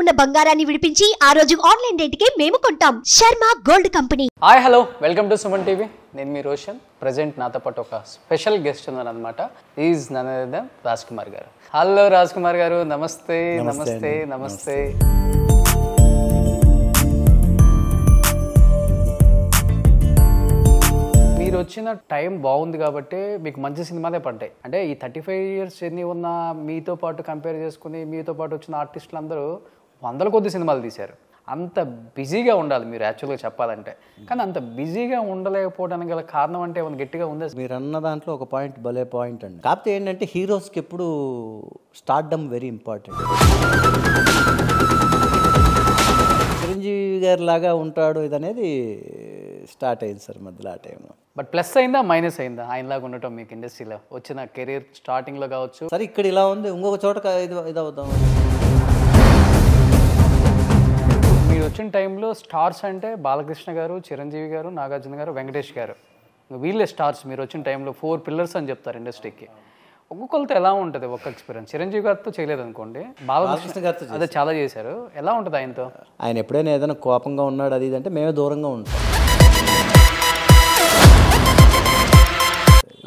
ఉన్న బంగారాన్ని విడిపించి ఆ రోజు ఆన్లైన్ రేటుకే మేము కొంటాం. Sharma gold company. Hi hello, welcome to Suman TV. నేను మీ రోషన్. ప్రజెంట్ నాతో పాటు ఒక స్పెషల్ గెస్ట్ ఉన్నారు అనమాట. Is none other than Raj Kumar garu. Hello Raj Kumar గారు, నమస్తే. నమస్తే నమస్తే. మీరు వచ్చిన టైం బాగుంది కాబట్టి మీకు మంచి సినిమాలే పడ్డాయి. అంటే ఈ 35 years ఎన్ని ఉన్న మీతో పాటు కంపేర్ చేసుకుని మీతో పాటు వచ్చిన ఆర్టిస్టులు అందరూ వందల కొద్ది సినిమాలు తీశారు. అంత బిజీగా ఉండాలి మీరు యాక్చువల్గా చెప్పాలంటే. కానీ అంత బిజీగా ఉండలేకపోవడానికి గల కారణం అంటే ఏమైనా గట్టిగా ఉందా? మీరు అన్న దాంట్లో ఒక పాయింట్ భలే పాయింట్ అండి. కాకపోతే ఏంటంటే హీరోస్కి ఎప్పుడు స్టార్డమ్ వెరీ ఇంపార్టెంట్. చిరంజీవి గారి లాగా ఉంటాడు ఇదనేది స్టార్ట్ అయింది సార్ మధ్యలో ఆ టైంలో. బట్ ప్లస్ అయిందా మైనస్ అయిందా ఆయనలాగా ఉండటం మీకు ఇండస్ట్రీలో వచ్చిన కెరీర్ స్టార్టింగ్లో కావచ్చు? సరే ఇక్కడ ఇలా ఉంది, ఇంకొక చోట ఇది అవుతాం. మీరు వచ్చిన టైంలో స్టార్స్ అంటే బాలకృష్ణ గారు, చిరంజీవి గారు, నాగార్జున గారు, వెంకటేష్ గారు, వీళ్ళే స్టార్స్. మీరు వచ్చిన టైంలో 4 pillars అని చెప్తారు ఇండస్ట్రీకి. ఒక్కొక్కరితో ఎలా ఉంటుంది ఒక్క ఎక్స్పీరియన్స్? చిరంజీవి గారితో చేయలేదు అనుకోండి, బాలకృష్ణ గారితో అదే చాలా చేశారు. ఎలా ఉంటుంది ఆయనతో? ఆయన ఎప్పుడైనా ఏదైనా కోపంగా ఉన్నాడు అది ఇదంటే మేమే దూరంగా ఉంటాం.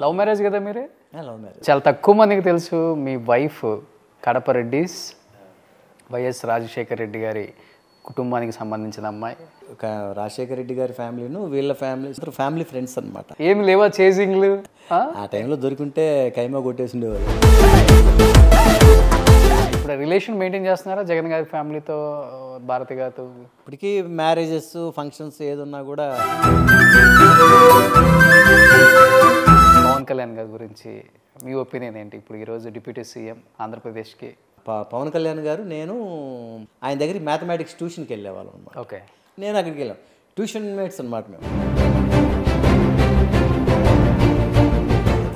లవ్ మ్యారేజ్ కదా మీరే? Love marriage. చాలా తక్కువ మందికి తెలుసు మీ వైఫ్ కడప రెడ్డిస్, వైఎస్ రాజశేఖర్ రెడ్డి గారి కుటుంబానికి సంబంధించిన అమ్మాయి. ఒక రాజశేఖర రెడ్డి గారి ఫ్యామిలీను వీళ్ళ ఫ్యామిలీ ఫ్రెండ్స్ అనమాట. ఏమి లేవా చేజింగ్లు? ఆ టైంలో దొరికింటే కైమా కొట్టేసిండేవాళ్ళు. ఇప్పుడు రిలేషన్ మెయింటైన్ చేస్తున్నారా జగన్ గారి ఫ్యామిలీతో, భారతి గారితో? ఇప్పటికీ మ్యారేజెస్ ఫంక్షన్స్ ఏదున్నా కూడా. పవన్ కళ్యాణ్ గారి గురించి మీ ఒపీనియన్ ఏంటి? ఇప్పుడు ఈరోజు డిప్యూటీ సీఎం ఆంధ్రప్రదేశ్కి. పవన్ కళ్యాణ్ గారు నేను ఆయన దగ్గరికి మ్యాథమెటిక్స్ ట్యూషన్కి వెళ్ళేవాళ్ళం అనమాట. ఓకే. నేను అక్కడికి వెళ్ళాం, ట్యూషన్ మేట్స్ అనమాట మేము.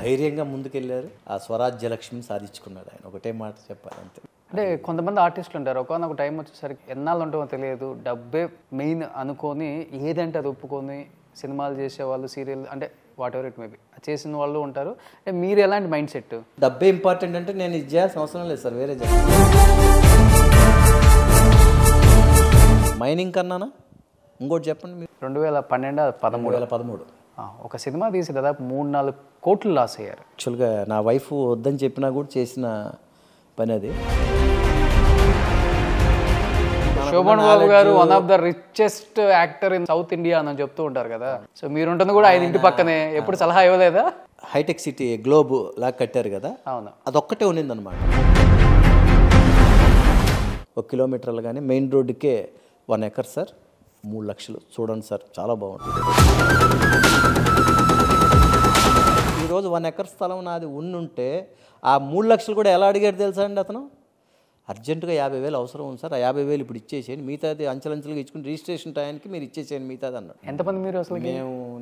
ధైర్యంగా ముందుకెళ్ళారు, ఆ స్వరాజ్య లక్ష్మిని సాధించుకున్నాడు ఆయన. ఒకటే మాట చెప్పాలి అంతే. అంటే కొంతమంది ఆర్టిస్టులు ఉంటారు, ఒకనొక టైం వచ్చేసరికి ఎన్నాళ్ళు ఉంటామో తెలియదు, డబ్బే మెయిన్ అనుకొని ఏదంటే అది ఒప్పుకొని సినిమాలు చేసేవాళ్ళు, సీరియల్ అంటే వాట్ ఎవర్ ఇట్ మేబీ చేసిన వాళ్ళు ఉంటారు. అంటే మీరు ఎలాంటి మైండ్ సెట్? డబ్బే ఇంపార్టెంట్ అంటే నేను ఇది చేయాల్సిన అవసరం లేదు సార్, వేరే చేయాలి. మైనింగ్ కన్నానా ఇంకోటి చెప్పండి మీరు. 2012-13 ఒక సినిమా తీసి దాదాపు 3-4 కోట్లు లాస్ అయ్యారు. యాక్చువల్గా నా వైఫ్ వద్దని చెప్పినా కూడా చేసిన పని అది. శోభన్ బాబు గారు one of the richest actor in south India అని చెప్తూ ఉంటారు కదా. సో మీరు ఉంటుంది కూడా ఆయన ఇంటి పక్కనే, ఎప్పుడు సలహా ఇవ్వలేదా? హైటెక్ సిటీ గ్లోబ్ లాగా కట్టారు కదా, అవును, అదొక్కటే ఉన్నిందనమాట. 1 kilometer కానీ మెయిన్ రోడ్డుకే 1 acre సార్, 3 లక్షలు. చూడండి సార్, చాలా బాగుంటుంది. ఈరోజు 1 acre స్థలం నాది ఉంటే ఆ 3 లక్షలు కూడా ఎలా అడిగాడు తెలుసా అండి అతను? అర్జెంటుగా 50,000 అవసరం ఉంది సార్, ఆ 50,000 ఇప్పుడు ఇచ్చేసేయండి, మిగతాది అంచెలంచెలుగా ఇచ్చుకుని రిజిస్ట్రేషన్ టైంకి మీరు ఇచ్చేసేయండి మిగతాది అన్నాడు. ఎంతమంది మీరు అసలు?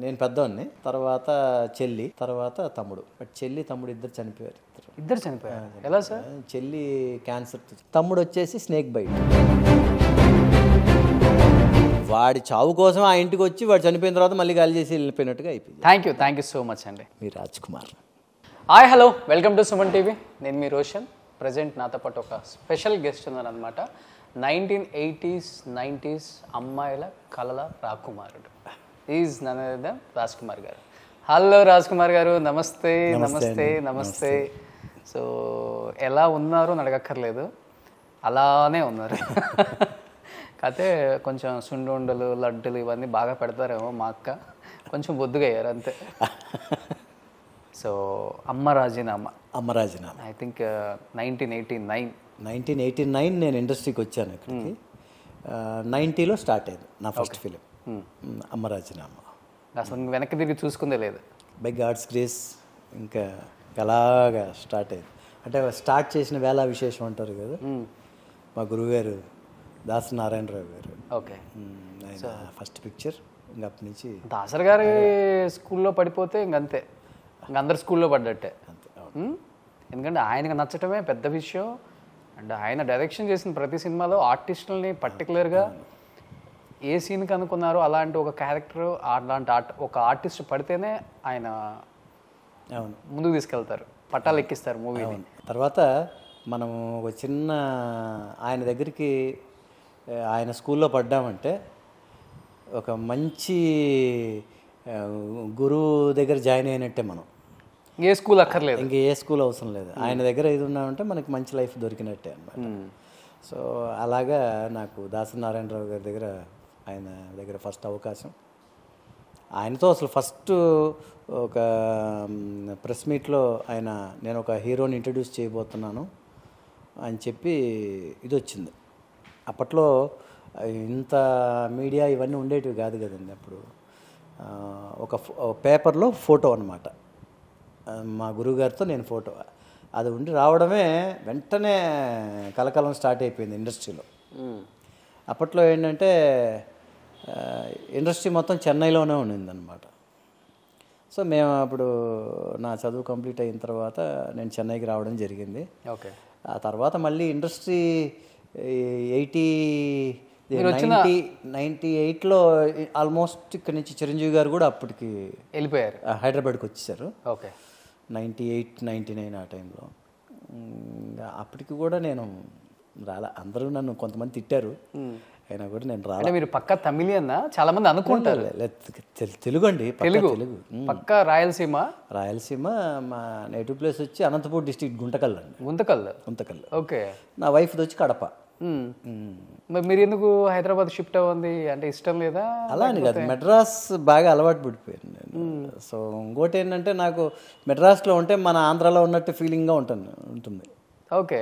నేను పెద్దవాడిని, తర్వాత చెల్లి, తర్వాత తమ్ముడు. బట్ చెల్లి తమ్ముడు ఇద్దరు చనిపోయారు. ఇద్దరు చనిపోయారు? ఎలా సార్? చెల్లి క్యాన్సర్, తమ్ముడు వచ్చేసి స్నేక్ బైట్. వాడి చావు కోసం ఆ ఇంటికి వచ్చి వాడు చనిపోయిన తర్వాత మళ్ళీ గాలి చేసి వెళ్ళిపోయినట్టుగా అయిపోయింది. థ్యాంక్ యూ సో మచ్ అండి. మీ Raj Kumar. Hi hello, welcome to Suman TV. నేను మీ రోషన్. ప్రజెంట్ నాతో పాటు ఒక స్పెషల్ గెస్ట్ ఉన్నారనమాట. 1980s 90s అమ్మాయిల కళల రాకుమారుడు is none other than Raj Kumar garu. Hello Raj Kumar గారు, నమస్తే. నమస్తే నమస్తే. సో ఎలా ఉన్నారు అని అడగక్కర్లేదు, అలానే ఉన్నారు. కాకపోతే కొంచెం సుండుండలు, లడ్డులు ఇవన్నీ బాగా పెడతారేమో. మా అక్క కొంచెం బొద్దుగా అయ్యారు అంతే. సో అమ్మ రాజీనామా ఐ థింక్ 1989 నేను ఇండస్ట్రీకి వచ్చాను. ఇక్కడికి 90లో స్టార్ట్ అయింది నా ఫస్ట్ ఫిలిం అమ్మ రాజీనామా. అసలు వెనక్కి తిరిగి చూసుకుందే లేదు. బై గాడ్స్ గ్రేస్ ఇంకా అలాగా స్టార్ట్ అయింది. అంటే స్టార్ట్ చేసిన వేళ విశేషం అంటారు కదా, మా గురువుగారు దాసరి నారాయణరావు గారు. ఓకే. ఆయన ఫస్ట్ పిక్చర్. ఇంకా అప్పటి నుంచి దాసరి గారి స్కూల్లో పడిపోతే ఇంకంతే, ఇంక అందరు స్కూల్లో పడ్డట్టే. ఎందుకంటే ఆయనకు నచ్చటమే పెద్ద విషయం. అండ్ ఆయన డైరెక్షన్ చేసిన ప్రతి సినిమాలో ఆర్టిస్టులని పర్టికులర్గా ఏ సీన్కి అనుకున్నారో అలాంటి ఒక క్యారెక్టర్, అలాంటి ఒక ఆర్టిస్ట్ పడితేనే ఆయన ముందుకు తీసుకెళ్తారు, పట్టాలు ఎక్కిస్తారు మూవీని. తర్వాత మనం ఒక చిన్న ఆయన దగ్గరికి ఆయన స్కూల్లో పడ్డామంటే ఒక మంచి ఆ, గురువు దగ్గర జాయిన్ అయినట్టే మనం. ఏ స్కూల్ అక్కర్లేదు. ఇంక ఏ స్కూల్ అవసరం లేదు. ఆయన దగ్గర ఇది ఉన్నామంటే మనకి మంచి లైఫ్ దొరికినట్టే అనమాట. సో అలాగా నాకు దాసనారాయణరావు గారి దగ్గర, ఆయన దగ్గర ఫస్ట్ అవకాశం. ఆయనతో అసలు ఫస్ట్ ఒక ప్రెస్ మీట్లో ఆయన నేను ఒక హీరోని ఇంట్రడ్యూస్ చేయబోతున్నాను అని చెప్పి ఇది వచ్చింది. అప్పట్లో ఇంత మీడియా ఇవన్నీ ఉండేటివి కాదు కదండి. అప్పుడు ఒక పేపర్లో ఫోటో అనమాట, మా గురువుగారితో నేను ఫోటో, అది ఉండి రావడమే వెంటనే కలకలం స్టార్ట్ అయిపోయింది ఇండస్ట్రీలో. అప్పట్లో ఏంటంటే ఇండస్ట్రీ మొత్తం చెన్నైలోనే ఉండిందనమాట. సో మేము అప్పుడు నా చదువు కంప్లీట్ అయిన తర్వాత నేను చెన్నైకి రావడం జరిగింది. ఓకే. ఆ తర్వాత మళ్ళీ ఇండస్ట్రీ 98లో ఆల్మోస్ట్ ఇక్కడ నుంచి చిరంజీవి గారు కూడా అప్పటికి వెళ్ళిపోయారు, హైదరాబాద్కి వచ్చేసారు. ఓకే. 98, 99 ఆ టైంలో. అప్పటికి కూడా నేను రాలా. అందరూ నన్ను కొంతమంది తిట్టారు, అయినా కూడా నేను రాలా. మీరు పక్కా తమిళియన్నా చాలా మంది అనుకుంటారు. తెలుగు అండి, తెలుగు. పక్కా రాయలసీమ. మా నేటివ్ ప్లేస్ వచ్చి అనంతపూర్ డిస్ట్రిక్ట్ గుంతకల్ అండి. గుంతకల్. ఓకే. నా వైఫ్ది వచ్చి కడప. మరి మీరు ఎందుకు హైదరాబాద్ షిఫ్ట్ అవ్వండి అంటే ఇష్టం లేదా? అలా అని కాదు, మెడ్రాస్ బాగా అలవాటు పడిపోయాను నేను. సో ఇంకోటి ఏంటంటే నాకు మెడ్రాస్లో ఉంటే మన ఆంధ్రాలో ఉన్నట్టు ఫీలింగ్గా ఉంటుంది. ఓకే.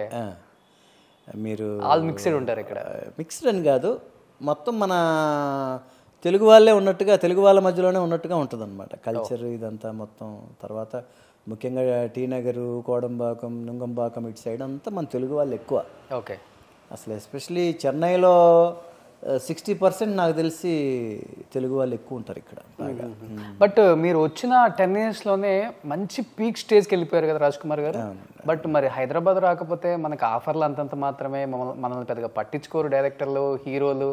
మీరు ఆల్ మిక్స్డ్ ఉంటారు ఇక్కడ. మిక్స్డ్ అని కాదు, మొత్తం మన తెలుగు వాళ్ళే ఉన్నట్టుగా, తెలుగు వాళ్ళ మధ్యలోనే ఉన్నట్టుగా ఉంటుంది అనమాట కల్చర్ ఇదంతా మొత్తం. తర్వాత ముఖ్యంగా టీ నగరు, కోడంబాకం, నుంగంబాకం ఇటు సైడ్ అంతా మన తెలుగు వాళ్ళు ఎక్కువ. ఓకే. అసలు ఎస్పెషలీ చెన్నైలో 60% నాకు తెలిసి తెలుగు వాళ్ళు ఎక్కువ ఉంటారు ఇక్కడ బాగా. బట్ మీరు వచ్చిన 10 yearsలోనే మంచి పీక్ స్టేజ్కి వెళ్ళిపోయారు కదా రాజ్ కుమార్ గారు. బట్ మరి హైదరాబాద్ రాకపోతే మనకు ఆఫర్లు అంతంత మాత్రమే, మనల్ని పెద్దగా పట్టించుకోరు డైరెక్టర్లు, హీరోలు.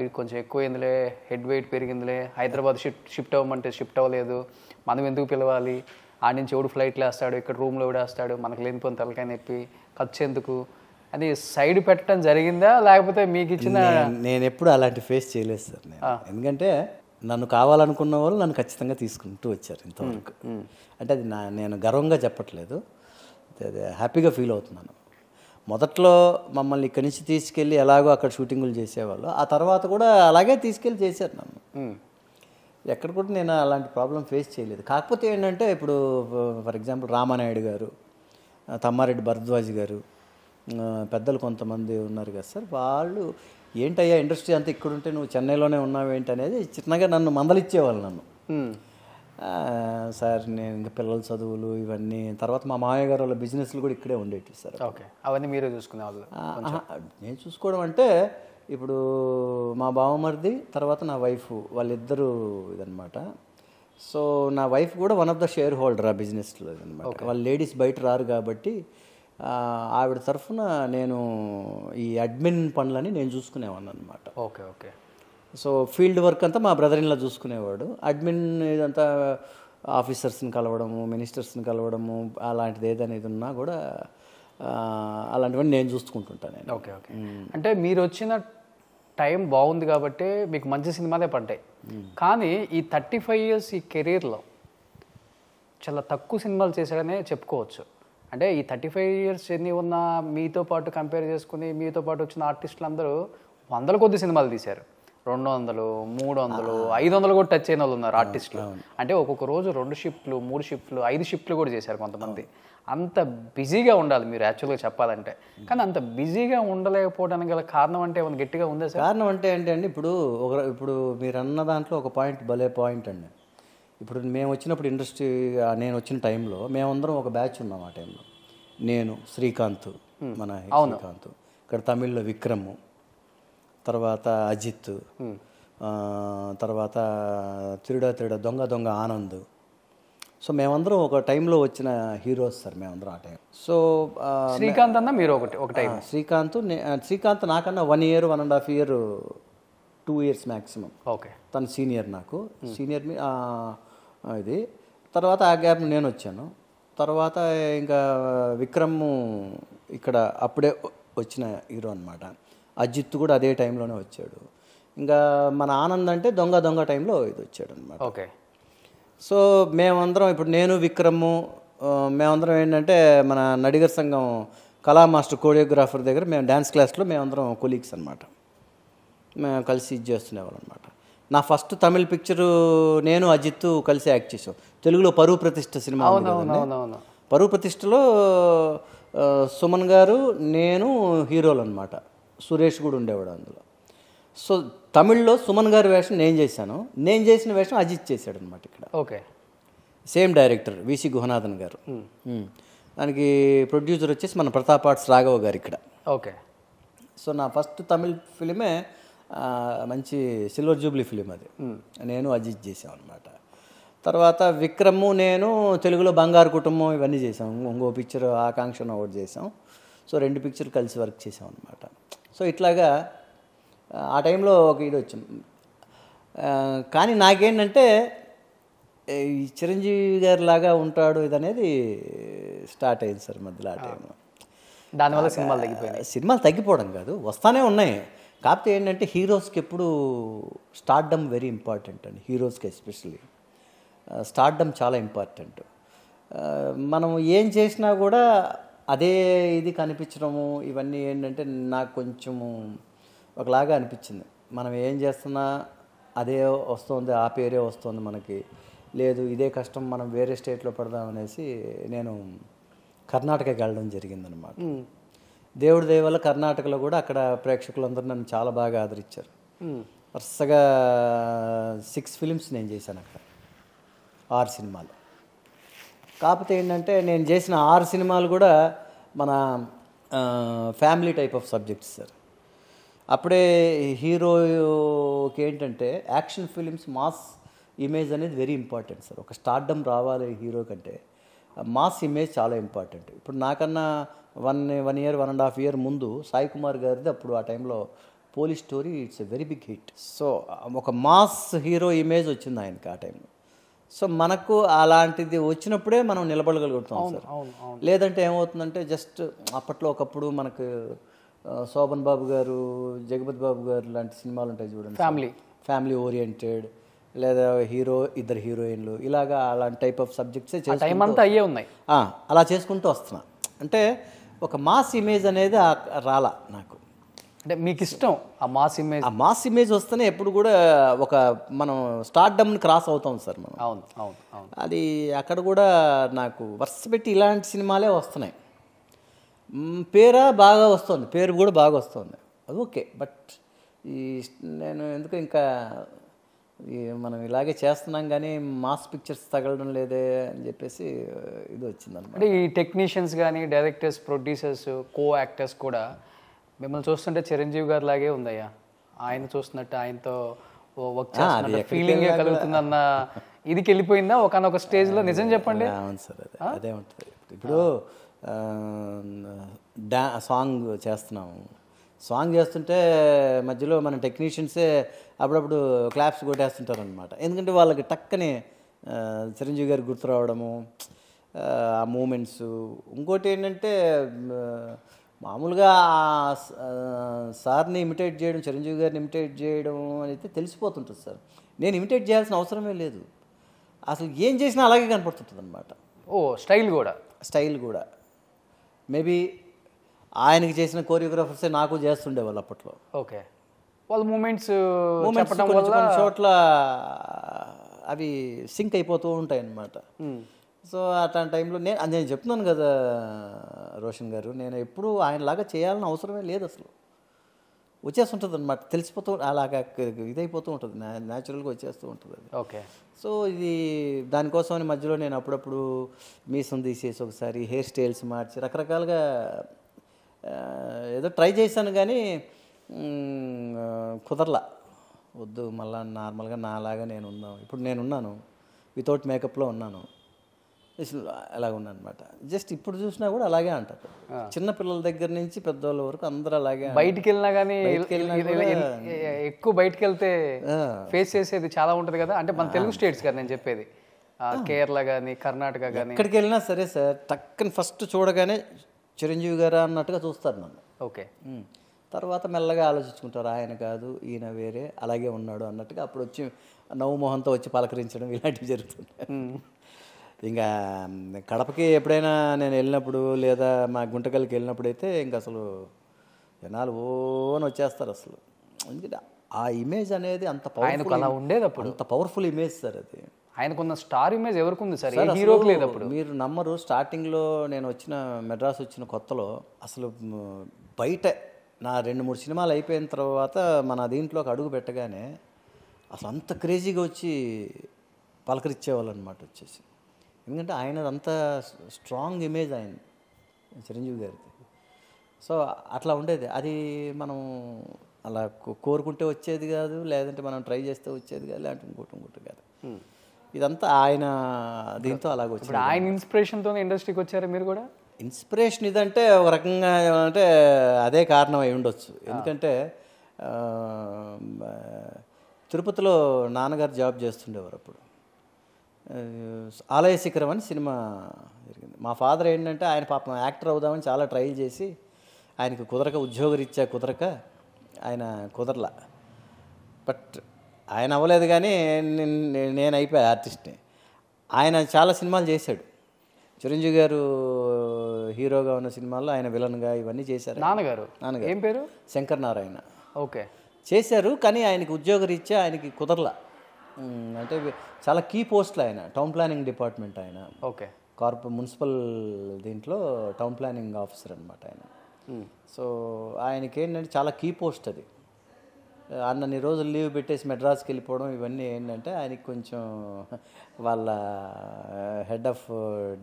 ఇది కొంచెం ఎక్కువైందిలే, హెడ్ వెయిట్ పెరిగిందిలే, హైదరాబాద్ షిఫ్ట్ అవ్వమంటే షిఫ్ట్ అవ్వలేదు, మనం ఎందుకు పిలవాలి, ఆడి నుంచి ఎవడు ఫ్లైట్లు వేస్తాడు, ఇక్కడ రూమ్లో ఎవడేస్తాడు, మనకు లేనిపోయిన తలకాయ నొప్పి, ఖర్చు ఎందుకు అది సైడ్ పెట్టడం జరిగిందా, లేకపోతే మీకు ఇచ్చిన? నేను ఎప్పుడు అలాంటి ఫేస్ చేయలేదు సార్ నేను. ఎందుకంటే నన్ను కావాలనుకున్న వాళ్ళు నన్ను ఖచ్చితంగా తీసుకుంటూ వచ్చారు ఇంతవరకు. అంటే అది నేను గర్వంగా చెప్పట్లేదు, అదే హ్యాపీగా ఫీల్ అవుతున్నాను. మొదట్లో మమ్మల్ని ఇక్కడి నుంచి తీసుకెళ్ళి ఎలాగో అక్కడ షూటింగులు చేసేవాళ్ళు, ఆ తర్వాత కూడా అలాగే తీసుకెళ్ళి చేశారు నన్ను. ఎక్కడ కూడా నేను అలాంటి ప్రాబ్లం ఫేస్ చేయలేదు. కాకపోతే ఏంటంటే ఇప్పుడు ఫర్ ఎగ్జాంపుల్ రామానాయుడు గారు, తమ్మారెడ్డి భరద్వాజ్ గారు, పెద్దలు కొంతమంది ఉన్నారు కదా సార్, వాళ్ళు ఏంటయ్యా ఇండస్ట్రీ అంతా ఇక్కడుంటే నువ్వు చెన్నైలోనే ఉన్నావు ఏంటి అనేది చిన్నగా నన్ను మందలిచ్చేవాళ్ళు నన్ను. సార్ నేను ఇంకా పిల్లల చదువులు ఇవన్నీ, తర్వాత మా మామయ్య గారు వాళ్ళ బిజినెస్లు కూడా ఇక్కడే ఉండేవి సార్. ఓకే. అవన్నీ మీరే చూసుకునేవాళ్ళు? నేను చూసుకోవడం అంటే ఇప్పుడు మా బావమరిది తర్వాత నా వైఫ్ వాళ్ళిద్దరూ ఇదనమాట. సో నా వైఫ్ కూడా one of the share holder ఆ బిజినెస్లో అనమాట. వాళ్ళు లేడీస్ బయట రారు కాబట్టి ఆవిడ తరఫున నేను ఈ అడ్మిన్ పనులని నేను చూసుకునేవాడిని అనమాట. Okay. Okay. So field work అంతా మా బ్రదర్ ఇన్లా చూసుకునేవాడు. అడ్మిన్ ఇదంతా ఆఫీసర్స్ని కలవడము, మినిస్టర్స్ని కలవడము, అలాంటిది ఏదనేది ఉన్నా కూడా అలాంటివన్నీ నేను చూసుకుంటుంటాను నేను. ఓకే. ఓకే. అంటే మీరు వచ్చిన టైం బాగుంది కాబట్టి మీకు మంచి సినిమాలే పడ్డాయి. కానీ ఈ 35 years ఈ కెరీర్లో చాలా తక్కువ సినిమాలు చేశాడనే చెప్పుకోవచ్చు. అంటే ఈ 35 years ఎన్ని ఉన్నా మీతో పాటు కంపేర్ చేసుకుని మీతో పాటు వచ్చిన ఆర్టిస్టులు అందరూ 100 కొద్ది సినిమాలు తీశారు. 200, 300, 500 కూడా టచ్ అయిన వాళ్ళు ఉన్నారు ఆర్టిస్టులు. అంటే ఒక్కొక్క రోజు 2 షిఫ్ట్లు, 3 షిఫ్ట్లు, 5 షిఫ్ట్లు కూడా చేశారు కొంతమంది. అంత బిజీగా ఉండాలి మీరు యాక్చువల్గా చెప్పాలంటే. కానీ అంత బిజీగా ఉండలేకపోవడానికి గల కారణం అంటే ఏమైనా గట్టిగా ఉందా సార్? కారణం అంటే ఏంటంటే ఇప్పుడు మీరు అన్న దాంట్లో ఒక పాయింట్, భలే పాయింట్ అండి. ఇప్పుడు మేము వచ్చినప్పుడు ఇండస్ట్రీ, నేను వచ్చిన టైంలో మేమందరం ఒక బ్యాచ్ ఉన్నాం ఆ టైంలో. నేను, శ్రీకాంత్, మన శ్రీకాంత్, ఇక్కడ తమిళ్లో విక్రమ్, తర్వాత అజిత్, తర్వాత తిరుడా దొంగ ఆనంద్. సో మేమందరం ఒక టైంలో వచ్చిన హీరోస్ సార్ మేమందరం ఆ టైం. సో శ్రీకాంత్ అన్న మీరు ఒక టైం. శ్రీకాంత్ నాకన్నా 1 year, 1.5 year, 2 years maximum. Okay. తను సీనియర్, నాకు సీనియర్ ఇది. తర్వాత ఆ గ్యాప్ నేను వచ్చాను. తర్వాత ఇంకా విక్రమ్ ఇక్కడ అప్పుడే వచ్చిన హీరో అనమాట. అజిత్ కూడా అదే టైంలోనే వచ్చాడు. ఇంకా మన ఆనంద్ అంటే దొంగ టైంలో ఇది వచ్చాడు అనమాట. ఓకే. సో మేమందరం ఇప్పుడు నేను విక్రము మేమందరం ఏంటంటే మన నడిగర్ సంఘం కళా మాస్టర్ కోరియోగ్రాఫర్ దగ్గర మేము డ్యాన్స్ క్లాస్లో మేమందరం కొలీగ్స్ అనమాట. మేము కలిసి ఇది చేస్తునేవాళ్ళం అనమాట. నా ఫస్ట్ తమిళ్ పిక్చరు నేను అజిత్ కలిసి యాక్ట్ చేసాం. తెలుగులో పరువు ప్రతిష్ఠ సినిమా. పరువు ప్రతిష్ఠలో సుమన్ గారు నేను హీరోలు అనమాట. సురేష్ కూడా ఉండేవాడు అందులో. సో తమిళ్లో సుమన్ గారి వేషం నేను చేశాను, నేను చేసిన వేషం అజిత్ చేశాడు అనమాట ఇక్కడ. Okay. Same director VC Guhanathan గారు. దానికి ప్రొడ్యూసర్ వచ్చేసి మన ప్రతాప్ ఆర్ట్స్ రాఘవ గారు ఇక్కడ. ఓకే. సో నా ఫస్ట్ తమిళ్ ఫిలిమే మంచి సిల్వర్ జూబ్లీ ఫిలిం అది. నేను అజిత్ చేసాం అనమాట. తర్వాత విక్రము నేను తెలుగులో బంగారు కుటుంబం ఇవన్నీ చేసాం. ఇంకో పిక్చర్ ఆకాంక్షను ఒకటి చేసాం. సో 2 పిక్చర్ కలిసి వర్క్ చేసాం అనమాట. సో ఇట్లాగా ఆ టైంలో ఒక ఇది వచ్చింది. కానీ నాకేంటంటే ఈ చిరంజీవి గారి లాగా ఉంటాడు ఇదనేది స్టార్ట్ అయింది సార్ మధ్యలో. ఆ టైంలో దానివల్ల సినిమాలు తగ్గిపోయాయి. సినిమాలు తగ్గిపోవడం కాదు, వస్తానే ఉన్నాయి. కాకపోతే ఏంటంటే హీరోస్కి ఎప్పుడు స్టార్డమ్ వెరీ ఇంపార్టెంట్ అండి. హీరోస్కి ఎస్పెషల్లీ స్టార్డమ్ చాలా ఇంపార్టెంట్. మనం ఏం చేసినా కూడా అదే ఇది కనిపించడము ఇవన్నీ ఏంటంటే నాకు కొంచెము ఒకలాగా అనిపించింది. మనం ఏం చేస్తున్నా అదే వస్తుంది, ఆ పేరే వస్తుంది మనకి. లేదు ఇదే కష్టం మనం వేరే స్టేట్లో పడదామనేసి నేను కర్ణాటకకి వెళ్ళడం జరిగిందనమాట. దేవుడి దయ వల్ల కర్ణాటకలో కూడా అక్కడ ప్రేక్షకులందరూ నన్ను చాలా బాగా ఆదరించారు. వరుసగా 6 ఫిలిమ్స్ నేను చేశాను అక్కడ, 6 సినిమాలు. కాకపోతే ఏంటంటే నేను చేసిన 6 సినిమాలు కూడా మన family type of subjects sir. అప్పుడే హీరోకి ఏంటంటే యాక్షన్ ఫిలిమ్స్ మాస్ ఇమేజ్ అనేది వెరీ ఇంపార్టెంట్ సార్. ఒక స్టార్డమ్ రావాలి హీరో కంటే మాస్ ఇమేజ్ చాలా ఇంపార్టెంట్. ఇప్పుడు నాకన్నా 1 ఇయర్ 1.5 ఇయర్ ముందు సాయి కుమార్ గారిది అప్పుడు ఆ టైంలో police story it's a very big hit. So ఒక మాస్ హీరో ఇమేజ్ వచ్చింది ఆయనకి ఆ టైంలో. సో మనకు అలాంటిది వచ్చినప్పుడే మనం నిలబడగలుగుతాం సార్. లేదంటే ఏమవుతుందంటే జస్ట్ అప్పట్లో ఒకప్పుడు మనకు శోభన్ బాబు గారు, జగపతి బాబు గారు లాంటి సినిమాలు ఉంటాయి చూడండి, ఫ్యామిలీ ఓరియంటెడ్, లేదా హీరో 2 హీరోయిన్లు, ఇలాగా అలాంటి టైప్ ఆఫ్ సబ్జెక్ట్సే టైం అంతా అయ్యే ఉన్నాయి. అలా చేసుకుంటూ వస్తున్నా. అంటే ఒక మాస్ ఇమేజ్ అనేది రాలా నాకు. అంటే మీకు ఇష్టం ఆ మాస్ ఇమేజ్? ఆ మాస్ ఇమేజ్ వస్తేనే ఎప్పుడు కూడా ఒక మనం స్టార్డమ్ని క్రాస్ అవుతాం సార్ మనం. అవును అవును అవును. అది అక్కడ కూడా నాకు వరుస పెట్టి ఇలాంటి సినిమాలే వస్తున్నాయి. పేరు బాగా వస్తుంది, పేరు కూడా బాగా వస్తుంది, అది ఓకే. బట్ నేను ఎందుకు ఇంకా మనం ఇలాగే చేస్తున్నాం కానీ మాస్ పిక్చర్స్ తగలడం లేదే అని చెప్పేసి ఇది వచ్చిందన్నమాట. అంటే ఈ టెక్నీషియన్స్ కానీ డైరెక్టర్స్, ప్రొడ్యూసర్స్, కో యాక్టర్స్ కూడా మిమ్మల్ని చూస్తుంటే చిరంజీవి గారి లాగే ఉందయ్యా, ఆయన చూస్తున్నట్టు ఆయనతో వర్క్ చేస్తున్నట్టు ఫీలింగ్ కలుగుతుందన్న ఇదికి వెళ్ళిపోయిందా ఒకనొక స్టేజ్లో? నిజం చెప్పండి. అవును సార్, అదే ఉంటుంది. ఇప్పుడు సాంగ్ చేస్తున్నాము, సాంగ్ చేస్తుంటే మధ్యలో మన టెక్నీషియన్సే అప్పుడప్పుడు క్లాప్స్ కొట్టేస్తుంటారు అనమాట. ఎందుకంటే వాళ్ళకి టక్కనే చిరంజీవి గారికి గుర్తు రావడము, ఆ మూమెంట్స్. ఇంకోటి ఏంటంటే మామూలుగా సార్ని ఇమిటేట్ చేయడం, చిరంజీవి గారిని ఇమిటేట్ చేయడం అనేది తెలిసిపోతుంటుంది సార్. నేను ఇమిటేట్ చేయాల్సిన అవసరమే లేదు, అసలు ఏం చేసినా అలాగే కనపడుతుంటుంది అనమాట. స్టైల్ కూడా మేబీ ఆయనకి చేసిన కోరియోగ్రాఫర్సే నాకు చేస్తుండేవాళ్ళు అప్పట్లో. ఓకే, వాళ్ళ మూమెంట్స్ కొన్ని చోట్ల అవి సింక్ అయిపోతూ ఉంటాయి అన్నమాట. సో అట్లాంటి టైంలో నేను చెప్తున్నాను కదా రోషన్ గారు, నేను ఎప్పుడూ ఆయనలాగా చేయాలని అవసరమే లేదు, అసలు వచ్చేస్తుంటుంది అనమాట, తెలిసిపోతూ అలాగా ఇదైపోతూ ఉంటుంది, న్యాచురల్గా వచ్చేస్తూ ఉంటుంది అది. ఓకే. సో ఇది దానికోసమని మధ్యలో నేను అప్పుడప్పుడు మీసం తీసేసి ఒకసారి హెయిర్ స్టైల్స్ మార్చి రకరకాలుగా ఏదో ట్రై చేశాను కానీ కుదరలా. వద్దు, మళ్ళీ నార్మల్గా నాలాగా నేను ఉన్నాను, ఇప్పుడు నేనున్నాను వితౌట్ మేకప్లో ఉన్నాను, అలాగ ఉన్నాను అనమాట. జస్ట్ ఇప్పుడు చూసినా కూడా అలాగే అంటారు, చిన్నపిల్లల దగ్గర నుంచి పెద్దవాళ్ళ వరకు అందరూ అలాగే. బయటికి వెళ్ళినా కానీ ఎక్కువ బయటికి వెళ్తే ఫేస్ చేసేది చాలా ఉంటుంది కదా. అంటే మన తెలుగు స్టేట్స్ కదా నేను చెప్పేది, కేరళ కానీ కర్ణాటక కానీ ఎక్కడికి వెళ్ళినా సరే సార్, టక్కని ఫస్ట్ చూడగానే చిరంజీవి గారా అన్నట్టుగా చూస్తారు నన్ను. ఓకే. తర్వాత మెల్లగా ఆలోచించుకుంటారు, ఆయన కాదు ఈయన వేరే, అలాగే ఉన్నాడు అన్నట్టుగా అప్పుడు వచ్చి నవ్వు మొహంతో వచ్చి పలకరించడం ఇలాంటివి జరుగుతుంటాయి. ఇంకా కడపకి ఎప్పుడైనా నేను వెళ్ళినప్పుడు లేదా మా గుంటకల్కి వెళ్ళినప్పుడు అయితే ఇంక అసలు జనాలు ఓన్ వచ్చేస్తారు అసలు. ఎందుకంటే ఆ ఇమేజ్ అనేది అంత ఆయనకు అలా ఉండేది అప్పుడు. అంత పవర్ఫుల్ ఇమేజ్ సార్ అది. ఆయనకున్న స్టార్ ఇమేజ్ ఎవరికి ఉంది సార్? ఏ హీరోకి లేదు అప్పుడు. మీరు నమ్మరు, స్టార్టింగ్లో నేను మెడ్రాస్ వచ్చిన కొత్తలో అసలు బయట నా 2-3 సినిమాలు అయిపోయిన తర్వాత మన దీంట్లో ఒక అడుగు పెట్టగానే అసలు అంత క్రేజీగా వచ్చి పలకరించేవాళ్ళు అనమాట వచ్చేసి. ఎందుకంటే ఆయనది అంత స్ట్రాంగ్ ఇమేజ్ ఆయన చిరంజీవి గారిది. సో అట్లా ఉండేది. అది మనం అలా కోరుకుంటే వచ్చేది కాదు, లేదంటే మనం ట్రై చేస్తే వచ్చేది కాదు, లేదంటే ఇంకోటి కాదు. ఇదంతా ఆయన దీంతో అలాగ వచ్చింది. ఇప్పుడు ఆయన ఇన్స్పిరేషన్తో ఇండస్ట్రీకి వచ్చారు మీరు కూడా? ఇన్స్పిరేషన్ ఇదంటే ఒక రకంగా అంటే అదే కారణం అయి ఉండొచ్చు. ఎందుకంటే తిరుపతిలో నాన్నగారు జాబ్ చేస్తుండేవారు అప్పుడు. ఆలయ శిఖరం అని సినిమా జరిగింది. మా ఫాదర్ ఏంటంటే ఆయన పాపం యాక్టర్ అవుదామని చాలా ట్రై చేసి ఆయనకి ఉద్యోగరీత్యా కుదరక ఆయన కుదరలా. బట్ ఆయన అవ్వలేదు, కానీ నేను అయిపోయా ఆర్టిస్ట్ని. ఆయన చాలా సినిమాలు చేశాడు. చిరంజీవి గారు హీరోగా ఉన్న సినిమాల్లో ఆయన విలన్గా ఇవన్నీ చేశారు. నాన్నగారు ఏం పేరు? శంకర్ నారాయణ. ఓకే, చేశారు, కానీ ఆయనకి ఉద్యోగరీత్యా ఆయనకి కుదరలా. అంటే చాలా కీ పోస్ట్లు ఆయన, టౌన్ ప్లానింగ్ డిపార్ట్మెంట్ ఆయన. ఓకే, మున్సిపల్ దీంట్లో టౌన్ ప్లానింగ్ ఆఫీసర్ అనమాట ఆయన. సో ఆయనకి ఏంటంటే చాలా కీ పోస్ట్ అది. అన్నన్ని రోజులు లీవ్ పెట్టేసి మెడ్రాస్కి వెళ్ళిపోవడం ఇవన్నీ ఏంటంటే ఆయనకి కొంచెం వాళ్ళ హెడ్ ఆఫ్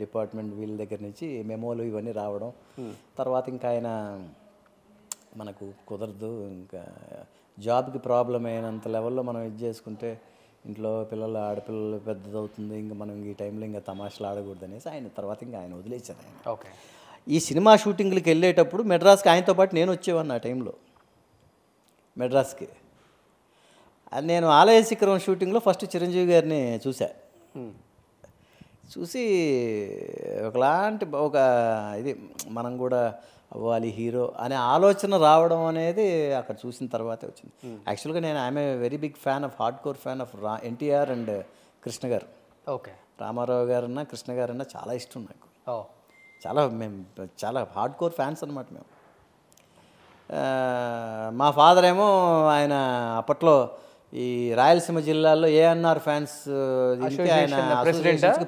డిపార్ట్మెంట్ వీళ్ళ దగ్గర నుంచి మెమోలు ఇవన్నీ రావడం. తర్వాత ఇంకా ఆయన మనకు కుదరదు, ఇంకా జాబ్కి ప్రాబ్లం అయినంత లెవెల్లో మనం ఇది చేసుకుంటే ఇంట్లో ఆడపిల్లలు పెద్దదవుతుంది, ఇంకా మనం ఈ టైంలో ఇంకా తమాషలు ఆడకూడదు అనేసి ఆయన వదిలేశారు ఆయన. ఓకే. ఈ సినిమా షూటింగ్లకి వెళ్ళేటప్పుడు మెడ్రాస్కి ఆయనతో పాటు నేను వచ్చేవాడిని ఆ టైంలో మెడ్రాస్కి. అది నేను ఆలయ శిఖరం షూటింగ్లో ఫస్ట్ చిరంజీవి గారిని చూసి ఒక ఇది మనం కూడా అవ్వాలి హీరో అనే ఆలోచన రావడం అనేది అక్కడ చూసిన తర్వాతే వచ్చింది. యాక్చువల్గా నేను I'm a very big fan of hard fan of NTR and Krishna garu. Okay. Ramarao గారన్నా కృష్ణ గారన్నా చాలా ఇష్టం నాకు. మేము చాలా హార్డ్ కోర్ ఫ్యాన్స్ అనమాట మేము. మా ఫాదర్ ఏమో ఆయన అప్పట్లో ఈ రాయలసీమ జిల్లాలో ఏఎన్ఆర్ ఫ్యాన్స్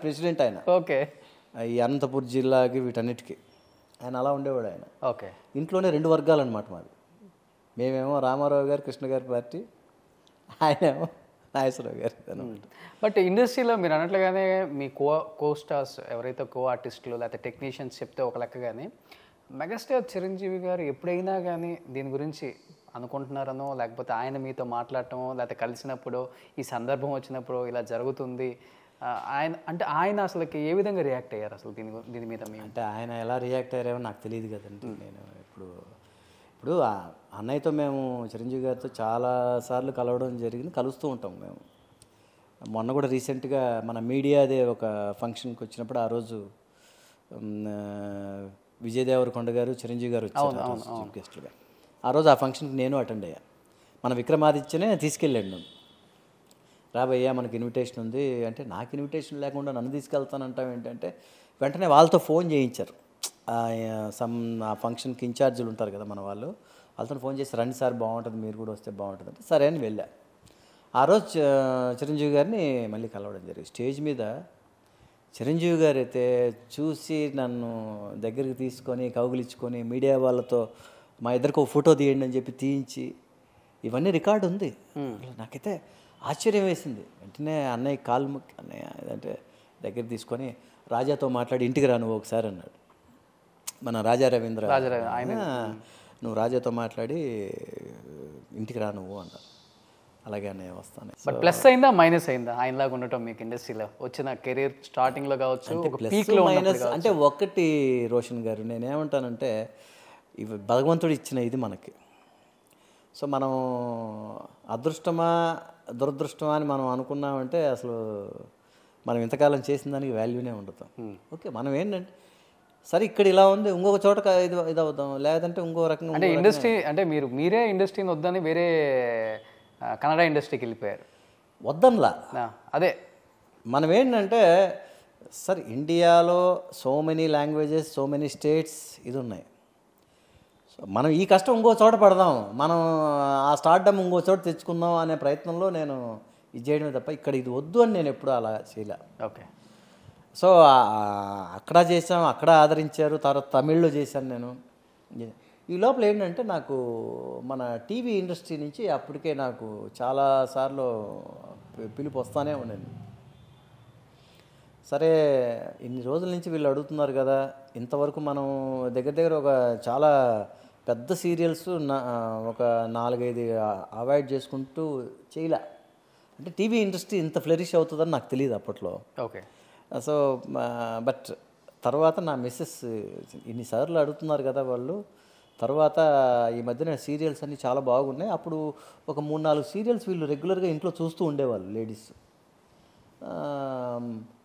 ప్రెసిడెంట్ ఆయన. ఓకే. ఈ అనంతపూర్ జిల్లాకి వీటన్నిటికీ ఆయన అలా ఉండేవాడు ఆయన. ఓకే. ఇంట్లోనే 2 వర్గాలు అనమాట మాది. మేమేమో రామారావు గారు కృష్ణ గారి పార్టీ, ఆయనేమో నాగేశ్వరరావు గారు అనమాట. బట్ ఇండస్ట్రీలో మీరు అన్నట్లుగానే మీ కో స్టార్స్ ఎవరైతే కో ఆర్టిస్టులు లేకపోతే టెక్నీషియన్స్ చెప్తే ఒక లెక్క, కానీ మెగాస్టార్ చిరంజీవి గారు ఎప్పుడైనా కానీ దీని గురించి అనుకుంటున్నారనో, లేకపోతే ఆయన మీతో మాట్లాడటమో, లేకపోతే కలిసినప్పుడు ఈ సందర్భం వచ్చినప్పుడు ఇలా జరుగుతుంది ఆయన అసలుకి ఏ విధంగా రియాక్ట్ అయ్యారు అసలు దీని మీద? అంటే ఆయన ఎలా రియాక్ట్ అయ్యారేమో నాకు తెలియదు కదండి. నేను ఇప్పుడు అన్నయ్యతో మేము చిరంజీవి గారితో చాలాసార్లు కలవడం జరిగింది, కలుస్తూ ఉంటాం మేము. మొన్న కూడా రీసెంట్గా మన మీడియాదే ఒక ఫంక్షన్కి వచ్చినప్పుడు ఆ రోజు విజయ్ దేవరకొండ గారు చిరంజీవి గారు వచ్చారు చీఫ్ గెస్ట్లుగా. ఆ రోజు ఆ ఫంక్షన్కి నేను అటెండ్ అయ్యా. మన విక్రమాదిత్యనే తీసుకెళ్ళాడు నన్ను. రాబయ్యా మనకి ఇన్విటేషన్ ఉంది అంటే, నాకు ఇన్విటేషన్ లేకుండా నన్ను తీసుకెళ్తానంటాం ఏంటంటే, వెంటనే వాళ్ళతో ఫోన్ చేయించారు. ఆ ఫంక్షన్కి ఇన్ఛార్జీలు ఉంటారు కదా మన వాళ్ళతో ఫోన్ చేసి రండి సార్ బాగుంటుంది, మీరు కూడా వస్తే బాగుంటుంది అంటే సరే అని వెళ్ళా. ఆ రోజు చిరంజీవి గారిని మళ్ళీ కలవడం జరిగింది. స్టేజ్ మీద చిరంజీవి గారు అయితే చూసి నన్ను దగ్గరికి తీసుకొని కౌగులించుకొని మీడియా వాళ్ళతో మా ఇద్దరికి ఒక ఫోటో తీయండి అని చెప్పి తీయించి, ఇవన్నీ రికార్డు ఉంది. నాకైతే ఆశ్చర్యం వేసింది. వెంటనే అన్నయ్య కాలు ముక్కి, అన్నయ్య ఏదంటే దగ్గర తీసుకొని రాజాతో మాట్లాడి ఇంటికి రా నువ్వు ఒకసారి అన్నాడు. మన రాజా రవీంద్ర ఆయన, నువ్వు రాజాతో మాట్లాడి ఇంటికి రా నువ్వు అన్నారు. అలాగే అన్నయ్య వస్తాను. బట్ ప్లస్ అయిందా మైనస్ అయిందా ఆయనలాగా ఉండటం మీకు ఇండస్ట్రీలో వచ్చిన కెరీర్ స్టార్టింగ్లో కావచ్చు? మైనస్ అంటే ఒకటి రోషన్ గారు, నేనేమంటానంటే ఇవి భగవంతుడు ఇచ్చిన ఇది మనకి. సో మనం అదృష్టమా దురదృష్టమా అని మనం అనుకున్నామంటే అసలు మనం ఇంతకాలం చేసిన దానికి వాల్యూనే ఉండదు. ఓకే, మనం ఏంటంటే సరే ఇక్కడ ఇలా ఉంది, ఇంకొక చోట ఇది అవుదాం, లేదంటే ఇంకో రకంగా. అంటే ఇండస్ట్రీ అంటే మీరే ఇండస్ట్రీని వద్దని వేరే కన్నడ ఇండస్ట్రీకి వెళ్ళిపోయారు. వద్దన్లా, అదే మనం ఏంటంటే సార్ ఇండియాలో so many languages, so many states ఇది ఉన్నాయి. సో మనం ఈ కష్టం ఇంకో చోట పడదాం, మనం ఆ స్టార్డమ్ ఇంకో చోట తెచ్చుకుందాం అనే ప్రయత్నంలో నేను ఇది చేయడమే తప్ప ఇక్కడ ఇది వద్దు అని నేను ఎప్పుడూ అలా చేయలే. ఓకే. సో అక్కడ చేసాం, అక్కడ ఆదరించారు. తర్వాత తమిళ్లో చేశాను నేను. ఈ లోపల ఏంటంటే నాకు మన టీవీ ఇండస్ట్రీ నుంచి అప్పటికే నాకు చాలాసార్లు పిలుపు వస్తానే ఉన్నాను. సరే ఇన్ని రోజుల నుంచి వీళ్ళు అడుగుతున్నారు కదా, ఇంతవరకు మనం దగ్గర ఒక చాలా పెద్ద సీరియల్స్ ఒక 4-5 అవాయిడ్ చేసుకుంటూ చేయలే. అంటే టీవీ ఇండస్ట్రీ ఇంత ఫ్లరిష్ అవుతుందని నాకు తెలియదు అప్పట్లో. ఓకే. సో బట్ తర్వాత నా మిస్సెస్ ఇన్నిసార్లు అడుగుతున్నారు కదా వాళ్ళు, తర్వాత ఈ మధ్యన సీరియల్స్ అన్నీ చాలా బాగున్నాయి. అప్పుడు ఒక 3-4 సీరియల్స్ వీళ్ళు రెగ్యులర్గా ఇంట్లో చూస్తూ ఉండేవాళ్ళు లేడీస్.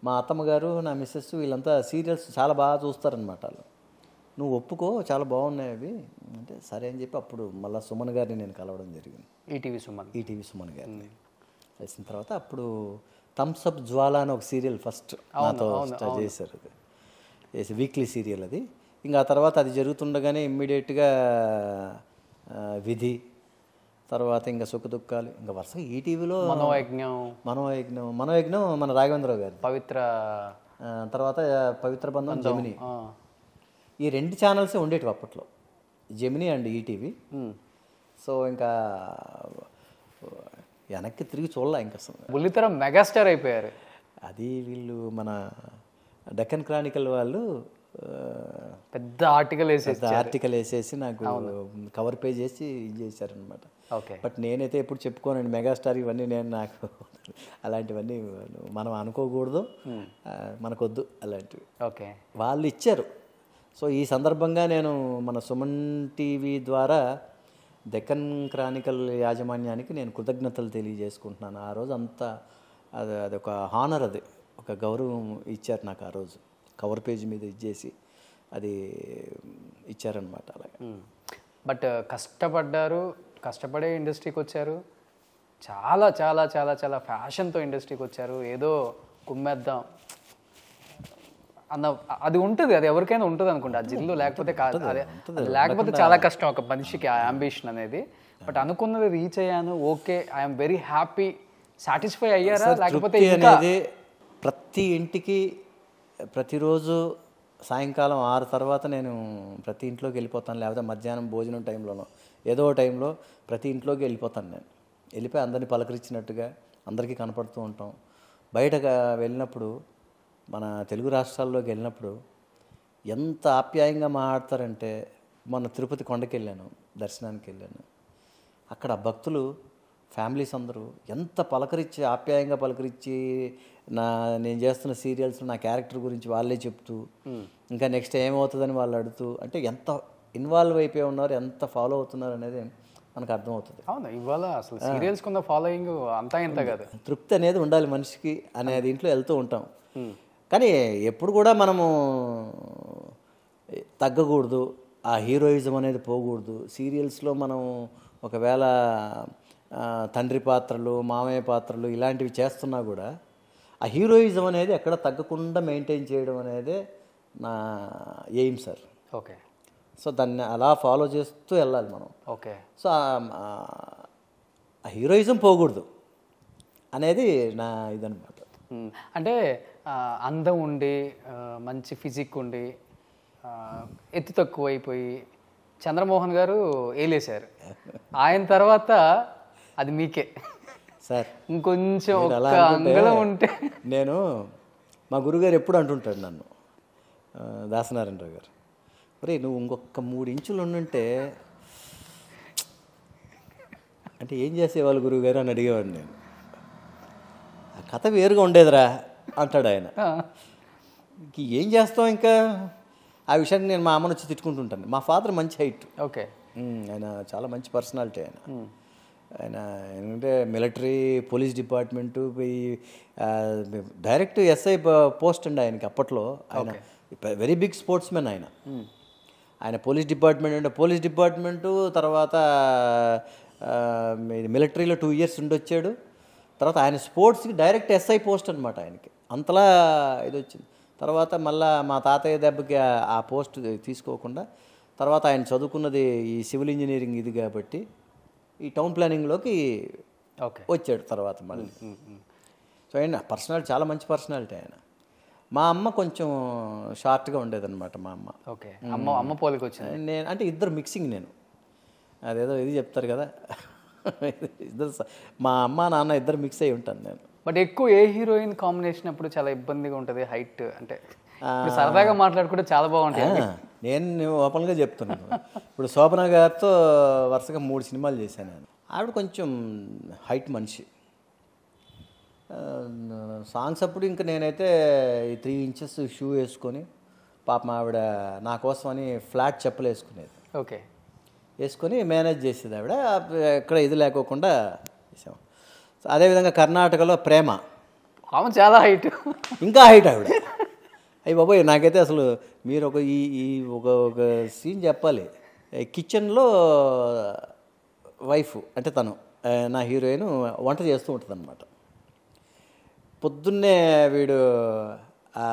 మా అత్తమ్మ గారు, నా మిస్సెస్ వీళ్ళంతా సీరియల్స్ చాలా బాగా చూస్తారనమాట. వాళ్ళు నువ్వు ఒప్పుకో, చాలా బాగున్నాయి అవి అంటే సరే అని చెప్పి అప్పుడు మళ్ళీ సుమన్ గారిని నేను కలవడం జరిగింది. ఈటీవీ సుమన్ గారిని కలిసిన తర్వాత అప్పుడు థమ్స్ అప్ జ్వాల అని ఒక సీరియల్ ఫస్ట్ నాతో స్టార్ట్ చేశారు. అది వీక్లీ సీరియల్ అది. ఇంకా ఆ తర్వాత అది జరుగుతుండగానే ఇమ్మీడియట్గా విధి, తర్వాత ఇంకా సుఖదుఖాలు, ఇంకా వరుసగా ఈటీవీలో మనోయజ్ఞం మన రాఘవేంద్రరావు గారు, పవిత్ర, తర్వాత పవిత్ర బంధం, జెమినీ, ఈ 2 ఛానల్సే ఉండేటివి అప్పట్లో, జెమినీ అండ్ ఈటీవీ. సో ఇంకా వెనక్కి తిరిగి చూడలే ఇంకా అసలు. బుల్లితెర మెగాస్టార్ అయిపోయారు. అది వీళ్ళు మన డెక్కన్ క్రానికల్ వాళ్ళు పెద్ద ఆర్టికల్ వేసేసి నాకు కవర్ పేజ్ చేసి ఇది చేశారనమాట. ఓకే. బట్ నేనైతే ఎప్పుడు చెప్పుకోనండి మెగాస్టార్ ఇవన్నీ, నాకు అలాంటివన్నీ మనం అనుకోకూడదు, మనకొద్దు అలాంటివి. ఓకే. వాళ్ళు ఇచ్చారు. సో ఈ సందర్భంగా నేను మన సుమన్ టీవీ ద్వారా డెక్కన్ క్రానికల్ యాజమాన్యానికి నేను కృతజ్ఞతలు తెలియజేసుకుంటున్నాను. ఆ రోజు అంతా అదొక హానర్, అది ఒక గౌరవం ఇచ్చారు నాకు. ఆ రోజు కవర్ పేజ్ మీద ఇచ్చేసి అది ఇచ్చారనమాట. అలాగే. బట్ కష్టపడే ఇండస్ట్రీకి వచ్చారు, చాలా చాలా చాలా చాలా ఫ్యాషన్తో ఇండస్ట్రీకి వచ్చారు. ఏదో కుమ్మేద్దాం అన్న అది ఉంటుంది, అది ఎవరికైనా ఉంటుంది అనుకుంటా. ఆ జిల్లు లేకపోతే లేకపోతే చాలా కష్టం ఒక మనిషికి ఆ అంబిషన్ అనేది. బట్ అనుకున్నది రీచ్ అయ్యాను, okay, I'm very happy, satisfy అయ్యారా? లేకపోతే అనేది ప్రతి ఇంటికి ప్రతిరోజు సాయంకాలం 6 తర్వాత నేను ప్రతి ఇంట్లోకి వెళ్ళిపోతాను, లేకపోతే మధ్యాహ్నం భోజనం టైంలోనో ఏదో టైంలో ప్రతి ఇంట్లోకి వెళ్ళిపోతాను. నేను వెళ్ళిపోయి అందరినీ పలకరించినట్టుగా అందరికీ కనపడుతూ ఉంటాం. బయటగా వెళ్ళినప్పుడు, మన తెలుగు రాష్ట్రాల్లోకి వెళ్ళినప్పుడు ఎంత ఆప్యాయంగా మాట్లాడతారంటే, మొన్న తిరుపతి కొండకి వెళ్ళాను, దర్శనానికి వెళ్ళాను. అక్కడ భక్తులు ఫ్యామిలీస్ అందరూ ఎంత ఆప్యాయంగా పలకరించి నేను చేస్తున్న సీరియల్స్ నా క్యారెక్టర్ గురించి వాళ్ళే చెప్తూ, ఇంకా నెక్స్ట్ ఏమవుతుందని వాళ్ళు అడుగుతూ, అంటే ఎంత ఇన్వాల్వ్ అయిపోయి ఉన్నారు, ఎంత ఫాలో అవుతున్నారు అనేది మనకు అర్థమవుతుంది. అవును, ఇవాళ అసలు సీరియల్స్ కొంత ఫాలోయింగ్ అంతా ఇంత కాదు, తృప్తి అనేది ఉండాలి మనిషికి అనే దీంట్లో వెళ్తూ ఉంటాం. కానీ ఎప్పుడు కూడా మనము తగ్గకూడదు, ఆ హీరోయిజం అనేది పోకూడదు. సీరియల్స్లో మనం ఒకవేళ తండ్రి పాత్రలు, మామయ్య పాత్రలు ఇలాంటివి చేస్తున్నా కూడా ఆ హీరోయిజం అనేది ఎక్కడ తగ్గకుండా మెయింటైన్ చేయడం అనేది నా ఎయిమ్ సార్. ఓకే. సో దాన్ని అలా ఫాలో చేస్తూ వెళ్ళాలి మనం. ఓకే. సో ఆ హీరోయిజం పోకూడదు అనేది నా ఇదనమాట. అంటే అందం ఉండి, మంచి ఫిజిక్ ఉండి, ఎత్తు తక్కువ అయిపోయి చంద్రమోహన్ గారు ఏలేశారు. ఆయన తర్వాత అది మీకే సార్. ఇంకొంచెం ఒక అంగళం ఉంటే. నేను మా గురుగారు ఎప్పుడు అంటుంటాడు నన్ను, దాసనారాయణరావు గారు, ఒరే నువ్వు ఇంకొక 3 ఇంచులు ఉండుంటే అంటే ఏం చేసేవాళ్ళు గురువుగారు అని అడిగేవాడు నేను. ఆ కథ వేరుగా ఉండేదిరా అంటాడు ఆయన. ఏం చేస్తాం ఇంకా ఆ విషయాన్ని నేను మా అమ్మను వచ్చి తిట్టుకుంటుంటాను. మా ఫాదర్ మంచి హైట్. ఓకే. ఆయన చాలా మంచి పర్సనాలిటీ. ఆయన ఏంటంటే military, police department, direct SI post అండి ఆయనకి అప్పట్లో. ఆయన వెరీ బిగ్ స్పోర్ట్స్ మెన్ ఆయన పోలీస్ డిపార్ట్మెంట్ అంటే పోలీస్ డిపార్ట్మెంటు, తర్వాత మిలిటరీలో 2 years ఉండొచ్చాడు. తర్వాత ఆయన స్పోర్ట్స్కి డైరెక్ట్ ఎస్ఐ పోస్ట్ అనమాట ఆయనకి, అంతలా ఇది వచ్చింది. తర్వాత మళ్ళీ మా తాతయ్య దెబ్బకి ఆ పోస్ట్ తీసుకోకుండా తర్వాత ఆయన చదువుకున్నది ఈ సివిల్ ఇంజనీరింగ్ ఇది కాబట్టి ఈ టౌన్ ప్లానింగ్లోకి వచ్చాడు తర్వాత మళ్ళీ. సో ఆయన పర్సనాలిటీ చాలా మంచి పర్సనాలిటీ ఆయన. మా అమ్మ కొంచెం షార్ట్గా ఉండేదన్నమాట మా అమ్మ. ఓకే, అమ్మ పోలికి వచ్చింది. నేను అంటే ఇద్దరు మిక్సింగ్, నేను అదేదో ఇది చెప్తారు కదా ఇద్దరు, మా అమ్మ నాన్న ఇద్దరు మిక్స్ అయి ఉంటాను నేను. బట్ ఎక్కువ ఏ హీరోయిన్ కాంబినేషన్ అప్పుడు చాలా ఇబ్బందిగా ఉంటుంది హైట్ అంటే? సరదాగా మాట్లాడుకుంటే చాలా బాగుంటుంది. నేను ఓపెన్గా చెప్తున్నాను. ఇప్పుడు శోభన గారితో వరుసగా 3 సినిమాలు చేశాను నేను. ఆవిడ కొంచెం హైట్ మనిషి. సాంగ్స్ అప్పుడు ఇంకా నేనైతే ఈ 3 inches షూ వేసుకొని, పాపం ఆవిడ నా కోసం అని ఫ్లాట్ చెప్పులు వేసుకునేది. ఓకే, వేసుకొని మేనేజ్ చేసేది ఆవిడ. ఎక్కడ ఇది లేకోకుండా చేసాము. అదేవిధంగా కర్ణాటకలో ప్రేమ, ఆమె చాలా హైట్, ఇంకా హైట్ ఆవిడ. అయ్యి బాబోయ్, నాకైతే అసలు మీరు ఈ ఒక సీన్ చెప్పాలి. కిచెన్లో వైఫ్ అంటే తను నా హీరోయిన్ వంట చేస్తూ ఉంటుంది అనమాట. పొద్దున్నే వీడు ఆ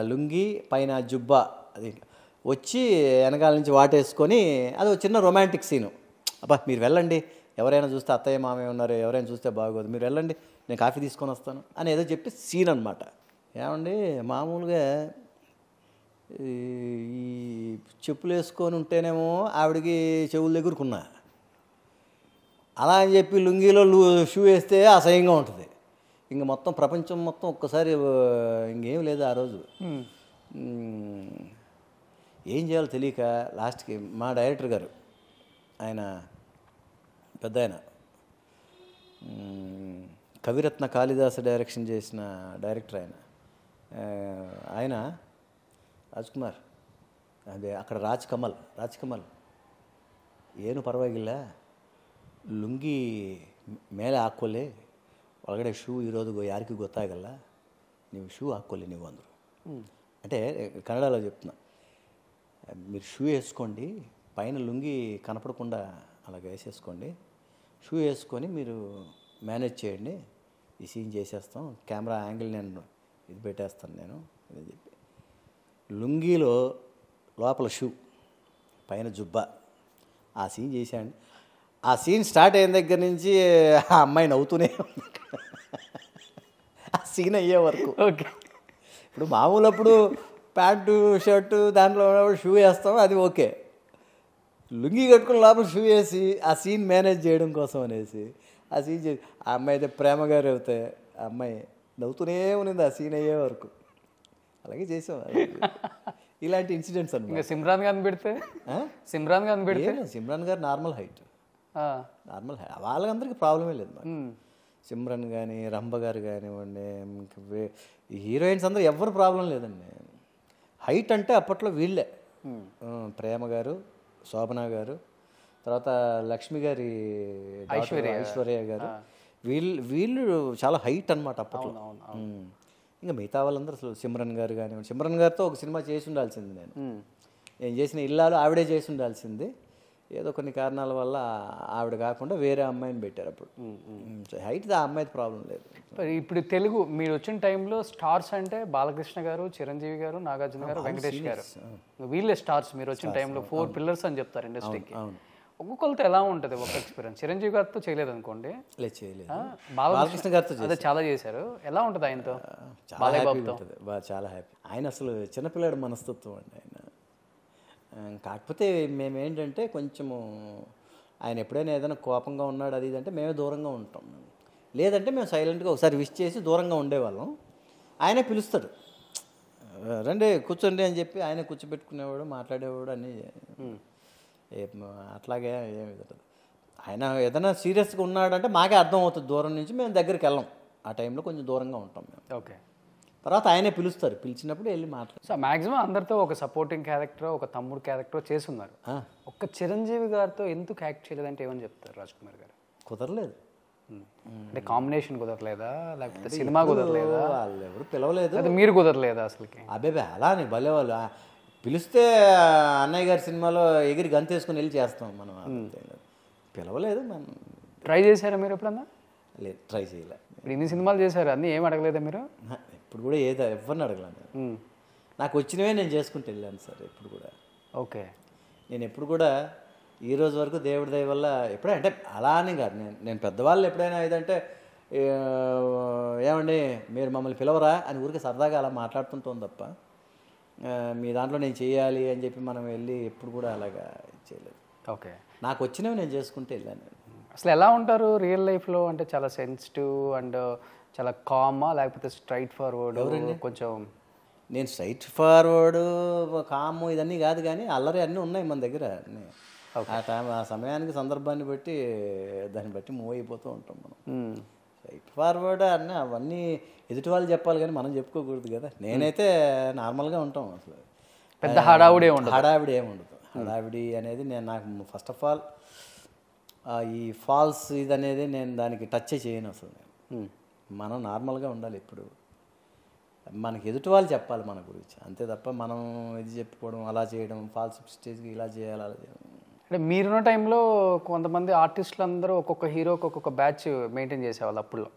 లుంగి పైన జుబ్బా అది వచ్చి వెనకాల నుంచి వాటేసుకొని, అది ఒక చిన్న రొమాంటిక్ సీను. అబ్బా మీరు వెళ్ళండి, ఎవరైనా చూస్తే అత్తయ్య మామయ్య ఉన్నారు, ఎవరైనా చూస్తే బాగోదు, మీరు వెళ్ళండి నేను కాఫీ తీసుకొని వస్తాను అని ఏదో చెప్పి సీన్ అనమాట. ఏమండి మామూలుగా ఈ చెప్పులు వేసుకొని ఉంటేనేమో ఆవిడకి చెవులు ఎగురుకున్నా, అలా అని చెప్పి లుంగీలో షూ వేస్తే అసహ్యంగా ఉంటుంది. ఇంక మొత్తం ప్రపంచం మొత్తం ఒక్కసారి ఇంకేం లేదు ఆ రోజు. ఏం చేయాలో తెలియక లాస్ట్కి మా డైరెక్టర్ గారు, ఆయన పెద్ద ఆయన, కవిరత్న కాళిదాసు డైరెక్షన్ చేసిన డైరెక్టర్ ఆయన ರಾಜ್ ಕುಮಾರ್, ಅದೇ ಆ ಕಡೆ ರಾಜ್ ಕಮಲ್ ಏನು ಪರವಾಗಿಲ್ಲ, ಲುಂಗಿ ಮೇಲೆ ಹಾಕ್ಕೊಳ್ಳಿ, ಒಳಗಡೆ ಶೂ ಇರೋದು ಯಾರಿಗೂ ಗೊತ್ತಾಗಲ್ಲ, ನೀವು ಶೂ ಹಾಕ್ಕೊಳ್ಳಿ ನೀವು ಅಂದರು. అంటే కన్నడలో చెప్తున్నా, మీరు షూ వేసుకోండి, పైన లుంగి కనపడకుండా అలాగ వేసేసుకోండి, షూ వేసుకొని మీరు మేనేజ్ చేయండి, ఈ సీన్ చేసేస్తాం, కెమెరా యాంగిల్ నేను ఇది పెట్టేస్తాను నేను అని చెప్పి, లుంగీలో లోపల షూ పైన జుబ్బా ఆ సీన్ చేశాను. ఆ సీన్ స్టార్ట్ అయిన దగ్గర నుంచి ఆ అమ్మాయి నవ్వుతూనే ఆ సీన్ అయ్యే వరకు. ఓకే, ఇప్పుడు మామూలు అప్పుడు ప్యాంటు షర్టు దాంట్లో షూ వేస్తాం, అది ఓకే. లుంగి కట్టుకుని లోపల షూ వేసి ఆ సీన్ మేనేజ్ చేయడం కోసం అనేసి ఆ సీన్ చేసి, ఆ అమ్మాయి అయితే ప్రేమ గారు అవుతే ఆ అమ్మాయి నవ్వుతూనే ఉన్నింది ఆ సీన్ అయ్యే వరకు. అలాగే చేసాం. ఇలాంటి ఇన్సిడెంట్స్ అన్నమాట. సిమ్రాన్ గారిని పెడితే సిమ్రాన్ గారు నార్మల్ హైట్, వాళ్ళందరికీ ప్రాబ్లమే లేదు. సిమ్రన్ కానీ రంభ గారు కానివ్వండి, ఈ హీరోయిన్స్ అందరూ ఎవరు ప్రాబ్లం లేదండి. హైట్ అంటే అప్పట్లో వీళ్ళే, ప్రేమ గారు, శోభన గారు, తర్వాత లక్ష్మి గారి ఐశ్వర్య గారు, వీళ్ళు చాలా హైట్ అనమాట అప్పట్లో. ఇంకా మిగతా వాళ్ళందరూ అసలు సిమ్రన్ గారు కానివ్వండి, సిమ్రన్ గారితో ఒక సినిమా చేసి ఉండాల్సింది నేను చేసిన ఇల్లాలు ఆవిడే చేసి ఉండాల్సింది. ఏదో కొన్ని కారణాల వల్ల ఆవిడ కాకుండా వేరే అమ్మాయిని పెట్టారు అప్పుడు. హైట్ ఆ అమ్మాయికి ప్రాబ్లం లేదు. ఇప్పుడు తెలుగు మీరు వచ్చిన టైంలో స్టార్స్ అంటే బాలకృష్ణ గారు, చిరంజీవి గారు, నాగార్జున గారు, వెంకటేష్ గారు, వీళ్ళే స్టార్స్ మీరు వచ్చిన టైంలో. 4 pillars అని చెప్తారు ఇండస్ట్రీకి. ఒక్కొక్కరితో ఎలా ఉంటుంది ఒక ఎక్స్పీరియన్స్? చిరంజీవి గారితో చేయలేదు అనుకోండి, బాలకృష్ణ గారితో అదే చాలా చేశారు. ఎలా ఉంటుంది ఆయనతో? చాలా హ్యాపీ. ఆయన అసలు చిన్నపిల్లాడు మనస్తత్వం అండి ఆయన. కాకపోతే మేమేంటంటే కొంచెము ఆయన ఎప్పుడైనా ఏదైనా కోపంగా ఉన్నాడు అది ఇది అంటే మేమే దూరంగా ఉంటాం. లేదంటే మేము సైలెంట్గా ఒకసారి విష్ చేసి దూరంగా ఉండేవాళ్ళం. ఆయనే పిలుస్తాడు, రండి కూర్చోండి అని చెప్పి ఆయన కూర్చోబెట్టుకునేవాడు, మాట్లాడేవాడు అన్నీ. అట్లాగే ఏమి జరగదు. ఆయన ఏదైనా సీరియస్గా ఉన్నాడంటే మాకే అర్థం అవుతుంది, దూరం నుంచి మేము దగ్గరికి వెళ్ళాం. ఆ టైంలో కొంచెం దూరంగా ఉంటాం మేము. ఓకే, తర్వాత ఆయనే పిలుస్తారు, పిలిచినప్పుడు వెళ్ళి మాట్లాడు. సో మ్యాక్సిమం అందరితో ఒక సపోర్టింగ్ క్యారెక్టర్, ఒక తమ్ముడు క్యారెక్టర్ చేస్తున్నారు. ఒక్క చిరంజీవి గారితో ఎందుకు యాక్ట్ చేయలేదంటే ఏమని చెప్తారు రాజ్ కుమార్ గారు? కుదరలేదు. అంటే కాంబినేషన్ కుదరలేదా లేకపోతే సినిమా కుదరలేదా వాళ్ళు ఎవరు పిలవలేదు. లేదా మీరు కుదరలేదా అసలుకి? అబ్బాయి అలా అని భలే వాళ్ళు పిలిస్తే అన్నయ్య గారి సినిమాలో ఎగిరి గంతేసుకుని వెళ్ళి చేస్తాం మనం. పిలవలేదు మనం. ట్రై చేశారా మీరు ఎప్పుడన్నా? లేదు, ట్రై చేయలే. ఇప్పుడు ఇన్ని సినిమాలు చేశారు, అన్నీ ఏం అడగలేదా మీరు? ఇప్పుడు కూడా ఎవరిని అడగలేను. నాకు వచ్చినవే నేను చేసుకుంటూ వెళ్ళాను సార్ ఎప్పుడు కూడా. ఓకే. నేను ఎప్పుడు కూడా ఈ రోజు వరకు దేవుడి దయ వల్ల ఎప్పుడైనా అంటే అలా అని కాదు, నేను పెద్దవాళ్ళు ఎప్పుడైనా ఏదంటే ఏమండి మీరు మమ్మల్ని పిలవరా అని ఊరికి సరదాగా అలా మాట్లాడుతుంటాం తప్ప మీ దాంట్లో నేను చేయాలి అని చెప్పి మనం వెళ్ళి ఎప్పుడు కూడా అలాగా చేయలేదు. ఓకే. నాకు వచ్చినవి నేను చేసుకుంటూ వెళ్ళాను. అసలు ఎలా ఉంటారు రియల్ లైఫ్లో? అంటే చాలా సెన్సిటివ్ అండ్ చాలా కామా లేకపోతే స్ట్రైట్ ఫార్వర్డ్? కొంచెం నేను స్ట్రైట్ ఫార్వర్డ్ కాము ఇదన్నీ కాదు, కానీ అల్లరి అన్నీ ఉన్నాయి మన దగ్గర. ఆ సమయానికి సందర్భాన్ని బట్టి దాన్ని బట్టి మూవ్ అయిపోతూ ఉంటాం మనం. స్ట్రైట్ ఫార్వర్డ్ అన్నీ అవన్నీ ఎదుటి వాళ్ళు చెప్పాలి కానీ మనం చెప్పుకోకూడదు కదా. నేనైతే నార్మల్గా ఉంటాం. అసలు పెద్ద హడావిడి ఏమి ఉండదు. హడావిడి అనేది నాకు ఫస్ట్ ఆఫ్ ఆల్ ఈ ఫాల్స్ ఇది అనేది నేను దానికి టచ్ చేయను అసలు. మనం నార్మల్గా ఉండాలి ఎప్పుడు. మనకి ఎదుటి వాళ్ళు చెప్పాలి మన గురించి, అంతే తప్ప మనం ఇది చెప్పుకోవడం అలా చేయడం ఫాల్స్ స్టేజ్కి ఇలా చేయాలి అలా చేయడం. అంటే మీరున్న టైంలో కొంతమంది ఆర్టిస్టులు అందరూ ఒక్కొక్క హీరోకి ఒక్కొక్క బ్యాచ్ మెయింటైన్ చేసేవాళ్ళు అప్పుల్లో.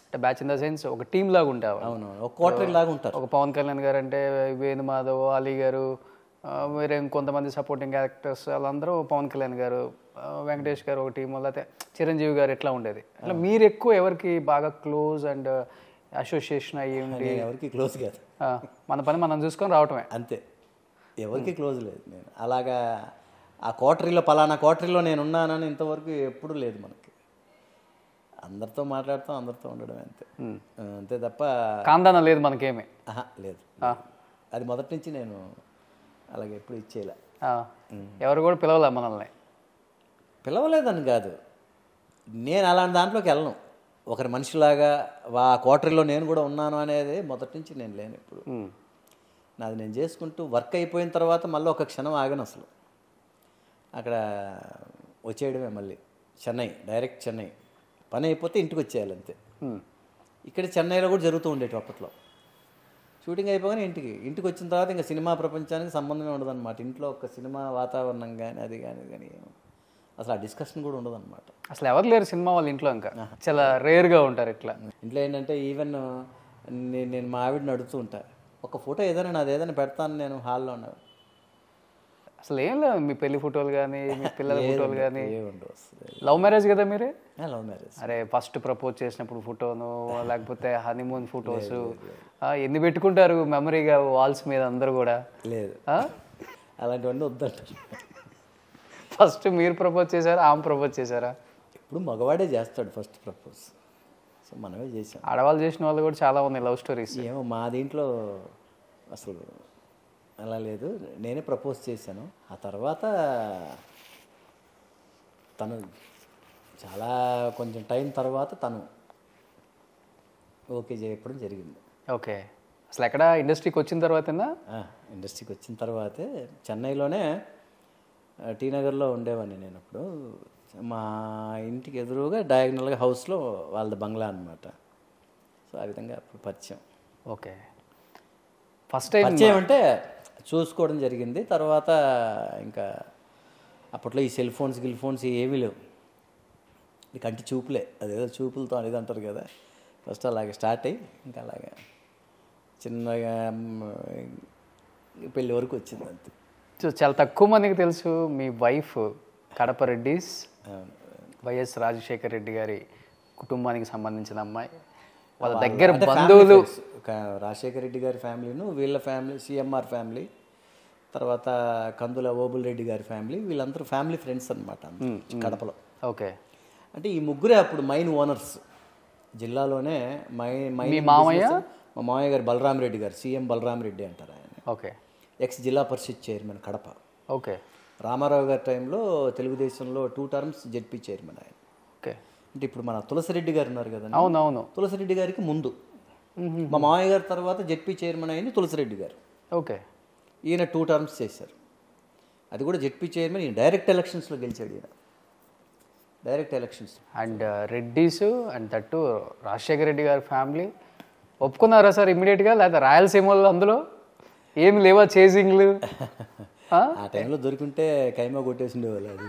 అంటే బ్యాచ్ ఇన్ ద సెన్స్ ఒక టీమ్ లాగా ఉండేవాళ్ళు. అవును, ఒక క్వార్టర్ లాగా ఉంటారు. ఒక పవన్ కళ్యాణ్ గారు అంటే వేణు మాధవ్, అలీ గారు, వేరే ఇంకొంతమంది సపోర్టింగ్ యాక్టర్స్ వాళ్ళందరూ పవన్ కళ్యాణ్ గారు, వెంకటేష్ గారు ఒక టీం, లేకపోతే చిరంజీవి గారు ఇట్లా ఉండేది. అట్లా మీరు ఎక్కువ ఎవరికి బాగా క్లోజ్ అండ్ అసోసియేషన్ అయ్యి ఉండి? ఎవరికి క్లోజ్ కాదు, మన పని మనం చూసుకొని రావటమే అంతే. ఎవరికి క్లోజ్ లేదు. నేను అలాగా ఆ క్వార్టరీలో పలానా క్వార్టరీలో నేను ఉన్నానని ఇంతవరకు ఎప్పుడు లేదు మనకి. అందరితో మాట్లాడతాం, అందరితో ఉండడం అంతే, అంతే తప్ప కాందాన లేదు మనకేమి. లేదు. అది మొదటి నుంచి నేను అలాగే ఎప్పుడు ఇచ్చేలా. ఎవరు కూడా పిలవలే మనల్ని? పిలవలేదని కాదు, నేను అలాంటి దాంట్లోకి వెళ్ళను. ఒకరి మనిషిలాగా ఆ క్వార్టరీలో నేను కూడా ఉన్నాను అనేది మొదటి నుంచి నేను లేను ఇప్పుడు. నాది నేను చేసుకుంటూ వర్క్ అయిపోయిన తర్వాత మళ్ళీ ఒక క్షణం ఆగను అసలు. అక్కడ వచ్చేయడమే మళ్ళీ చెన్నై, డైరెక్ట్ చెన్నై. పని అయిపోతే ఇంటికి వచ్చేయాలి అంతే. ఇక్కడ చెన్నైలో కూడా జరుగుతూ ఉండేవి అప్పట్లో. షూటింగ్ అయిపోగానే ఇంటికి వచ్చిన తర్వాత ఇంకా సినిమా ప్రపంచానికి సంబంధమే ఉండదన్నమాట. ఇంట్లో ఒక సినిమా వాతావరణం కానీ అది కానీ అసలు ఆ డిస్కషన్ కూడా ఉండదన్నమాట. అసలు ఎవరు లేరు సినిమా వాళ్ళు ఇంట్లో, ఇంకా చాలా రేర్గా ఉంటారు ఇట్లా. ఇంట్లో ఏంటంటే ఈవెన్ నేను మా ఆవిడని అడుగుతూ ఉంటా, ఒక ఫోటో ఏదైనా నాది ఏదైనా పెడతాను నేను హాల్లో ఉన్నా. అసలు ఏం లేదు, మీ పెళ్లి ఫోటోలు కానీ మీ పిల్లల ఫోటోలు కానీ. ఏముండవు. లవ్ మ్యారేజ్ కదా మీరే? Love marriage. అరే ఫస్ట్ ప్రపోజ్ చేసినప్పుడు ఫోటోను, లేకపోతే హనీమూన్ ఫొటోస్ ఎన్ని పెట్టుకుంటారు మెమరీగా వాల్స్ మీద అందరు కూడా? లేదు, అలాంటివన్నీ వద్దంటారు. ఫస్ట్ మీరు ప్రపోజ్ చేశారా, ఆమె ప్రపోజ్ చేశారా? ఇప్పుడు మగవాడే చేస్తాడు ఫస్ట్ ప్రపోజ్, సో మనమే చేసాం. ఆడవాళ్ళు చేసిన వాళ్ళు కూడా చాలా ఉన్నాయి లవ్ స్టోరీస్. ఏమో మా దీంట్లో అసలు అలా లేదు, నేనే ప్రపోజ్ చేశాను. ఆ తర్వాత తను చాలా కొంచెం టైం తర్వాత తను ఓకే చెప్పడం జరిగింది. ఓకే. అసలు ఎక్కడ ఇండస్ట్రీకి వచ్చిన తర్వాతేనా? ఇండస్ట్రీకి వచ్చిన తర్వాతే. చెన్నైలోనే టీ నగర్లో ఉండేవాడిని నేను అప్పుడు. మా ఇంటికి ఎదురుగా డయాగ్నల్గా హౌస్లో వాళ్ళది బంగ్లా అనమాట. సో ఆ విధంగా అప్పుడు పరిచయం. ఓకే. ఫస్ట్ టైం పరిచయం అంటే చూసుకోవడం జరిగింది. తర్వాత ఇంకా అప్పట్లో ఈ సెల్ ఫోన్స్ గిల్ ఫోన్స్ ఏమీ లేవు, కంటి చూపులే, అదేదో చూపులతో అనేది అంటారు కదా. ఫస్ట్ అలాగే స్టార్ట్ అయ్యి ఇంకా అలాగే చిన్నగా పెళ్ళి వరకు వచ్చింది అంతే. చాలా తక్కువ మందికి తెలుసు మీ వైఫ్ కడప రెడ్డిస్, వైఎస్ రాజశేఖర రెడ్డి గారి కుటుంబానికి సంబంధించిన అమ్మాయి. వాళ్ళ దగ్గర బంధువులు రాజశేఖర రెడ్డి గారి ఫ్యామిలీను, వీళ్ళ ఫ్యామిలీ సిఎంఆర్ ఫ్యామిలీ, తర్వాత కందుల ఓబుల్ రెడ్డి గారి ఫ్యామిలీ, వీళ్ళందరూ ఫ్యామిలీ ఫ్రెండ్స్ అనమాట కడపలో. ఓకే. అంటే ఈ ముగ్గురే అప్పుడు మైన్ ఓనర్స్ జిల్లాలోనే. మైన్ మామయ్య, మా మామయ్య గారు బలరాం రెడ్డి గారు, సీఎం బలరాం రెడ్డి అంటారు ఆయన. ఓకే. ఎక్స్ జిల్లా పరిషత్ చైర్మన్ కడప. ఓకే. రామారావు గారి టైంలో తెలుగుదేశంలో 2 టర్మ్స్ జెడ్పీ చైర్మన్ ఆయన. ఓకే. అంటే ఇప్పుడు మన తులసిరెడ్డి గారు ఉన్నారు కదా. అవునవును. తులసిరెడ్డి గారికి ముందు మా మామయ్య గారి తర్వాత జెడ్పీ చైర్మన్ అయింది తులసిరెడ్డి గారు. ఓకే. ఈయన 2 టర్మ్స్ చేశారు. అది కూడా జెడ్పీ చైర్మన్. ఈయన డైరెక్ట్ ఎలక్షన్స్లో గెలిచాడు ఈయన. Direct elections. And Reddys and that Rajasekhara Reddy గారి ఫ్యామిలీ ఒప్పుకున్నారా సార్ ఇమ్మీడియట్గా, లేదా రాయలసీమలో అందులో ఏమి లేవా చేజింగ్లు? ఆ టైంలో దొరికింటే కైమా కొట్టేసి ఉండేవాళ్ళు. అది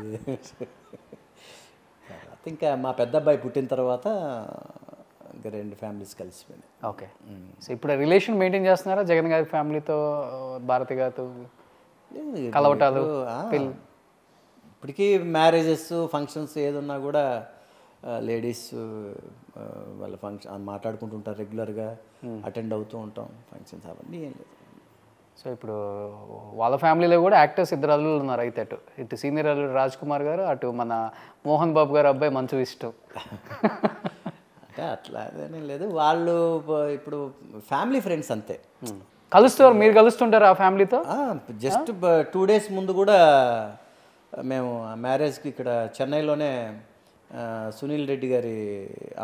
తర్వాత ఇంకా మా పెద్ద అబ్బాయి పుట్టిన తర్వాత ఇంకా 2 ఫ్యామిలీస్ కలిసిపోయినాయి. ఓకే. సో ఇప్పుడు రిలేషన్ మెయింటైన్ చేస్తున్నారా జగన్ గారి ఫ్యామిలీతో, భారతి గారితో కలవటాలు? ఇప్పటికీ మ్యారేజెస్ ఫంక్షన్స్ ఏదున్నా కూడా లేడీస్ వాళ్ళ ఫంక్షన్ మాట్లాడుకుంటుంటారు, రెగ్యులర్గా అటెండ్ అవుతూ ఉంటాం ఫంక్షన్స్, అవన్నీ ఏం లేదు. సో ఇప్పుడు వాళ్ళ ఫ్యామిలీలో కూడా యాక్టర్స్ 2 అల్లుళ్ళు ఉన్నారు. అయితే ఇటు సీనియర్ అల్లుడు రాజ్ కుమార్ గారు, అటు మన మోహన్ బాబు గారు అబ్బాయి మంచు విష్ణు. అంటే అట్లా అదేనేం లేదు, వాళ్ళు ఇప్పుడు ఫ్యామిలీ ఫ్రెండ్స్ అంతే. కలుస్తారు, మీరు కలుస్తుంటారు ఆ ఫ్యామిలీతో? జస్ట్ 2 days ముందు కూడా మేము మ్యారేజ్కి ఇక్కడ చెన్నైలోనే సునీల్ రెడ్డి గారి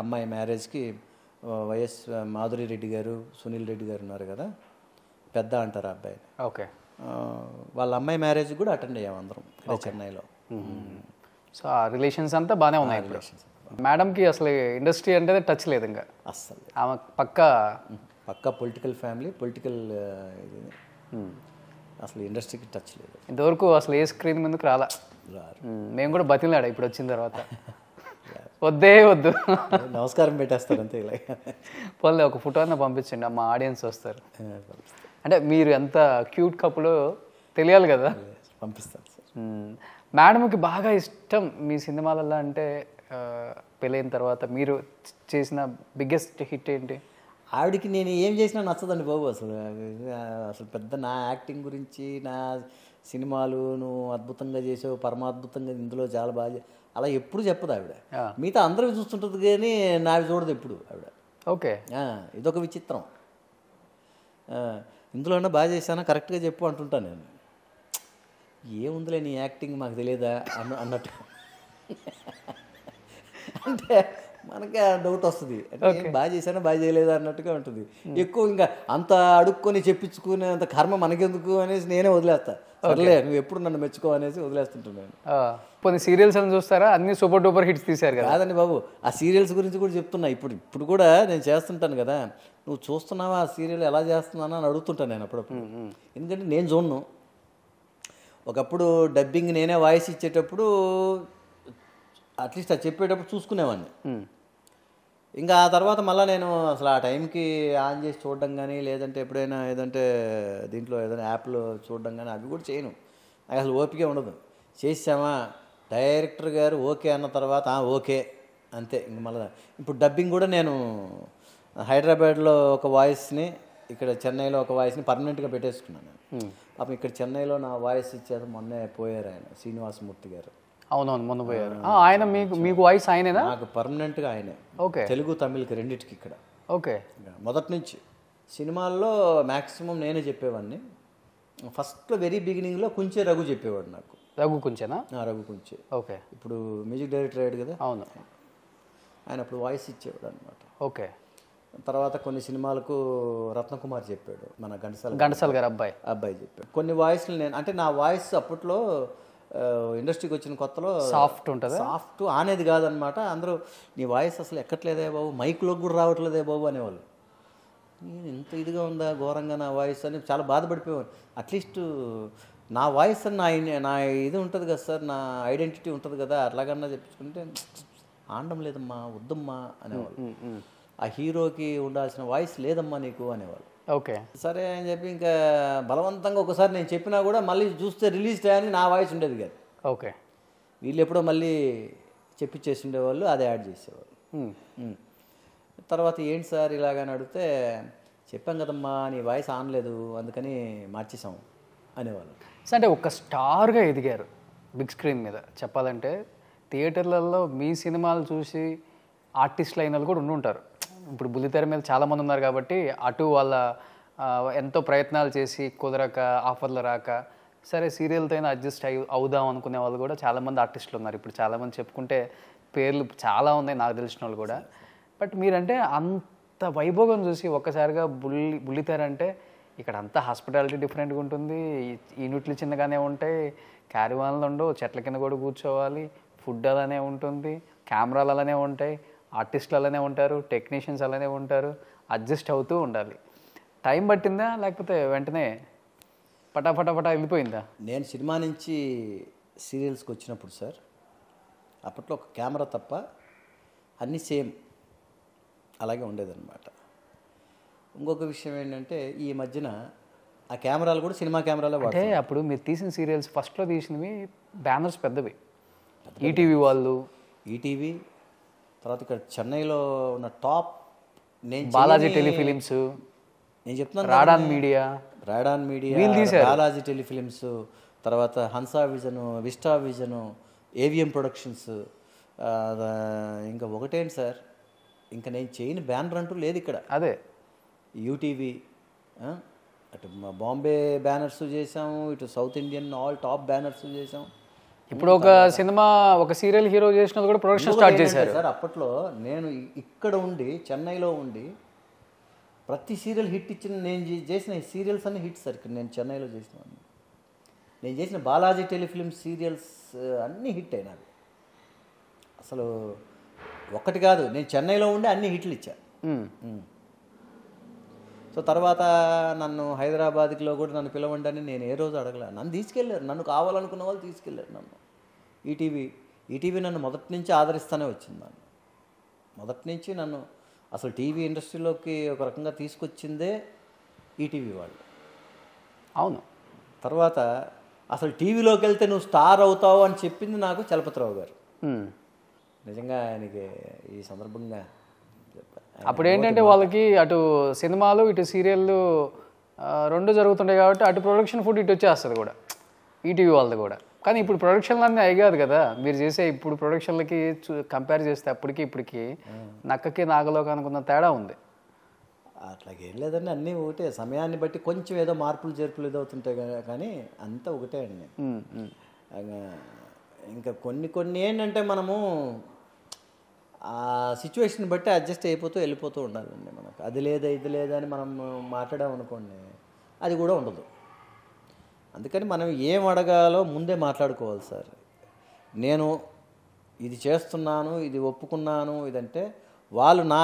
అమ్మాయి మ్యారేజ్కి వైఎస్ మాధురి రెడ్డి గారు, సునీల్ రెడ్డి గారు ఉన్నారు కదా, పెద్ద అంటారు ఆ అబ్బాయి. ఓకే. వాళ్ళ అమ్మాయి మ్యారేజ్ కూడా అటెండ్ అయ్యాం అందరం ఇక్కడ చెన్నైలో. సో ఆ రిలేషన్స్ అంతా బాగానే ఉన్నాయి ఇప్పుడు. మేడంకి అసలు ఇండస్ట్రీ అంటే టచ్ లేదు ఇంకా అస్సలు. ఆమె పక్కా పొలిటికల్ ఫ్యామిలీ, పొలిటికల్ ఇది, అసలు ఇండస్ట్రీకి టచ్ లేదు ఇంతవరకు. అసలు ఏ స్క్రీన్ ముందుకు రాలా. మేము కూడా బతిలాడా ఇప్పుడు వచ్చిన తర్వాత, వద్దు నమస్కారం పెట్టేస్తారు అంతే. ఇలా పోలే ఒక ఫోటో అన్న పంపించండి, మా ఆడియన్స్ వస్తారు. అంటే మీరు ఎంత క్యూట్ కప్పులో తెలియాలి కదా. పంపిస్తాను సార్. మేడంకి బాగా ఇష్టం మీ సినిమాలలో అంటే పెళ్ళైన తర్వాత మీరు చేసిన బిగ్గెస్ట్ హిట్ ఏంటి? ఆవిడకి నేను ఏం చేసినా నచ్చదండి బాబు. అసలు పెద్ద నా యాక్టింగ్ గురించి, నా సినిమాలు నువ్వు అద్భుతంగా చేసావు, పరమాద్భుతంగా ఇందులో చాలా బాగా, అలా ఎప్పుడు చెప్పదు ఆవిడ. మిగతా అందరూ చూస్తుంటుంది కానీ నావి చూడదు ఎప్పుడు ఆవిడ. ఓకే. ఇదొక విచిత్రం. ఇందులోనే బాగా చేశానా, కరెక్ట్గా చెప్పు అంటుంటాను నేను. ఏముందిలే నీ యాక్టింగ్ మాకు తెలియదా అన్నట్టు. అంటే మనకి డౌట్ వస్తుంది, అంటే బాగా చేశానా బాగా చేయలేదా అన్నట్టుగా ఉంటుంది. ఎక్కువ ఇంకా అంత అడుక్కొని చెప్పించుకునే అంత కర్మ మనకెందుకు అనేసి నేనే వదిలేస్తా. సర్లే నువ్వు ఎప్పుడు నన్ను మెచ్చుకో అనేసి వదిలేస్తుంటున్నాను. కొన్ని సీరియల్స్ అని చూస్తారా, అన్ని సూపర్ డూపర్ హిట్స్ తీశారు కదా. కాదండి బాబు, ఆ సీరియల్స్ గురించి కూడా చెప్తున్నా. ఇప్పుడు కూడా నేను చేస్తుంటాను కదా, నువ్వు చూస్తున్నావా ఆ సీరియల్ ఎలా చేస్తున్నాను అని అడుగుతుంటాను నేను అప్పుడప్పుడు. ఎందుకంటే నేను చూడను. ఒకప్పుడు డబ్బింగ్ నేనే వాయిస్ ఇచ్చేటప్పుడు అట్లీస్ట్ అది చెప్పేటప్పుడు చూసుకునేవాడిని. ఇంకా ఆ తర్వాత మళ్ళీ నేను అసలు ఆ టైంకి ఆన్ చేసి చూడడం కానీ, లేదంటే ఎప్పుడైనా ఏదంటే దీంట్లో ఏదైనా యాప్లో చూడడం కానీ అవి కూడా చేయను. నాకు అసలు ఓపిక ఉండదు. చేసామా డైరెక్టర్ గారు ఓకే అన్న తర్వాత ఓకే అంతే. ఇంక మళ్ళీ ఇప్పుడు డబ్బింగ్ కూడా నేను హైదరాబాద్లో ఒక వాయిస్ని, ఇక్కడ చెన్నైలో ఒక వాయిస్ని పర్మనెంట్గా పెట్టేసుకున్నాను. పాపం ఇక్కడ చెన్నైలో నా వాయిస్ ఇచ్చేది మొన్నే పోయారు ఆయన, శ్రీనివాసమూర్తి గారు. అవునవును, మొన్న పోయారు ఆయన. మీకు వాయిస్ ఆయనేనా? నాకు పర్మనెంట్గా ఆయనే. ఓకే. తెలుగు తమిళకి రెండింటికి ఇక్కడ. ఓకే. మొదటి నుంచి సినిమాల్లో మ్యాక్సిమం నేనే చెప్పేవాడిని. ఫస్ట్లో వెరీ బిగినింగ్లో కుంచే రఘు చెప్పేవాడు నాకు. రఘు కుంచేనా? రఘు కుంచే. ఓకే. ఇప్పుడు మ్యూజిక్ డైరెక్టర్ అయ్యాడు కదా. అవును. ఆయన అప్పుడు వాయిస్ ఇచ్చేవాడు అనమాట. ఓకే. తర్వాత కొన్ని సినిమాలకు రత్నకుమార్ చెప్పాడు, మన ఘంటసాల గారు అబ్బాయి చెప్పాడు. కొన్ని వాయిస్లు నేను, అంటే నా వాయిస్ అప్పట్లో ఇండస్ట్రీకి వచ్చిన కొత్తలో సాఫ్ట్ ఉంటుంది. సాఫ్ట్ అనేది కాదనమాట. అందరూ నీ వాయిస్ అసలు ఎక్కట్లేదే బాబు, మైక్లోకి కూడా రావట్లేదే బాబు అనేవాళ్ళు. నేను ఇంత ఇదిగా ఉందా ఘోరంగా నా వాయిస్ అని చాలా బాధపడిపోయేవాడు. అట్లీస్ట్ నా వాయిస్ అని నా ఇది ఉంటుంది కదా సార్, నా ఐడెంటిటీ ఉంటుంది కదా, అట్లాగన్నా చెప్పించుకుంటే ఆడడం లేదమ్మా, వద్దమ్మా అనేవాళ్ళు. ఆ హీరోకి ఉండాల్సిన వాయిస్ లేదమ్మా నీకు అనేవాళ్ళు. ఓకే. సరే అని చెప్పి ఇంకా బలవంతంగా ఒకసారి నేను చెప్పినా కూడా మళ్ళీ చూస్తే రిలీజ్ టైం నా వాయిస్ ఉండేది కాదు. ఓకే. వీళ్ళు ఎప్పుడో మళ్ళీ చెప్పిచ్చేసి ఉండేవాళ్ళు, అదే యాడ్ చేసేవాళ్ళు. తర్వాత ఏంటి సార్ ఇలాగని అడిగితే చెప్పాం కదమ్మా నీ వాయిస్ ఆనలేదు అందుకని మార్చేసాం అనేవాళ్ళు. అంటే ఒక స్టార్గా ఎదిగారు బిగ్ స్క్రీన్ మీద చెప్పాలంటే. థియేటర్లలో మీ సినిమాలు చూసి ఆర్టిస్టులు అయిన వాళ్ళు కూడా ఉండుంటారు. ఇప్పుడు బుల్లితెర మీద చాలామంది ఉన్నారు కాబట్టి అటు వాళ్ళ ఎంతో ప్రయత్నాలు చేసి కుదరక, ఆఫర్లు రాక, సరే సీరియల్తో అయినా అడ్జస్ట్ అవుదాం అనుకునే వాళ్ళు కూడా చాలామంది ఆర్టిస్టులు ఉన్నారు. ఇప్పుడు చాలామంది చెప్పుకుంటే పేర్లు చాలా ఉన్నాయి నాకు తెలిసిన వాళ్ళు కూడా. బట్ మీరంటే అంత వైభోగం చూసి ఒక్కసారిగా బుల్లితెర అంటే ఇక్కడ అంతా హాస్పిటాలిటీ డిఫరెంట్గా ఉంటుంది, యూనిట్లు చిన్నగానే ఉంటాయి, క్యారివాన్లు ఉండవు, చెట్ల కింద కూడా కూర్చోవాలి, ఫుడ్ అలానే ఉంటుంది, కెమెరాలు అలానే ఉంటాయి, ఆర్టిస్టులు అలానే ఉంటారు, టెక్నీషియన్స్ అలానే ఉంటారు, అడ్జస్ట్ అవుతూ ఉండాలి. టైం పట్టిందా లేకపోతే వెంటనే పటా వెళ్ళిపోయిందా? నేను సినిమా నుంచి సీరియల్స్కి వచ్చినప్పుడు సార్, అప్పట్లో ఒక కెమెరా తప్ప అన్నీ సేమ్ అలాగే ఉండేదన్నమాట. ఇంకొక విషయం ఏంటంటే ఈ మధ్యన ఆ కెమెరాలు కూడా సినిమా కెమెరాలే అంటే వాడుతున్నారు. అప్పుడు మీరు తీసిన సీరియల్స్ ఫస్ట్లో తీసినవి బ్యానర్స్ పెద్దవి, ఈటీవీ వాళ్ళు, ఈటీవీ, తర్వాత ఇక్కడ చెన్నైలో ఉన్న టాప్ నేను బాలాజీ చేయని- టెలిఫిలిమ్స్, నేను చెప్తున్నాను రాడాన్ మీడియా, రాడాన్ మీడియా, వీళ్ళు తీశారు. బాలాజీ టెలిఫిలిమ్స్, తర్వాత Hansa vision, vista vision, AVM productions, ఇంకా ఒకటేంటి సార్, ఇంకా నేను చేయని బ్యానర్ అంటూ లేదు ఇక్కడ. అదే యూటీవీ, అటు బాంబే బ్యానర్స్ చేసాము, ఇటు south Indian all top banners చేసాం. ఇప్పుడు ఒక సినిమా ఒక సీరియల్ హీరో చేసినది కూడా ప్రొడక్షన్ స్టార్ట్ చేశారు సార్. అప్పట్లో నేను ఇక్కడ ఉండి చెన్నైలో ఉండి ప్రతి సీరియల్ హిట్ ఇచ్చిన నేను చేసిన సీరియల్స్ అన్ని హిట్ సార్. ఇక్కడ నేను చెన్నైలో చేసినవన్నీ, నేను చేసిన బాలాజీ టెలిఫిలిం సీరియల్స్ అన్నీ హిట్ అయినాయి. అసలు ఒక్కటి కాదు, నేను చెన్నైలో ఉండి అన్ని హిట్లు ఇచ్చాను. సో తర్వాత నన్ను హైదరాబాద్లో కూడా నన్ను పిలవండి నేను ఏ రోజు అడగలే. నన్ను తీసుకెళ్ళారు, నన్ను కావాలనుకున్న వాళ్ళు తీసుకెళ్ళారు నన్ను. ఈటీవీ నన్ను మొదటి నుంచి ఆదరిస్తూనే వచ్చింది. నన్ను మొదటి నుంచి నన్ను అసలు టీవీ ఇండస్ట్రీలోకి ఒక రకంగా తీసుకొచ్చిందే ఈటీవీ వాళ్ళు. అవును. తర్వాత అసలు టీవీలోకి వెళ్తే నువ్వు స్టార్ అవుతావు అని చెప్పింది నాకు చలపతిరావు గారు. నిజంగా ఆయనకి ఈ సందర్భంగా అప్పుడు ఏంటంటే వాళ్ళకి అటు సినిమాలు ఇటు సీరియళ్ళు రెండు జరుగుతుంటాయి కాబట్టి అటు ప్రొడక్షన్ ఫుడ్ ఇటు వచ్చేస్తుంది కూడా ఈటీవీ వాళ్ళది కూడా. కానీ ఇప్పుడు ప్రొడక్షన్లు అన్నీ అయ్యాదు కదా మీరు చేసే. ఇప్పుడు ప్రొడక్షన్లకి కంపేర్ చేస్తే అప్పటికి ఇప్పటికి నక్కకి నాగలోకి అనుకున్న తేడా ఉంది. అట్లాగేం లేదండి, అన్నీ ఒకటే. సమయాన్ని బట్టి కొంచెం ఏదో మార్పులు చేర్పులు ఏదో అవుతుంటాయి కానీ అంతా ఒకటే అండి. ఇంకా కొన్ని ఏంటంటే మనము ఆ సిచ్యువేషన్ బట్టి అడ్జస్ట్ అయిపోతూ వెళ్ళిపోతూ ఉండాలండి. మనకు అది లేదా ఇది లేదా అని మనం మాట్లాడామనుకోండి అది కూడా ఉండదు. అందుకని మనం ఏం అడగాలో ముందే మాట్లాడుకోవాలి సార్. నేను ఇది చేస్తున్నాను, ఇది ఒప్పుకున్నాను, ఇదంటే వాళ్ళు నా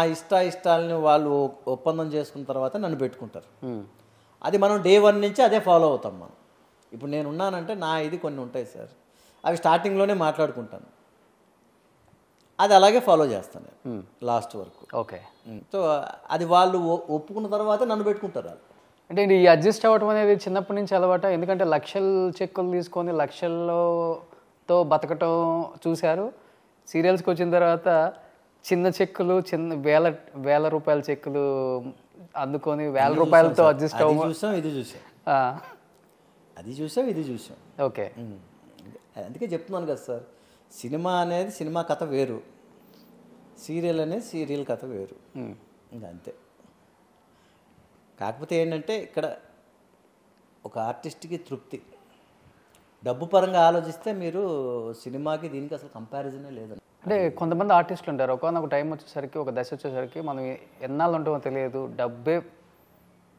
ఇష్టాలని వాళ్ళు ఒప్పందం చేసుకున్న తర్వాత నన్ను పెట్టుకుంటారు. అది మనం డే 1 నుంచి అదే ఫాలో అవుతాం మనం. ఇప్పుడు నేను ఉన్నానంటే నా ఇది కొన్ని ఉంటాయి సార్, అవి స్టార్టింగ్లోనే మాట్లాడుకుంటాను, అది అలాగే ఫాలో చేస్తాను లాస్ట్ వరకు. ఓకే. సో అది వాళ్ళు ఒప్పుకున్న తర్వాత నన్ను పెట్టుకుంటారు వాళ్ళు. అంటే ఈ అడ్జస్ట్ అవ్వటం అనేది చిన్నప్పటి నుంచి అలవాట? ఎందుకంటే లక్షల చెక్కులు తీసుకొని లక్షలతో బతకటం చూశారు. సీరియల్స్కి వచ్చిన తర్వాత చిన్న చెక్కులు, చిన్న వేల రూపాయల చెక్కులు అందుకొని 1000 రూపాయలతో అడ్జస్ట్ అది చూసాం, ఇది చూసాం, అది చూసాం, ఇది చూసాం. ఓకే. అందుకే చెప్తున్నాను కదా సార్, సినిమా అనేది సినిమా కథ వేరు, సీరియల్ అనేది సీరియల్ కథ వేరు. ఇంకా అంతే. కాకపోతే ఏంటంటే ఇక్కడ ఒక ఆర్టిస్ట్కి తృప్తి. డబ్బు పరంగా ఆలోచిస్తే మీరు సినిమాకి దీనికి అసలు కంపారిజనే లేదండి. అంటే కొంతమంది ఆర్టిస్టులు ఉంటారు, ఒక టైం వచ్చేసరికి, ఒక దశ వచ్చేసరికి మనం ఎన్నాళ్ళు ఉంటామో తెలియదు, డబ్బే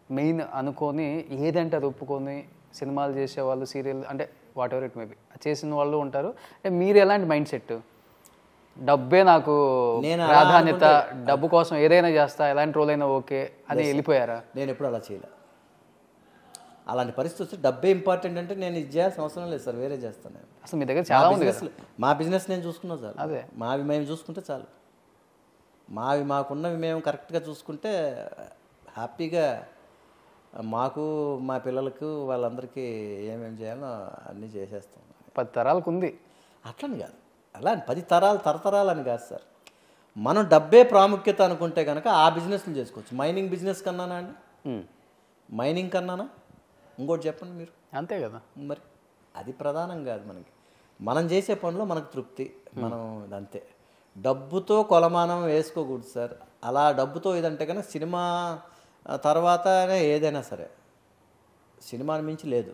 మెయిన్ అనుకొని ఏదంటే అది ఒప్పుకొని సినిమాలు చేసేవాళ్ళు, సీరియల్ అంటే వాట్ ఎవర్ ఇట్ మేబీ చేసిన వాళ్ళు ఉంటారు. అంటే మీరు ఎలాంటి మైండ్ సెట్? డబ్బే నాకు ప్రాధాన్యత, డబ్బు కోసం ఏదైనా చేస్తా, ఎలాంటి రోల్ అయినా ఓకే అని వెళ్ళిపోయారా? నేను ఎప్పుడు అలా చేయలే. అలాంటి పరిస్థితి వస్తే డబ్బే ఇంపార్టెంట్ అంటే నేను ఇది చేయాల్సిన అవసరం లేదు సార్, వేరే చేస్తాను నేను. అసలు మీ దగ్గర చాలా ఉంది. మా బిజినెస్ నేను చూసుకున్నా సార్, అదే మావి మేము చూసుకుంటే చాలు. మాకున్నవి మేము కరెక్ట్గా చూసుకుంటే హ్యాపీగా మాకు, మా పిల్లలకు, వాళ్ళందరికీ ఏమేమి చేయాలో అన్నీ చేసేస్తాం. 10 తరాలకు ఉంది. అట్లని కాదు, అలా 10 తరాలు తరతరాలని కాదు సార్. మనం డబ్బే ప్రాముఖ్యత అనుకుంటే కనుక ఆ బిజినెస్లు చేసుకోవచ్చు. మైనింగ్ బిజినెస్ కన్నానా అండి? మైనింగ్ కన్నానా? ఇంకోటి చెప్పండి మీరు. అంతే కదా మరి. అది ప్రధానం కాదు మనకి. మనం చేసే పనిలో మనకు తృప్తి, మనం అంతే. డబ్బుతో కొలమానం వేసుకోకూడదు సార్. అలా డబ్బుతో ఇదంటే కనుక సినిమా తర్వాతనే ఏదైనా సరే, సినిమాని మించి లేదు.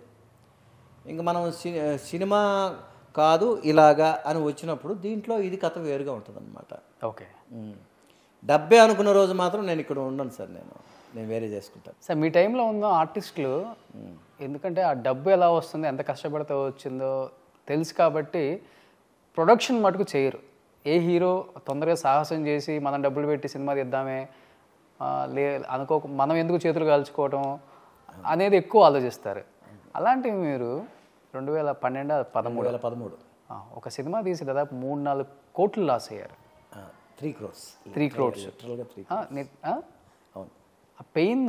ఇంకా మనం సినిమా కాదు ఇలాగా అని వచ్చినప్పుడు దీంట్లో ఇది కథ వేరుగా ఉంటుంది అనమాట. ఓకే. డబ్బే అనుకున్న రోజు మాత్రం నేను ఇక్కడ ఉండను సార్, నేను వేరే చేసుకుంటాను సార్. మీ టైంలో ఉన్న ఆర్టిస్టులు, ఎందుకంటే ఆ డబ్బు ఎలా వస్తుంది, ఎంత కష్టపడితే వచ్చిందో తెలుసు కాబట్టి ప్రొడక్షన్ మటుకు చేయరు. ఏ హీరో తొందరగా సాహసం చేసి మనం డబ్బులు పెట్టి సినిమా తీద్దామే మనం ఎందుకు చేతులు కాల్చుకోవటం అనేది ఎక్కువ ఆలోచిస్తారు. అలాంటివి మీరు 2013 ఒక సినిమా తీసి దాదాపు 3-4 కోట్లు లాస్ అయ్యారు. 3 crores. ఆ పెయిన్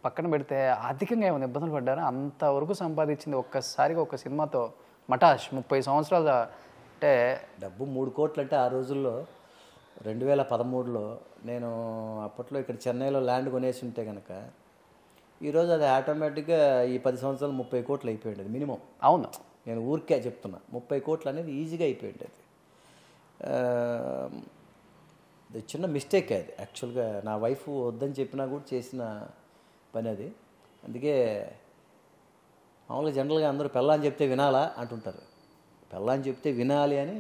పక్కన పెడితే ఆర్థికంగా ఏమైనా ఇబ్బందులు పడ్డారా? అంతవరకు సంపాదించింది ఒక్కసారిగా ఒక సినిమాతో మటాష్ 30 సంవత్సరాలు అంటే డబ్బు 3 కోట్లు అంటే ఆ రోజుల్లో 2013లో నేను అప్పట్లో ఇక్కడ చెన్నైలో ల్యాండ్ కొనేసి ఉంటే కనుక ఈరోజు అది ఆటోమేటిక్గా ఈ 10 సంవత్సరాలు 30 కోట్లు అయిపోయింది మినిమం. అవును, నేను ఊరికే చెప్తున్నా 30 కోట్లు అనేది ఈజీగా అయిపోయింది. అది చిన్న మిస్టేక్ అది యాక్చువల్గా. నా వైఫ్ వద్దని చెప్పినా కూడా చేసిన పని అది. అందుకే మామూలుగా జనరల్గా అందరూ పెళ్ళాన్ని చెప్తే వినాలా అంటుంటారు. పెళ్ళాన్ని చెప్తే వినాలి అని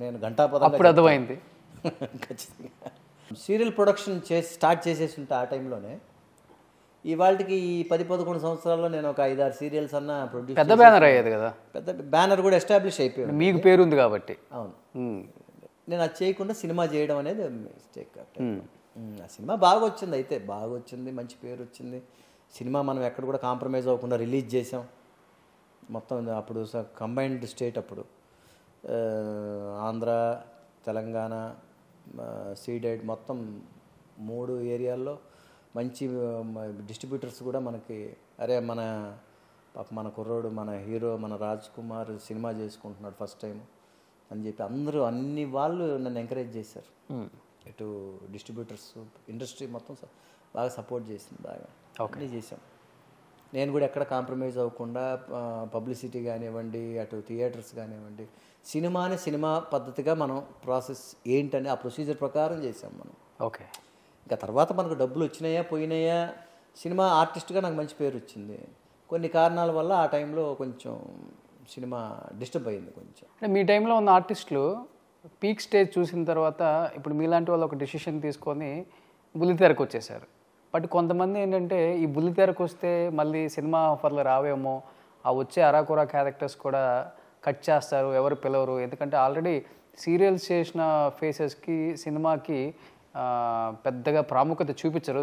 నేను గంటాపదంగా అప్పుడు అర్థమైంది. ఖచ్చితంగా సీరియల్ ప్రొడక్షన్ స్టార్ట్ చేసేసి ఉంటే ఆ టైంలోనే ఇవాళకి ఈ 10-11 సంవత్సరాల్లో నేను ఒక 5-6 సీరియల్స్ అన్న ప్రొడ్యూస్ పెద్ద బ్యానర్ అయ్యేది కదా. పెద్ద బ్యానర్ కూడా ఎస్టాబ్లిష్ అయిపోయింది. మీకు పేరు ఉంది కాబట్టి. అవును, నేను అది చేయకుండా సినిమా చేయడం అనేది మిస్టేక్. ఆ సినిమా బాగా వచ్చింది, అయితే బాగా వచ్చింది, మంచి పేరు వచ్చింది. సినిమా మనం ఎక్కడ కూడా కాంప్రమైజ్ అవ్వకుండా రిలీజ్ చేసాం మొత్తం. అప్పుడు కంబైన్డ్ స్టేట్, అప్పుడు ఆంధ్ర, తెలంగాణ, సీడెడ్ మొత్తం 3 ఏరియాల్లో మంచి డిస్ట్రిబ్యూటర్స్ కూడా మనకి అరే మన కుర్రోడు, మన హీరో, మన రాజ్ కుమార్ సినిమా చేసుకుంటున్నాడు ఫస్ట్ టైం అని చెప్పి అందరూ అన్ని వాళ్ళు నన్ను ఎంకరేజ్ చేశారు. ఇటు డిస్ట్రిబ్యూటర్స్, ఇండస్ట్రీ మొత్తం బాగా సపోర్ట్ చేసింది. బాగా అన్నీ చేసాం. నేను కూడా ఎక్కడ కాంప్రమైజ్ అవ్వకుండా పబ్లిసిటీ కానివ్వండి, అటు థియేటర్స్ కానివ్వండి, సినిమాని సినిమా పద్ధతిగా మనం ప్రాసెస్ ఏంటని ఆ ప్రొసీజర్ ప్రకారం చేసాం మనం. ఓకే. ఇంకా తర్వాత మనకు డబ్బులు వచ్చినాయా పోయినాయా, సినిమా ఆర్టిస్ట్గా నాకు మంచి పేరు వచ్చింది. కొన్ని కారణాల వల్ల ఆ టైంలో కొంచెం సినిమా డిస్టర్బ్ అయింది కొంచెం. అంటే మీ టైంలో ఉన్న ఆర్టిస్టులు పీక్ స్టేజ్ చూసిన తర్వాత ఇప్పుడు మీలాంటి వాళ్ళు ఒక డెసిషన్ తీసుకొని బుల్లితెరకు వచ్చేసారు. బట్ కొంతమంది ఏంటంటే ఈ బుల్లితెరకు వస్తే మళ్ళీ సినిమా ఆఫర్లు రావేమో, ఆ వచ్చే అరాకొరా క్యారెక్టర్స్ కూడా కట్ చేస్తారు, ఎవరు పిలవరు. ఎందుకంటే ఆల్రెడీ సీరియల్స్ చేసిన ఫేసెస్కి సినిమాకి పెద్దగా ప్రాముఖ్యత చూపించరు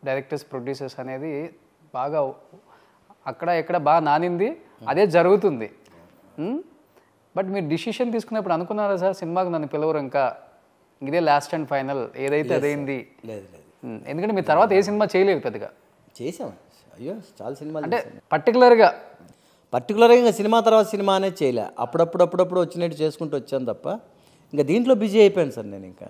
డైరెక్టర్స్, ప్రొడ్యూసర్స్ అనేది. బాగా అక్కడ ఎక్కడ బాగా నానింది అదే జరుగుతుంది. బట్ మీరు డిసిషన్ తీసుకున్నప్పుడు అనుకున్నారా సార్ సినిమాకి నన్ను పిలవరు, ఇంకా ఇదే లాస్ట్ అండ్ ఫైనల్ ఏదైతే అదైంది? లేదు లేదు. ఎందుకంటే మీ తర్వాత ఏ సినిమా చేయలేదు పెద్దగా. చేసాం, అయ్యో చాలా సినిమాలు అంటే పర్టికులర్గా ఇంకా సినిమా తర్వాత సినిమా అనేది చేయలే. అప్పుడప్పుడు వచ్చినట్టు చేసుకుంటూ వచ్చాను తప్ప ఇంకా దీంట్లో బిజీ అయిపోయాను సార్ నేను. ఇంకా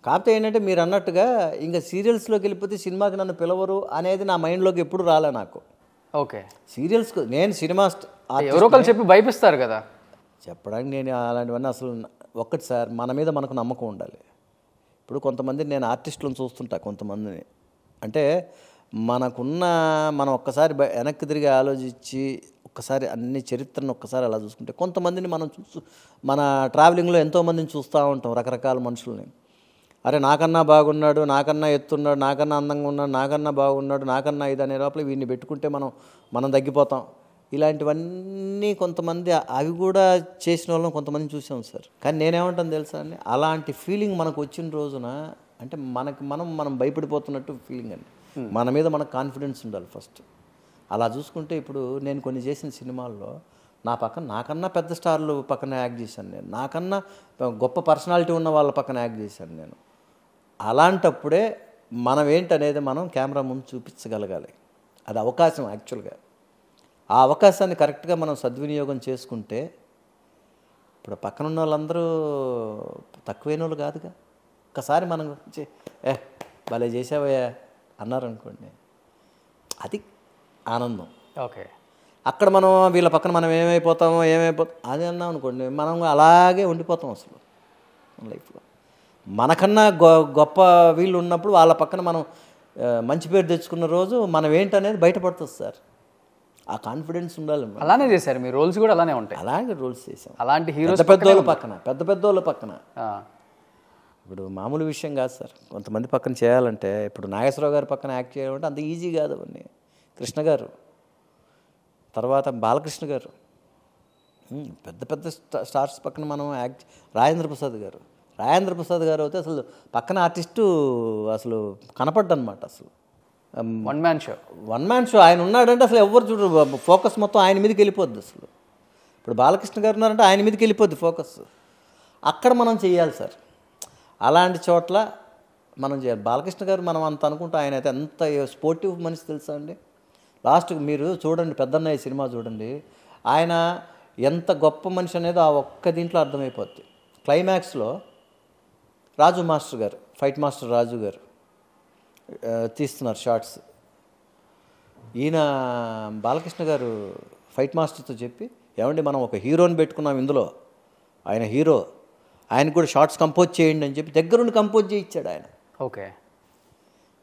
కాకపోతే ఏంటంటే మీరు అన్నట్టుగా ఇంకా సీరియల్స్లోకి వెళ్ళిపోతే సినిమాకి నన్ను పిలవరు అనేది నా మైండ్లోకి ఎప్పుడు రాలే నాకు. ఓకే. సీరియల్స్కు నేను సినిమా ఎవరో ఒకరు చెప్పి భయపిస్తారు కదా చెప్పడానికి. నేను అలాంటివన్నీ అసలు ఒక్కటి సార్, మన మీద మనకు నమ్మకం ఉండాలి. ఇప్పుడు కొంతమంది నేను ఆర్టిస్టులను చూస్తుంటా, కొంతమందిని అంటే మనం ఒక్కసారి వెనక్కి తిరిగి ఆలోచించి ఒక్కసారి అన్ని చరిత్రను ఒక్కసారి అలా చూసుకుంటే కొంతమందిని మనం మన ట్రావెలింగ్లో ఎంతోమందిని చూస్తూ ఉంటాం, రకరకాల మనుషుల్ని. అరే నాకన్నా బాగున్నాడు, నాకన్నా ఎత్తున్నాడు, నాకన్నా అందంగా ఉన్నాడు, నాకన్నా బాగున్నాడు, నాకన్నా ఇది అనే లోపల వీడిని పెట్టుకుంటే మనం తగ్గిపోతాం. ఇలాంటివన్నీ కొంతమంది అవి కూడా చేసిన వాళ్ళని కొంతమందిని చూసాం సార్. కానీ నేనేమంటాను తెలుసా అండి, అలాంటి ఫీలింగ్ మనకు వచ్చిన రోజున అంటే మనం భయపడిపోతున్నట్టు ఫీలింగ్ అండి. మన మీద మనకు కాన్ఫిడెన్స్ ఉండాలి ఫస్ట్. అలా చూసుకుంటే ఇప్పుడు నేను కొన్ని చేసిన సినిమాల్లో నాకన్నా పెద్ద స్టార్లు పక్కన యాక్ట్ చేశాను నేను, నాకన్నా గొప్ప పర్సనాలిటీ ఉన్న వాళ్ళ పక్కన యాక్ట్ చేశాను నేను. అలాంటప్పుడే మనం ఏంటనేది మనం కెమెరా ముందు చూపించగలగాలి. అది అవకాశం యాక్చువల్గా. ఆ అవకాశాన్ని కరెక్ట్గా మనం సద్వినియోగం చేసుకుంటే ఇప్పుడు పక్కన ఉన్న వాళ్ళందరూ తక్కువైన వాళ్ళు కాదుగా. ఒక్కసారి మనం గురించి భలే చేసావయ్యా అన్నారనుకోండి, అది ఆనందం. ఓకే. అక్కడ మనం వీళ్ళ పక్కన మనం ఏమైపోతాం అది అన్నాం అనుకోండి, మనం అలాగే ఉండిపోతాం అసలు మన లైఫ్లో. మనకన్నా గొప్ప వీళ్ళు ఉన్నప్పుడు వాళ్ళ పక్కన మనం మంచి పేరు తెచ్చుకున్న రోజు మనం ఏంటనేది బయటపడుతుంది సార్. ఆ కాన్ఫిడెన్స్ ఉండాలి. అలానే చేశారు మీ రోల్స్ కూడా అలానే ఉంటాయి. అలాగే రోల్స్ చేసాం. అలాంటి హీరోస్ పెద్దోళ్ళ పక్కన ఇప్పుడు మామూలు విషయం కాదు సార్. కొంతమంది పక్కన చేయాలంటే ఇప్పుడు నాగేశ్వరరావు గారి పక్కన యాక్ట్ చేయాలంటే అంత ఈజీ కాదు. అవన్నీ కృష్ణ గారు, తర్వాత బాలకృష్ణ గారు, పెద్ద పెద్ద స్టార్స్ పక్కన మనం యాక్ట్ రాజేంద్ర ప్రసాద్ గారు అయితే అసలు పక్కన ఆర్టిస్టు అసలు కనపడ్డనమాట అసలు. వన్ మ్యాన్ షో ఆయన ఉన్నాడంటే అసలు ఎవరు చూడరు, ఫోకస్ మొత్తం ఆయన మీదకి వెళ్ళిపోద్ది అసలు. ఇప్పుడు బాలకృష్ణ గారు ఉన్నారంటే ఆయన మీదకి వెళ్ళిపోద్ది ఫోకస్. అక్కడ మనం చేయాలి సార్, అలాంటి చోట్ల మనం చేయాలి. బాలకృష్ణ గారు మనం అంత అనుకుంటా, ఆయన అయితే ఎంత స్పోర్టివ్ మనిషి తెలుసా అండి. లాస్ట్కి మీరు చూడండి పెద్దన్నయ్య సినిమా చూడండి, ఆయన ఎంత గొప్ప మనిషి అనేది ఆ ఒక్క దీంట్లో అర్థమైపోద్ది. క్లైమాక్స్లో రాజు మాస్టర్ గారు, ఫైట్ మాస్టర్ రాజు గారు తీస్తున్నారు షార్ట్స్. ఈయన బాలకృష్ణ గారు ఫైట్ మాస్టర్తో చెప్పి, ఏమండి మనం ఒక హీరోని పెట్టుకున్నాం ఇందులో, ఆయన హీరో, ఆయనకు కూడా షార్ట్స్ కంపోజ్ చేయండి అని చెప్పి దగ్గరుండి కంపోజ్ చేయించాడు ఆయన. ఓకే,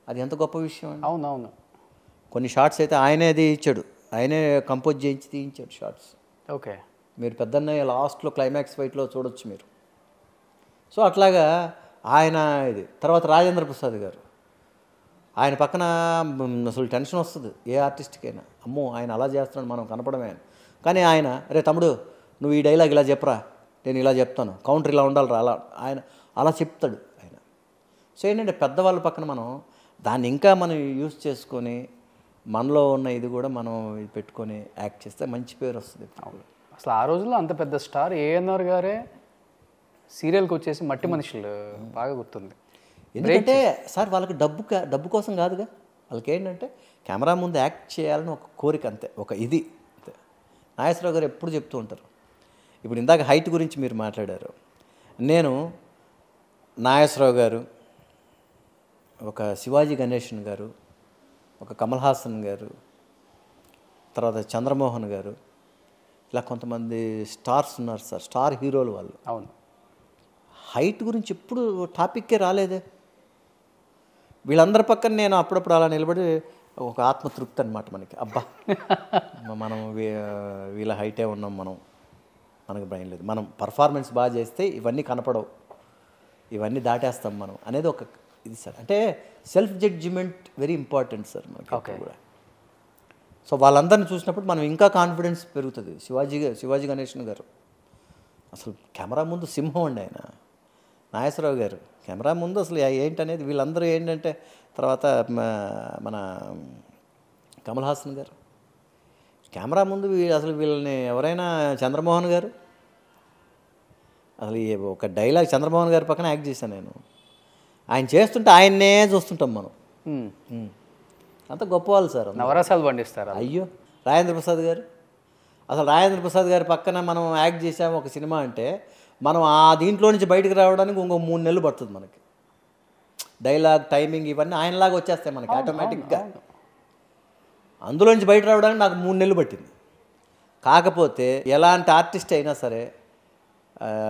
అది ఎంత గొప్ప విషయం అండి. అవునవును. కొన్ని షార్ట్స్ అయితే ఆయనే అది ఇచ్చాడు, ఆయనే కంపోజ్ చేయించి తీయించాడు షార్ట్స్. ఓకే, మీరు పెద్దన్నయ్య లాస్ట్లో క్లైమాక్స్ ఫైట్లో చూడొచ్చు మీరు. సో అట్లాగా ఆయన ఇది. తర్వాత రాజేంద్ర ప్రసాద్ గారు, ఆయన పక్కన అసలు టెన్షన్ వస్తుంది ఏ ఆర్టిస్ట్కైనా, అమ్మో ఆయన అలా చేస్తున్నాడు మనం కనపడమే అని. కానీ ఆయన, రే తమ్ముడు నువ్వు ఈ డైలాగ్ ఇలా చెప్పరా, నేను ఇలా చెప్తాను, కౌంటర్ ఇలా ఉండాలిరా, ఆయన అలా చెప్తాడు ఆయన. సో ఏంటంటే పెద్దవాళ్ళ పక్కన మనం దాన్ని ఇంకా మనం యూజ్ చేసుకొని మనలో ఉన్న ఇది కూడా మనం ఇది పెట్టుకొని యాక్ట్ చేస్తే మంచి పేరు వస్తుంది. అసలు ఆ రోజుల్లో అంత పెద్ద స్టార్ ఏఎన్ఆర్ గారే సీరియల్కి వచ్చేసి మట్టి మనుషులు బాగా గుర్తుంది. ఎందుకంటే సార్ వాళ్ళకి డబ్బు కోసం కాదుగా, వాళ్ళకి ఏంటంటే కెమెరా ముందు యాక్ట్ చేయాలని ఒక కోరిక అంతే, ఒక ఇది అంతే. నాగేశ్వరరావు గారు ఎప్పుడు చెప్తూ ఉంటారు. ఇప్పుడు ఇందాక హైట్ గురించి మీరు మాట్లాడారు. నేను నాగేశ్వరరావు గారు, ఒక శివాజీ గణేషన్ గారు, ఒక కమల్ హాసన్ గారు, తర్వాత చంద్రమోహన్ గారు, ఇలా కొంతమంది స్టార్స్ ఉన్నారు సార్, స్టార్ హీరోలు వాళ్ళు. అవును, హైట్ గురించి ఎప్పుడు టాపిక్కే రాలేదే. వీళ్ళందరి పక్కన నేను అప్పుడప్పుడు అలా నిలబడి ఒక ఆత్మతృప్తి అనమాట మనకి, అబ్బా మనం వీళ్ళ హైటే ఉన్నాం, మనకు భయం లేదు, మనం పర్ఫార్మెన్స్ బాగా చేస్తే ఇవన్నీ కనపడవు, ఇవన్నీ దాటేస్తాం మనం అనేది ఒక ఇది సార్. అంటే self judgement very important sir మనకి కూడా. సో వాళ్ళందరిని చూసినప్పుడు మనం ఇంకా కాన్ఫిడెన్స్ పెరుగుతుంది. శివాజీ గణేషన్ గారు అసలు కెమెరా ముందు సింహం అండి ఆయన. నాగేశ్వరరావు గారు కెమెరా ముందు అసలు ఏంటనేది, వీళ్ళందరూ ఏంటంటే, తర్వాత మన కమల్ హాసన్ గారు కెమెరా ముందు అసలు వీళ్ళని ఎవరైనా, చంద్రమోహన్ గారు అసలు ఒక డైలాగ్ చంద్రమోహన్ గారి పక్కన యాక్ట్ చేశాను నేను. ఆయన చేస్తుంటే ఆయన్నే చూస్తుంటాం మనం. అంత గొప్ప వాళ్ళు సార్, నవరసాలు పండిస్తారు. అయ్యో రాజేంద్ర ప్రసాద్ గారు, అసలు రాజేంద్ర ప్రసాద్ గారి పక్కన మనం యాక్ట్ చేసాము ఒక సినిమా అంటే, మనం ఆ దీంట్లో నుంచి బయటకు రావడానికి ఇంకో 3 నెలలు పడుతుంది మనకి. డైలాగ్, టైమింగ్ ఇవన్నీ ఆయనలాగా వచ్చేస్తాయి మనకి ఆటోమేటిక్గా. అందులోంచి బయట రావడానికి నాకు 3 నెలలు పట్టింది. కాకపోతే ఎలాంటి ఆర్టిస్ట్ అయినా సరే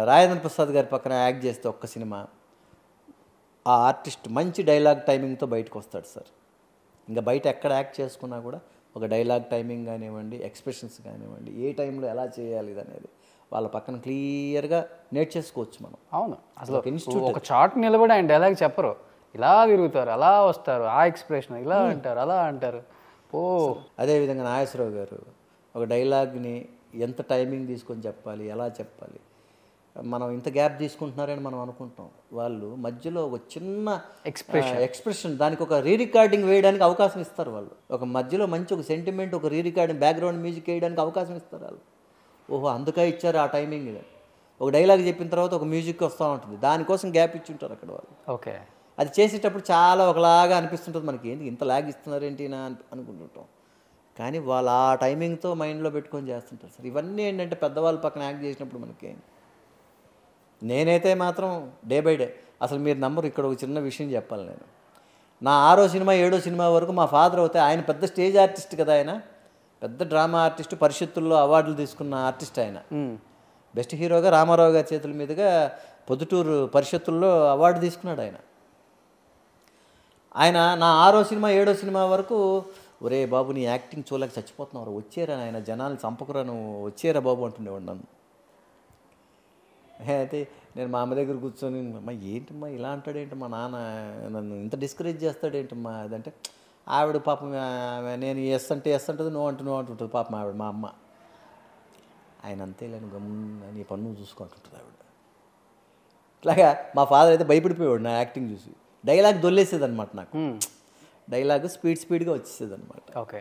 రాజేంద్ర ప్రసాద్ గారి పక్కన యాక్ట్ చేస్తే ఒక్క సినిమా, ఆ ఆర్టిస్ట్ మంచి డైలాగ్ టైమింగ్తో బయటకు వస్తాడు సార్. ఇంకా బయట ఎక్కడ యాక్ట్ చేసుకున్నా కూడా ఒక డైలాగ్ టైమింగ్ కానివ్వండి, ఎక్స్ప్రెషన్స్ కానివ్వండి, ఏ టైంలో ఎలా చేయాలి ఇది అనేది వాళ్ళ పక్కన క్లియర్గా నేర్చేసుకోవచ్చు మనం. అవును, అసలు ఒక చాట్ నిలబడి ఆయన డైలాగ్ చెప్పరు, ఇలా తిరుగుతారు, అలా వస్తారు, ఆ ఎక్స్ప్రెషన్ ఇలా అంటారు, అలా అంటారు. అదేవిధంగా నాగేశ్వరరావు గారు ఒక డైలాగ్ని ఎంత టైమింగ్ తీసుకొని చెప్పాలి, ఎలా చెప్పాలి, మనం ఇంత గ్యాప్ తీసుకుంటున్నారని మనం అనుకుంటాం. వాళ్ళు మధ్యలో ఒక చిన్న ఎక్స్ప్రెషన్ దానికి ఒక రికార్డింగ్ వేయడానికి అవకాశం ఇస్తారు వాళ్ళు. ఒక మధ్యలో మంచి ఒక సెంటిమెంట్, ఒక రికార్డింగ్ బ్యాక్గ్రౌండ్ మ్యూజిక్ వేయడానికి అవకాశం ఇస్తారు వాళ్ళు. ఓహో అందుకే ఇచ్చారు ఆ టైమింగ్. ఒక డైలాగ్ చెప్పిన తర్వాత ఒక మ్యూజిక్ వస్తూ ఉంటుంది, దానికోసం గ్యాప్ ఇచ్చి ఉంటారు అక్కడ వాళ్ళు. ఓకే, అది చేసేటప్పుడు చాలా ఒకలాగా అనిపిస్తుంటుంది మనకి, ఏంటి ఇంత లాగ్ ఇస్తున్నారేంటి అనుకుంటుంటాం. కానీ వాళ్ళు ఆ టైమింగ్తో మైండ్లో పెట్టుకొని చేస్తుంటారు సార్. ఇవన్నీ ఏంటంటే పెద్దవాళ్ళ పక్కన యాక్ట్ చేసినప్పుడు మనకి, నేనైతే మాత్రం డే బై డే అసలు మీరు నమ్మరు, ఇక్కడ ఒక చిన్న విషయం చెప్పాలి. నేను నా 6వ సినిమా 7వ సినిమా వరకు మా ఫాదర్ అవుతే, ఆయన పెద్ద స్టేజ్ ఆర్టిస్ట్ కదా, ఆయన పెద్ద డ్రామా ఆర్టిస్ట్, పరిషత్తుల్లో అవార్డులు తీసుకున్న ఆర్టిస్ట్. ఆయన బెస్ట్ హీరోగా రామారావు గారి చేతుల మీదుగా పొద్దుటూరు పరిషత్తుల్లో అవార్డు తీసుకున్నాడు ఆయన. ఆయన నా 6వ సినిమా 7వ సినిమా వరకు, ఒరే బాబు నీ యాక్టింగ్ చూడలేక చచ్చిపోతున్నావు, వచ్చేరా ఆయన, జనాలు చంపకురా, నువ్వు వచ్చేరా బాబు అంటుండేవాడు నన్ను. అయితే నేను మా అమ్మ దగ్గర కూర్చొని, అమ్మ ఏంటమ్మా ఇలా అంటాడేంటి మా నాన్న, నన్ను ఇంత డిస్కరేజ్ చేస్తాడేంటమ్మా అదంటే, ఆవిడ పాపం నేను ఎస్ అంటే ఎస్ అంటుంది, నువ్వు అంటుంది పాపం ఆవిడ, మా అమ్మ. ఆయన అంతే లేని గమ్మున నీ పన్ను చూసుకుంటుంటుంది ఆవిడ. ఇట్లాగా మా ఫాదర్ అయితే భయపడిపోయాడు నా యాక్టింగ్ చూసి. డైలాగ్ దొల్లేసేది అనమాట నాకు. డైలాగ్ స్పీడ్గా వచ్చేసేది అనమాట. ఓకే.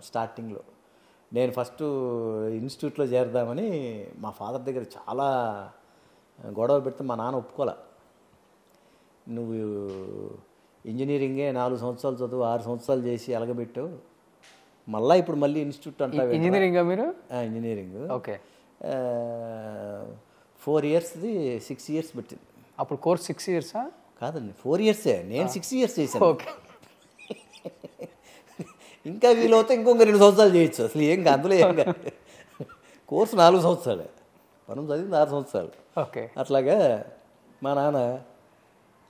స్టార్టింగ్లో నేను ఫస్ట్ ఇన్స్టిట్యూట్లో చేరదామని మా ఫాదర్ దగ్గర చాలా గొడవ పెడితే మా నాన్న ఒప్పుకోలే. నువ్వు ఇంజనీరింగే 4 సంవత్సరాలు చదువు 6 సంవత్సరాలు చేసి ఎలగబెట్టావు, మళ్ళీ ఇన్స్టిట్యూట్ అంటావు. ఇంజనీరింగ్ మీరు? ఇంజనీరింగ్. ఓకే. 4 ఇయర్స్ది 6 ఇయర్స్ పెట్టింది. అప్పుడు కోర్స్ 6 ఇయర్సా? కాదండి, 4 ఇయర్సే. నేను 6 ఇయర్స్ చేశాను. ఓకే. ఇంకా వీలవుతే ఇంకొక 2 సంవత్సరాలు చేయొచ్చు. అసలు ఏం అందులో ఏం కాదు. కోర్సు 4 సంవత్సరాలే, మనం చదివింది 6 సంవత్సరాలు. ఓకే. అట్లాగా మా నాన్న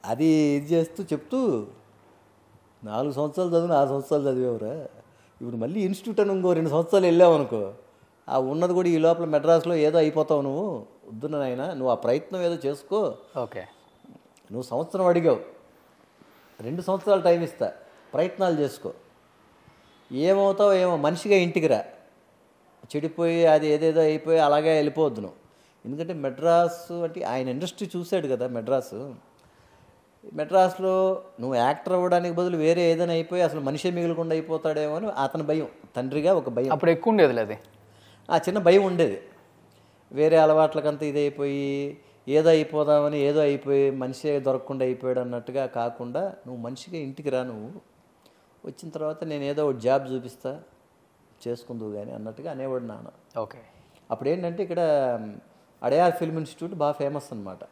అది ఇది చేస్తూ చెప్తూ 4 సంవత్సరాలు చదివిన 6 సంవత్సరాలు చదివేవరా, ఇప్పుడు మళ్ళీ ఇన్స్టిట్యూట్ అని ఇంకో 2 సంవత్సరాలు వెళ్ళావు అనుకో, ఆ ఉన్నది కూడా ఈ లోపల మెడ్రాస్లో ఏదో అయిపోతావు. నువ్వు వద్దున నాయనా, నువ్వు ఆ ప్రయత్నం ఏదో చేసుకో. ఓకే. నువ్వు సంవత్సరం అడిగావు, 2 సంవత్సరాలు టైం ఇస్తా, ప్రయత్నాలు చేసుకో. ఏమవుతావో ఏమో, మనిషిగా ఇంటికి రా. చెడిపోయి అది ఏదేదో అయిపోయి అలాగే వెళ్ళిపోవద్దు నువ్వు. ఎందుకంటే మెడ్రాసు అంటే ఆయన ఇండస్ట్రీ చూశాడు కదా. మెడ్రాస్లో నువ్వు యాక్టర్ అవ్వడానికి బదులు వేరే ఏదైనా అయిపోయి అసలు మనిషే మిగలకుండా అయిపోతాడేమో అని అతని భయం, తండ్రిగా ఒక భయం. అప్పుడు ఎక్కువ ఉండేది అది, ఆ చిన్న భయం ఉండేది. వేరే అలవాట్లకంతా ఇదైపోయి ఏదో అయిపోదామని ఏదో అయిపోయి మనిషే దొరకకుండా అయిపోయాడు అన్నట్టుగా కాకుండా, నువ్వు మనిషిగా ఇంటికి రా, నువ్వు వచ్చిన తర్వాత నేను ఏదో ఒక జాబ్ చూపిస్తా, చేసుకుందువు కానీ అన్నట్టుగా అనేవాడు నాన్న. ఓకే. అప్పుడు ఏంటంటే ఇక్కడ అడయార్ ఫిల్మ్ ఇన్స్టిట్యూట్ బాగా ఫేమస్ అనమాట.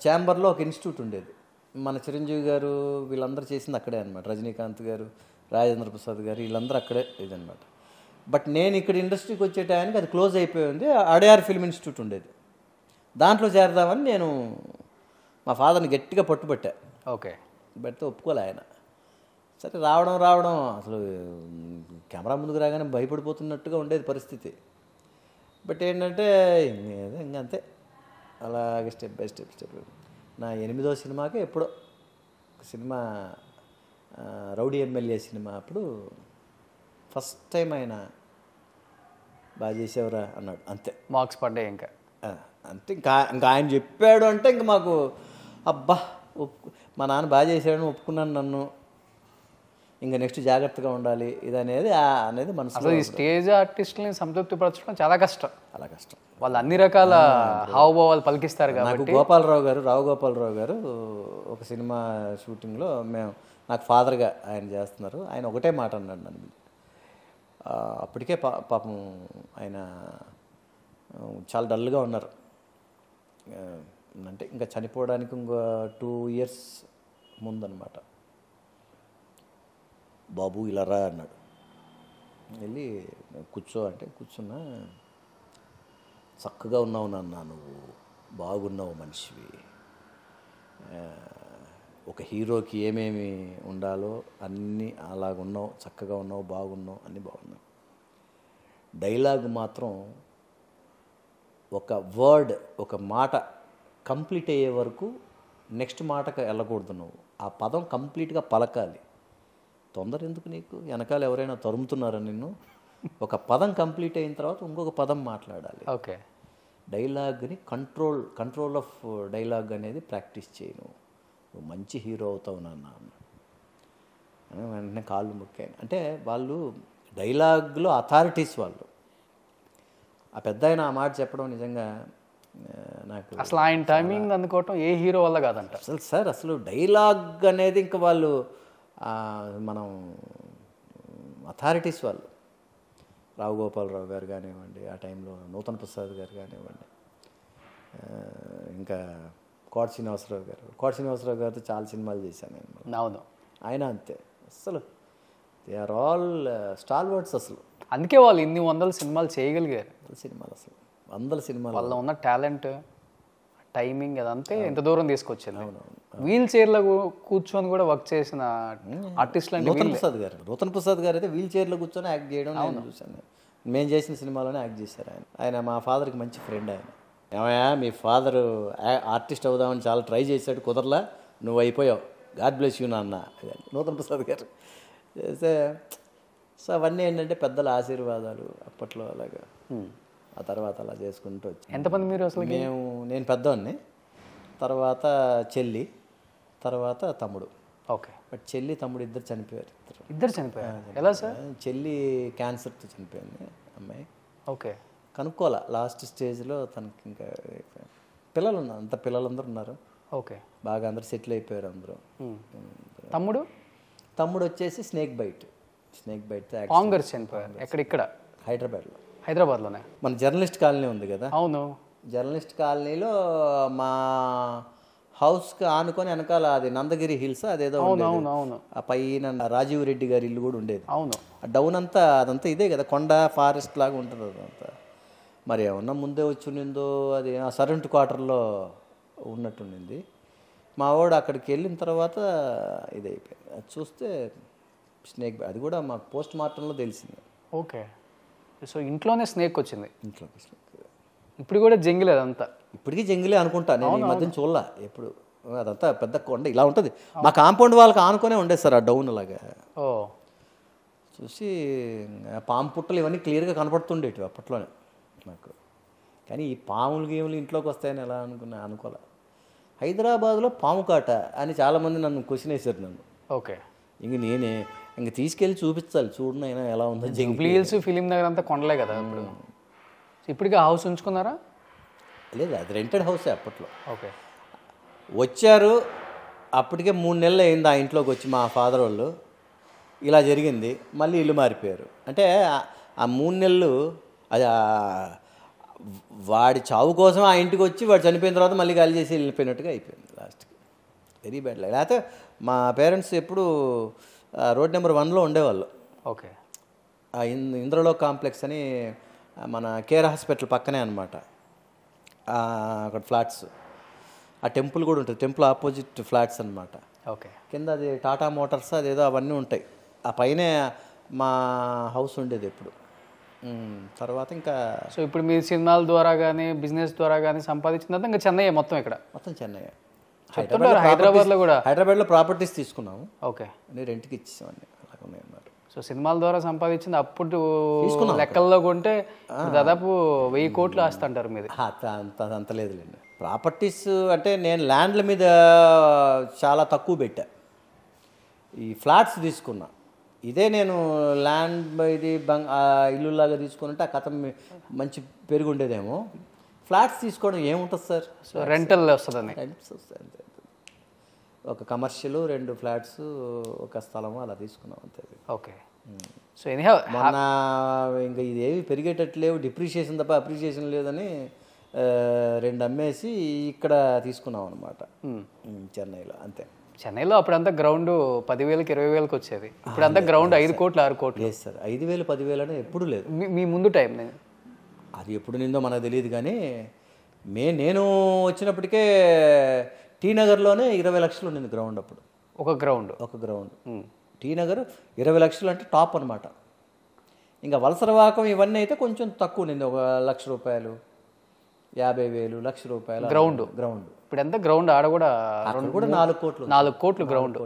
ఛాంబర్లో ఒక ఇన్స్టిట్యూట్ ఉండేది. మన చిరంజీవి గారు వీళ్ళందరూ చేసింది అక్కడే అనమాట. రజనీకాంత్ గారు, రాజేంద్ర ప్రసాద్ గారు వీళ్ళందరూ అక్కడే ఇదనమాట. బట్ నేను ఇక్కడ ఇండస్ట్రీకి వచ్చే టైంకి అది క్లోజ్ అయిపోయింది. అడయార్ ఫిల్మ్ ఇన్స్టిట్యూట్ ఉండేది, దాంట్లో చేరదామని నేను మా ఫాదర్ని గట్టిగా పట్టుబట్టా. ఓకే. పెడితే ఒప్పుకోలే ఆయన. సరే రావడం అసలు కెమెరా ముందుకు రాగానే భయపడిపోతున్నట్టుగా ఉండేది పరిస్థితి. బట్ ఏంటంటే ఇంకంతే అలాగే స్టెప్ బై స్టెప్ నా 8వ సినిమాకే ఎప్పుడో సినిమా రౌడీ ఎమ్మెల్యే సినిమా అప్పుడు ఫస్ట్ టైం ఆయన బాగా చేసేవరా అన్నాడు. అంతే, మార్క్స్ పడ్డాయి ఇంకా. అంతే. ఇంకా ఆయన చెప్పాడు అంటే ఇంక మాకు అబ్బా మా నాన్న బాగా చేశాడని ఒప్పుకున్నాను నన్ను, ఇంకా నెక్స్ట్ జాగ్రత్తగా ఉండాలి ఇది అనేది మనసులో. ఈ స్టేజ్ ఆర్టిస్ట్ని సంతృప్తి పరచడం చాలా కష్టం. చాలా కష్టం. వాళ్ళు అన్ని రకాల హావభావాలు పలికిస్తారు కాబట్టి. రావు గోపాలరావు గారు ఒక సినిమా షూటింగ్లో నాకు ఫాదర్గా ఆయన చేస్తున్నారు. ఆయన ఒకటే మాట అన్నాడు నన్ను. అప్పటికే పాపం ఆయన చాలా డల్గా ఉన్నారు. అంటే ఇంకా చనిపోవడానికి ఇంకో 2 ఇయర్స్ ముందనమాట. బాబు ఇలా రా అన్నాడు. వెళ్ళి కూర్చో అంటే కూర్చున్నా. చక్కగా ఉన్నావు నాన్న, నువ్వు బాగున్నావు మనిషివి, ఒక హీరోకి ఏమేమి ఉండాలో అన్నీ అలాగున్నావు, చక్కగా ఉన్నావు, బాగున్నావు, అన్నీ బాగున్నావు. డైలాగ్ మాత్రం ఒక వర్డ్, ఒక మాట కంప్లీట్ అయ్యే వరకు నెక్స్ట్ మాటకు వెళ్ళకూడదు. నువ్వు ఆ పదం కంప్లీట్గా పలకాలి. తొందర ఎందుకు నీకు, వెనకాల ఎవరైనా తరుముతున్నారా నిన్ను? ఒక పదం కంప్లీట్ అయిన తర్వాత ఇంకొక పదం మాట్లాడాలి. ఓకే. డైలాగ్ని కంట్రోల్ ఆఫ్ డైలాగ్ అనేది ప్రాక్టీస్ చేయను, నువ్వు మంచి హీరో అవుతావు నాన్న అని వెంటనే కాళ్ళు మొక్కాను. అంటే వాళ్ళు డైలాగ్లో అథారిటీస్ వాళ్ళు. ఆ పెద్ద ఆయన ఆ మాట చెప్పడం నిజంగా నాకు అసలు ఆయన టైమింగ్ అందుకోవటం ఏ హీరో వల్ల కాదంట అసలు డైలాగ్ అనేది ఇంకా వాళ్ళు మనం అథారిటీస్ వాళ్ళు. రావు గోపాలరావు గారు కానివ్వండి, ఆ టైంలో నూతన్ ప్రసాద్ గారు కానివ్వండి, ఇంకా కోట శ్రీనివాసరావు గారితో చాలా సినిమాలు చేశాను నేను. అవును, ఆయన అంతే. అసలు they are all star words. అసలు అందుకే వాళ్ళు ఇన్ని 100 సినిమాలు చేయగలిగారు. సినిమాలు అసలు 100 సినిమాలు. వాళ్ళ ఉన్న టాలెంట్, టైమింగ్ అదంతే ఎంత దూరం తీసుకొచ్చింది. వీల్ చైర్లో కూర్చొని కూడా వర్క్ చేసిన ఆర్టిస్టులు అంటే నూతన్ ప్రసాద్ గారు అయితే వీల్ చైర్లో కూర్చొని యాక్ట్ చేయడం నేను చూశాను. మేము చేసిన సినిమాలోనే యాక్ట్ చేశారు ఆయన మా ఫాదర్కి మంచి ఫ్రెండ్. ఆయన ఏమయ్యా మీ ఫాదర్ ఆర్టిస్ట్ అవుదామని చాలా ట్రై చేశాడు, కుదరలా, నువ్వు అయిపోయావు, గాడ్ బ్లెస్ యూ నాన్న నూతన్ ప్రసాద్ గారు చేస్తే. సో అవన్నీ ఏంటంటే పెద్దల ఆశీర్వాదాలు అప్పట్లో అలాగా. ఆ తర్వాత అలా చేసుకుంటూ వచ్చి ఎంతమంది మీరు అసలు? నేను పెద్దవాడిని, తర్వాత చెల్లి, తర్వాత తమ్ముడు. ఓకే. బట్ చెల్లి తమ్ముడు ఇద్దరు చనిపోయారు. ఇద్దరు చనిపోయారు ఎలా సార్? చెల్లి క్యాన్సర్తో చనిపోయింది అమ్మాయి. ఓకే. కనుక్కోవాలా లాస్ట్ స్టేజ్లో తనకి. ఇంకా పిల్లలు ఉన్నారు, అంత పిల్లలందరూ ఉన్నారు. ఓకే. బాగా అందరూ సెటిల్ అయిపోయారు అందరూ. తమ్ముడు వచ్చేసి స్నేక్ బైట్ కాంగర్స్ చనిపోయారు. ఇక్కడ హైదరాబాద్లోనే మన జర్నలిస్ట్ కాలనీ ఉంది కదా. అవును. జర్నలిస్ట్ కాలనీలో మా హౌస్కి ఆనుకొని వెనకాల అది నందగిరి హిల్స్ అదేదో అవును. ఆ పైన రాజీవ్ రెడ్డి గారి ఇల్లు కూడా ఉండేది. అవును. డౌన్ అంతా అదంతా ఇదే కదా, కొండ ఫారెస్ట్ లాగా ఉంటుంది అదంతా. మరి ఏమన్నా ముందే వచ్చి ఉండిందో, అది ఆ సరెంట్ క్వార్టర్లో ఉన్నట్టుండింది. మా వాడు అక్కడికి వెళ్ళిన తర్వాత ఇది అయిపోయింది. అది చూస్తే స్నేక్, అది కూడా మాకు పోస్ట్ మార్టంలో తెలిసింది. ఓకే. సో ఇంట్లోనే స్నేక్ వచ్చింది. ఇంట్లోకి స్నేక్. ఇప్పుడు కూడా జంగిల్ అదంతా. ఇప్పటికీ జంగిలే అనుకుంటా. నేను ఈ మధ్యన చూడలా ఎప్పుడు. అదంతా పెద్ద కొండ ఇలా ఉంటుంది. మా కాంపౌండ్ వాళ్ళకి ఆనుకునే ఉండేది సార్ ఆ డౌన్ అలాగా. చూసి పాము పుట్టలు ఇవన్నీ క్లియర్గా కనపడుతుండేటివి అప్పట్లోనే నాకు. కానీ ఈ పాములు గేములు ఇంట్లోకి వస్తాయని ఎలా అనుకోలే. హైదరాబాద్లో పాము కాట అని చాలామంది నన్ను క్వశ్చన్ వేశారు నన్ను. ఓకే. ఇంక తీసుకెళ్ళి చూపించాలి, చూడనైనా ఎలా ఉందో. జంగిల్ హిల్స్ ఫిలిం నగర్ అంతా కొండలే కదా ఇప్పుడు. ఇప్పటికీ హౌస్ ఉంచుకున్నారా? లేదు, అది రెంటెడ్ హౌసే అప్పట్లో. ఓకే. వచ్చారు అప్పటికే 3 నెలలు అయింది ఆ ఇంట్లోకి వచ్చి మా ఫాదర్ వాళ్ళు. ఇలా జరిగింది, మళ్ళీ ఇల్లు మారిపోయారు. అంటే ఆ 3 నెలలు అది వాడి చావు కోసం ఆ ఇంటికి వచ్చి వాడు చనిపోయిన తర్వాత మళ్ళీ ఖాళీ చేసి వెళ్ళిపోయినట్టుగా అయిపోయింది లాస్ట్కి. Very bad. లేకపోతే మా పేరెంట్స్ ఎప్పుడు రోడ్ నెంబర్ 1లో ఉండేవాళ్ళు. ఓకే. ఇంద్రలోక్ కాంప్లెక్స్ అని మన కేర్ హాస్పిటల్ పక్కనే అనమాట. అక్కడ ఫ్లాట్స్, ఆ టెంపుల్ కూడా ఉంటుంది, టెంపుల్ ఆపోజిట్ ఫ్లాట్స్ అనమాట. ఓకే. కింద అది టాటా మోటార్స్ అదేదో అవన్నీ ఉంటాయి. ఆ పైనే మా హౌస్ ఉండేది ఎప్పుడు. తర్వాత ఇంకా సో ఇప్పుడు మీరు సినిమాల ద్వారా కానీ బిజినెస్ ద్వారా కానీ సంపాదించినంత ఇంకా చెన్నై మొత్తం? ఇక్కడ మొత్తం చెన్నై. హైదరాబాద్లో కూడా హైదరాబాద్లో ప్రాపర్టీస్ తీసుకున్నాము. ఓకే. రెంట్కి ఇచ్చేసామండి. అలాగ ఉన్నాయన్నమాట. సో సినిమాల ద్వారా సంపాదించింది అప్పుడు లెక్కల్లో కొంటే దాదాపు 1000 కోట్లు ఆస్తుంటారు మీది. అంత లేదులేండి. ప్రాపర్టీస్ అంటే నేను ల్యాండ్ల మీద చాలా తక్కువ పెట్టా. ఈ ఫ్లాట్స్ తీసుకున్నా. ఇదే నేను ల్యాండ్ ఇది ఇల్లులాగా తీసుకున్నట్టే ఆ కథ మంచి పెరిగి ఉండేదేమో. ఫ్లాట్స్ తీసుకోవడం ఏముంటుంది సార్? సో రెంటల్ వస్తుందని. అంతే. ఒక కమర్షియల్ 2 ఫ్లాట్స్ ఒక స్థలము అలా తీసుకున్నాం అంతే. ఓకే. సో ఎనీహౌ మొన్న ఇంకా ఇదేవి పెరిగేటట్లేవు, డిప్రిషియేషన్ తప్ప అప్రిషియేషన్ లేదని 2 అమ్మేసి ఇక్కడ తీసుకున్నాం అనమాట చెన్నైలో. అంతే. చెన్నైలో అప్పుడంతా గ్రౌండ్ 10,000కి 20,000కి వచ్చేది. ఇప్పుడంతా గ్రౌండ్ 5 కోట్లు 6 కోట్లు. లేదు సార్, 5,000 10,000 అనేది ఎప్పుడు లేదు. మీ ముందు టైం అది ఎప్పుడు నిందో మనకు తెలియదు. కానీ నేను వచ్చినప్పటికే టీ నగర్లోనే 20 లక్షలు ఉండింది గ్రౌండ్ అప్పుడు. ఒక గ్రౌండ్ టీ నగర్ 20 లక్షలు అంటే టాప్ అనమాట. ఇంకా వలసరవాకం ఇవన్నీ అయితే కొంచెం తక్కువ ఉండింది. 1 లక్ష రూపాయలు, 50,000, 1 లక్ష రూపాయలు గ్రౌండ్. ఇప్పుడు ఎంత గ్రౌండ్? ఆడ కూడా 4 కోట్లు. 4 కోట్లు గ్రౌండ్.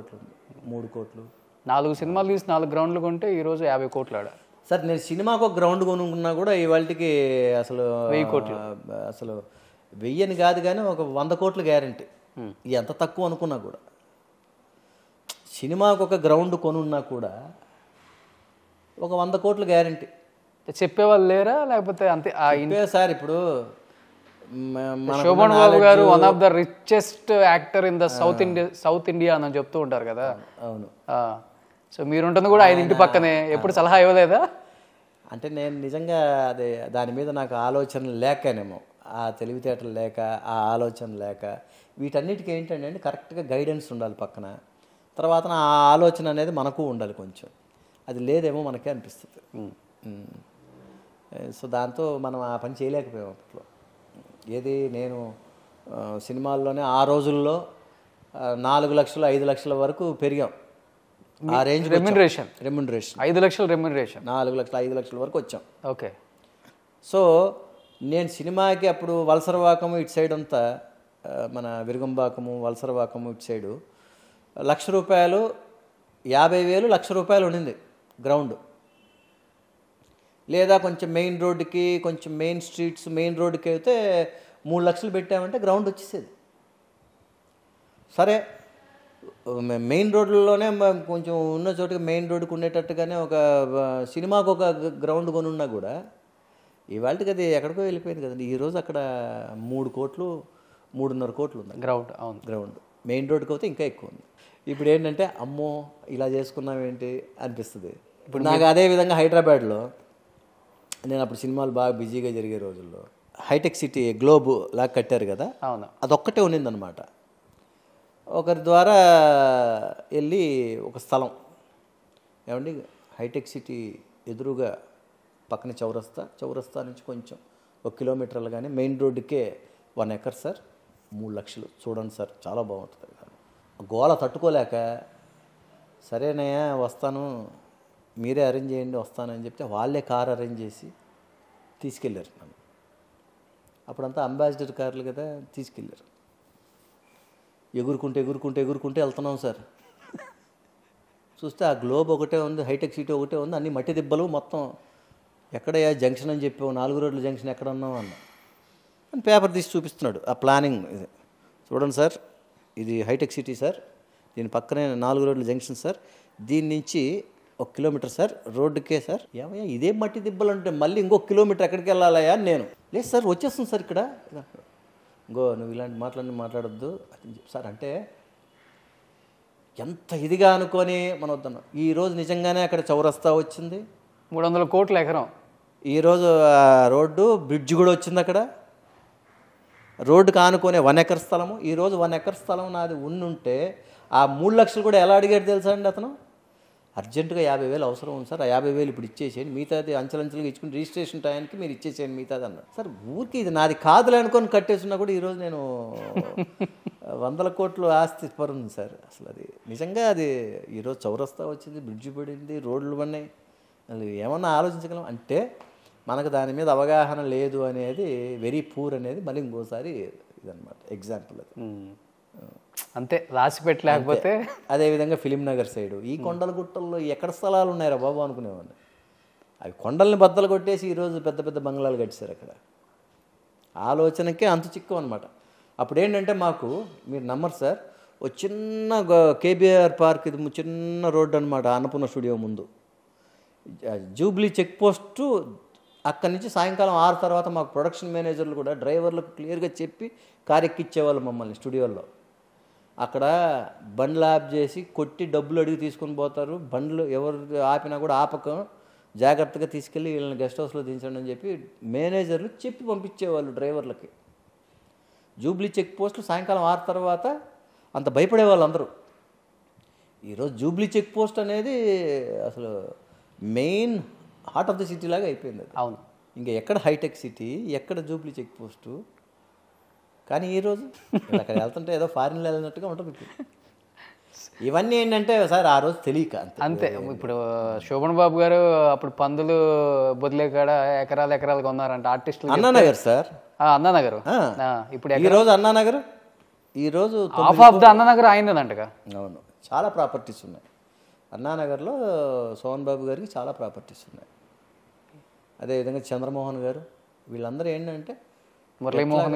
3 కోట్లు. 4 సినిమాలు తీసి 4 గ్రౌండ్లు కొంటే ఈరోజు 50 కోట్లు ఆడ. సార్ నేను సినిమాకు ఒక గ్రౌండ్ కొనుక్కున్నా కూడా ఇవాళకి అసలు 1000 కోట్లు. అసలు 1000 అని కాదు కానీ ఒక 100 కోట్లు గ్యారంటీ. ఎంత తక్కువ అనుకున్నా కూడా సినిమాకు ఒక గ్రౌండ్ కొనున్నా కూడా ఒక 100 కోట్లు గ్యారంటీ. చెప్పేవాళ్ళు లేరా లేకపోతే అంతే? సార్ ఇప్పుడు శోభన్ బాబు గారు one of the richest actor in the south India అని చెప్తూ ఉంటారు కదా. అవును. సో మీరుంటుంది కూడా 5 ఇంటి పక్కనే. ఎప్పుడు సలహా ఇవ్వలేదా? అంటే నేను నిజంగా అదే దాని మీద నాకు ఆలోచన లేకనేమో, ఆ తెలివితేటలు లేక, ఆ ఆలోచన లేక, వీటన్నిటికీ ఏంటంటే కరెక్ట్గా గైడెన్స్ ఉండాలి పక్కన. తర్వాత ఆ ఆలోచన అనేది మనకు ఉండాలి కొంచెం. అది లేదేమో మనకే అనిపిస్తుంది. సో దాంతో మనం ఆ పని చేయలేకపోయాం అప్పట్లో. ఏది నేను సినిమాల్లోనే ఆ రోజుల్లో 4 లక్షలు 5 లక్షల వరకు పెరిగాం. ఆ రేంజ్ రెమ్యునరేషన్ 5 లక్షల రెమ్యునరేషన్ 4 లక్షలు 5 లక్షల వరకు వచ్చాం. ఓకే. సో నేను సినిమాకి అప్పుడు వలసరవాకము ఇటు సైడ్ అంతా మన విరుగంబాకము వలసరవాకము ఇటు సైడు 1 లక్ష రూపాయలు 50,000 1 లక్ష రూపాయలు ఉండింది గ్రౌండ్. లేదా కొంచెం మెయిన్ రోడ్డుకి, కొంచెం మెయిన్ స్ట్రీట్స్, మెయిన్ రోడ్డుకి అయితే 3 లక్షలు పెట్టామంటే గ్రౌండ్ వచ్చేసేది. సరే మెయిన్ రోడ్లలోనే కొంచెం ఉన్న చోటుకి మెయిన్ రోడ్డుకు ఉండేటట్టుగానే ఒక సినిమాకు ఒక గ్రౌండ్ కొనున్నా కూడా ఇవాళకి అది ఎక్కడికో వెళ్ళిపోయింది కదండి. ఈరోజు అక్కడ 3 కోట్లు 3.5 కోట్లు ఉంది గ్రౌండ్. అవును, గ్రౌండ్. మెయిన్ రోడ్డుకి అయితే ఇంకా ఎక్కువ ఉంది. ఇప్పుడు ఏంటంటే అమ్మో ఇలా చేసుకున్నాం ఏంటి అనిపిస్తుంది. ఇప్పుడు నాకు అదే విధంగా హైదరాబాద్లో నేను అప్పుడు సినిమాలు బాగా బిజీగా జరిగే రోజుల్లో హైటెక్ సిటీ గ్లోబ్ లాగా కట్టారు కదా, అవును, అదొక్కటే ఉన్నిందనమాట. ఒకరి ద్వారా వెళ్ళి ఒక స్థలం ఏమండి హైటెక్ సిటీ ఎదురుగా పక్కన చౌరస్తా నుంచి కొంచెం 1 కిలోమీటర్ వెళ్ళగానే మెయిన్ రోడ్డుకే 1 ఎకర్ సార్, 3 లక్షలు. చూడండి సార్ చాలా బాగుంటుంది. గోల తట్టుకోలేక సరేనయ్యా వస్తాను, మీరే అరేంజ్ చేయండి వస్తానని చెప్తే వాళ్ళే కార్ అరేంజ్ చేసి తీసుకెళ్ళారు నన్ను. అప్పుడంతా అంబాసిడర్ కార్లు కదా, తీసుకెళ్ళారు. ఎగురుకుంటే వెళ్తున్నాం సార్. చూస్తే ఆ గ్లోబ్ ఒకటే ఉంది, హైటెక్ సిటీ ఒకటే ఉంది, అన్ని మట్టి దిబ్బలు మొత్తం. ఎక్కడయ్యా జంక్షన్ అని చెప్పావు, 4 రోడ్ల జంక్షన్ ఎక్కడ ఉన్నావు అన్న అని పేపర్ తీసి చూపిస్తున్నాడు ఆ ప్లానింగ్. ఇది చూడండి సార్, ఇది హైటెక్ సిటీ సార్, దీని పక్కనే 4 రోడ్ల జంక్షన్ సార్, దీని నుంచి 1 కిలోమీటర్ సార్ రోడ్డుకే సార్. ఏమయ్యా ఇదేం మట్టి దిబ్బలు అంటే మళ్ళీ ఇంకొక కిలోమీటర్ ఎక్కడికి వెళ్ళాలయ్యా అని నేను. లేదు సార్ వచ్చేస్తుంది సార్ ఇక్కడ. ఇంకో నువ్వు ఇలాంటి మాట్లాడొద్దు సార్ అంటే ఎంత ఇదిగా అనుకొని మనం వద్దన్నాం. ఈరోజు నిజంగానే అక్కడ చౌరస్తా వచ్చింది, 300 కోట్ల ఎకరం. ఈరోజు రోడ్డు బ్రిడ్జ్ కూడా వచ్చింది అక్కడ. రోడ్డుకు ఆనుకునే 1 ఎకర్ స్థలము. ఈరోజు 1 ఎకర్ స్థలం నాది ఉంటే ఆ 3 లక్షలు కూడా ఎలా అడిగాడు తెలుసా అండి అతను. అర్జెంటుగా 50,000 అవసరం ఉంది సార్, ఆ 50,000 ఇప్పుడు ఇచ్చేసేయండి, మిగతాది అంచెలంచెలుగా ఇచ్చుకుని రిజిస్ట్రేషన్ టైంకి మీరు ఇచ్చేసేయండి మిగతాది అన్నాడు. సార్ ఊరికి ఇది నాది కాదులే అనుకొని కట్టేస్తున్నా కూడా ఈరోజు నేను 100 కోట్లు ఆస్తి పరుంది సార్. అసలు అది నిజంగా అది ఈరోజు చౌరస్తా వచ్చింది, బ్రిడ్జి పడింది, రోడ్లు పడినాయి. అది ఏమన్నా ఆలోచించగలం అంటే మనకు దాని మీద అవగాహన లేదు అనేది, వెరీ పూర్ అనేది మళ్ళీ ఇంకోసారి ఇదనమాట ఎగ్జాంపుల్ అది. అంతే, రాసి పెట్టలేకపోతే. అదేవిధంగా ఫిలిం నగర్ సైడు ఈ కొండల గుట్టల్లో ఎక్కడ స్థలాలు ఉన్నాయరా బాబు అనుకునేవాడిని. అవి కొండల్ని బద్దలు కొట్టేసి ఈరోజు పెద్ద పెద్ద బంగ్లాలు కట్టారు అక్కడ. ఆలోచనకే అంతు చిక్కు అనమాట. అప్పుడు ఏంటంటే మాకు, మీరు నమ్మరు సార్, ఒక చిన్న కేబీఆర్ పార్క్, ఇది చిన్న రోడ్డు అనమాట, అన్నపూర్ణ స్టూడియో ముందు. జూబ్లీ చెక్ పోస్టు అక్కడి నుంచి సాయంకాలం 6 తర్వాత మాకు ప్రొడక్షన్ మేనేజర్లు కూడా డ్రైవర్లకు క్లియర్గా చెప్పి కారు ఎక్కిచ్చేవాళ్ళు మమ్మల్ని స్టూడియోలో. అక్కడ బండ్లు ఆఫ్ చేసి కొట్టి డబ్బులు అడిగి తీసుకొని పోతారు. బండ్లు ఎవరు ఆపినా కూడా ఆపక జాగ్రత్తగా తీసుకెళ్ళి వీళ్ళని గెస్ట్ హౌస్లో దించండి అని చెప్పి మేనేజర్లు చెప్పి పంపించేవాళ్ళు డ్రైవర్లకి. జూబ్లీ చెక్ పోస్టులు సాయంకాలం 6 తర్వాత అంత భయపడేవాళ్ళు అందరూ. ఈరోజు జూబ్లీ చెక్ పోస్ట్ అనేది అసలు main heart of the city లాగా అయిపోయింది అది. అవును, ఇంకా ఎక్కడ హైటెక్ సిటీ, ఎక్కడ జూబ్లీ చెక్ పోస్టు. కానీ ఈరోజు అక్కడ వెళ్తుంటే ఏదో ఫారిన్లో వెళ్ళినట్టుగా ఉంటుంది. ఇవన్నీ ఏంటంటే సార్ ఆ రోజు తెలియక అంతే. ఇప్పుడు శోభన్ బాబు గారు అప్పుడు పందులు బొదిలే కాడ ఎకరాలు కొన్నారంట ఆర్టిస్టులు. అన్నానగర్ సార్, అన్నానగర్. ఇప్పుడు ఈరోజు అన్నానగర్, ఈరోజు హాఫ్ ఆఫ్ ద అన్నానగర్ అయిందంటగా. అవును, చాలా ప్రాపర్టీస్ ఉన్నాయి అన్నానగర్లో. సోహన్ బాబు గారికి చాలా ప్రాపర్టీస్ ఉన్నాయి. అదేవిధంగా చంద్రమోహన్ గారు, వీళ్ళందరూ ఏంటంటే మురళీమోహన్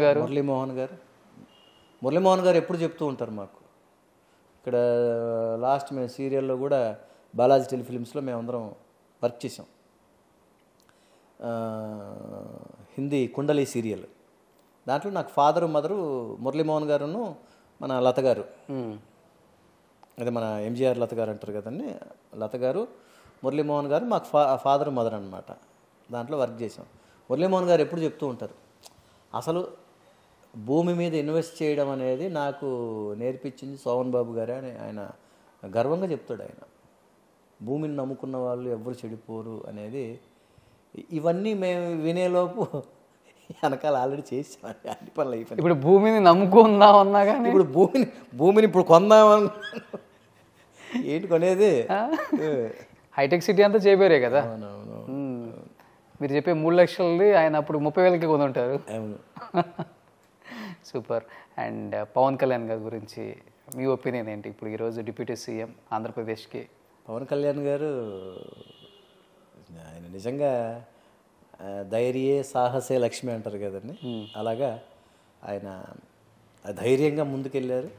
గారు ఎప్పుడు చెప్తూ ఉంటారు మాకు. ఇక్కడ లాస్ట్ మేము సీరియల్లో కూడా బాలాజీ టెలిఫిలిమ్స్లో మేమందరం వర్క్ చేసాం. హిందీ కుండలి సీరియల్, దాంట్లో నాకు ఫాదరు మదరు మురళీమోహన్ గారును మన లత గారు, అదే మన ఎంజీఆర్ లత గారు అంటారు కదండి, లత గారు మురళీమోహన్ గారు మాకు ఫాదర్ మదర్ అనమాట. దాంట్లో వర్క్ చేసాం. మురళీమోహన్ గారు ఎప్పుడు చెప్తూ ఉంటారు, అసలు భూమి మీద ఇన్వెస్ట్ చేయడం అనేది నాకు నేర్పించింది సోహన్ బాబు గారే అని ఆయన గర్వంగా చెప్తాడు. ఆయన భూమిని నమ్ముకున్న వాళ్ళు ఎవ్వరు చెడిపోరు అనేది. ఇవన్నీ మేము వినేలోపు వెనకాల ఆల్రెడీ చేసాం అన్ని పనులు అయిపోయి. ఇప్పుడు భూమిని నమ్ముకుందాం అన్నా కానీ ఇప్పుడు భూమిని ఇప్పుడు కొందామని ఏంటి కొనేది. హైటెక్ సిటీ అంతా చేపేరే కదా. మీరు చెప్పే 3 లక్షలది ఆయన అప్పుడు 30,000కి కొని ఉంటారు. సూపర్. అండ్ పవన్ కళ్యాణ్ గారి గురించి మీ ఒపీనియన్ ఏంటి? ఇప్పుడు ఈరోజు డిప్యూటీ సీఎం ఆంధ్రప్రదేశ్కి. పవన్ కళ్యాణ్ గారు ఆయన నిజంగా ధైర్యే సాహసే లక్ష్మి అంటారు కదండి, అలాగా ఆయన ధైర్యంగా ముందుకెళ్ళారు.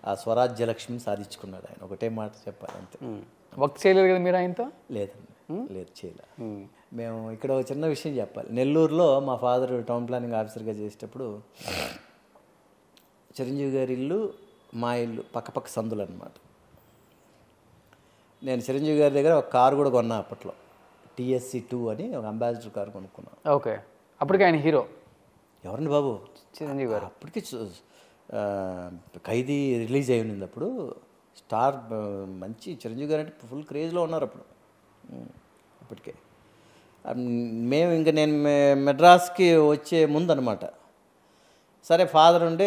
ఆ స్వరాజ్య లక్ష్మిని సాధించుకున్నాడు ఆయన. ఒకటే మాట చెప్పాలి అంతే. వర్క్ చేయలేదు కదా మీరు ఆయనతో? లేదండి, లేదు, చేయలే. మేము ఇక్కడ ఒక చిన్న విషయం చెప్పాలి. నెల్లూరులో మా ఫాదర్ టౌన్ ప్లానింగ్ ఆఫీసర్గా చేసేటప్పుడు చిరంజీవి గారి ఇల్లు మా ఇల్లు పక్కపక్క సందులు అనమాట. నేను చిరంజీవి గారి దగ్గర ఒక కారు కూడా కొన్నా అప్పట్లో, TSC 2 అని ఒక అంబాసిడర్ కారు కొనుక్కున్నాను. ఓకే, అప్పటికి ఆయన హీరో ఎవరండి బాబు? చిరంజీవి గారు. అప్పటికి ఖైదీ రిలీజ్ అయి ఉన్నది అప్పుడు. స్టార్ మంచి చిరంజీవి గారు అంటే ఫుల్ క్రేజ్లో ఉన్నారు అప్పుడు. అప్పటికే మేము ఇంకా నేను మెడ్రాస్కి వచ్చే ముందు అనమాట. సరే ఫాదర్ ఉండే,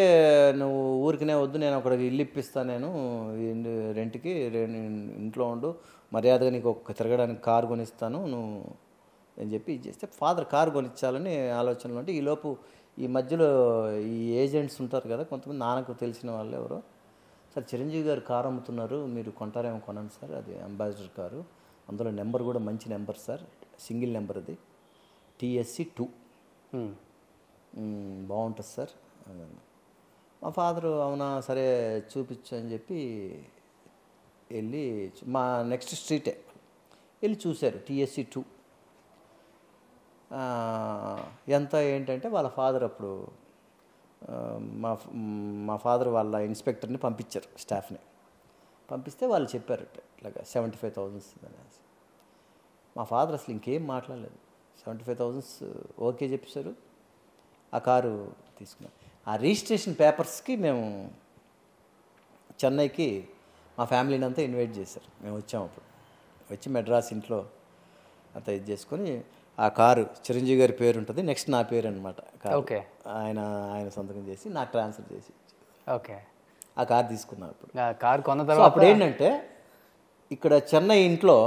నువ్వు ఊరికినే వద్దు, నేను ఒకడికి ఇల్లు ఇప్పిస్తాను, నేను రెంట్కి ఇంట్లో ఉండు, మర్యాదగా నీకు ఒక తిరగడానికి కారు కొనిస్తాను నువ్వు అని చెప్పి ఇది చేస్తే ఫాదర్ కారు కొనిచ్చాలని ఆలోచనలు ఉంటే, ఈలోపు ఈ మధ్యలో ఈ ఏజెంట్స్ ఉంటారు కదా కొంతమంది, నాన్నకు తెలిసిన వాళ్ళు ఎవరో, సార్ చిరంజీవి గారు కారు అమ్ముతున్నారు, మీరు కొంటారేమో కొనండి సార్, అది అంబాసిడర్ కారు, అందులో నెంబర్ కూడా మంచి నెంబర్ సార్, సింగిల్ నెంబర్ అది, TSC 2 బాగుంటుంది సార్. మా ఫాదరు అవునా సరే చూపించు అని చెప్పి వెళ్ళి మా నెక్స్ట్ స్ట్రీటే వెళ్ళి చూశారు. TSC 2 ఎంత ఏంటంటే వాళ్ళ ఫాదర్ అప్పుడు మా ఫాదర్ వాళ్ళ ఇన్స్పెక్టర్ని పంపించారు, స్టాఫ్ని పంపిస్తే వాళ్ళు చెప్పారట ఇట్లాగా 75,000 అనేసి. మా ఫాదర్ అసలు ఇంకేం మాట్లాడలేదు, 75,000 ఓకే చెప్పేశారు. ఆ కారు తీసుకున్నాం. ఆ రిజిస్ట్రేషన్ పేపర్స్కి మేము చెన్నైకి మా ఫ్యామిలీని అంతా ఇన్వైట్ చేశారు. మేము వచ్చాము అప్పుడు, వచ్చి మెడ్రాస్ ఇంట్లో అంతా ఇది చేసుకొని ఆ కారు చిరంజీవి గారి పేరు ఉంటుంది, నెక్స్ట్ నా పేరు అనమాట. ఓకే, ఆయన సంతకం చేసి నాకు ట్రాన్స్ఫర్ చేసి ఓకే ఆ కారు తీసుకున్నాం. అప్పుడు కారు కొన్న తర్వాత అప్పుడు ఏంటంటే ఇక్కడ చెన్నై ఇంట్లో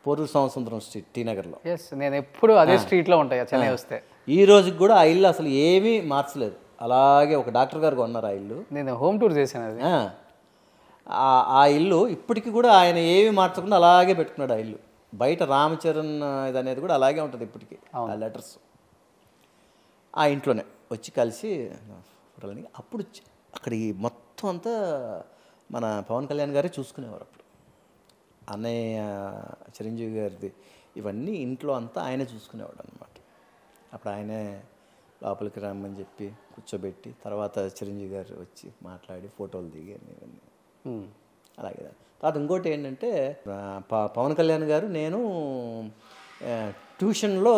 పూర్వ సంవత్సరం స్ట్రీట్ T నగర్లో, ఎస్ నేను ఎప్పుడు అదే స్ట్రీట్లో ఉంటాయి చెన్నై వస్తే. ఈ రోజుకి కూడా ఆ ఇల్లు అసలు ఏమీ మార్చలేదు, అలాగే ఒక డాక్టర్ గారు కొన్నారు ఆ ఇల్లు. నేను హోమ్ టూర్ చేశాను అది. ఆ ఇల్లు ఇప్పటికి కూడా ఆయన ఏమీ మార్చకుండా అలాగే పెట్టుకున్నాడు ఆ ఇల్లు. బయట రామచరణ్ ఇది అనేది కూడా అలాగే ఉంటుంది ఇప్పటికీ, ఆ లెటర్స్. ఆ ఇంట్లోనే వచ్చి కలిసి ఫోటోలని. అప్పుడు అక్కడ ఈ మొత్తం అంతా మన పవన్ కళ్యాణ్ గారే చూసుకునేవారు అప్పుడు. అన్నయ్య చిరంజీవి గారిది ఇవన్నీ ఇంట్లో అంతా ఆయనే చూసుకునేవాడు అనమాట. అప్పుడు ఆయనే లోపలికి రమ్మని చెప్పి కూర్చోబెట్టి, తర్వాత చిరంజీవి గారు వచ్చి మాట్లాడి ఫోటోలు దిగాను ఇవన్నీ. అలాగే తర్వాత ఇంకోటి ఏంటంటే పవన్ కళ్యాణ్ గారు నేను ట్యూషన్లో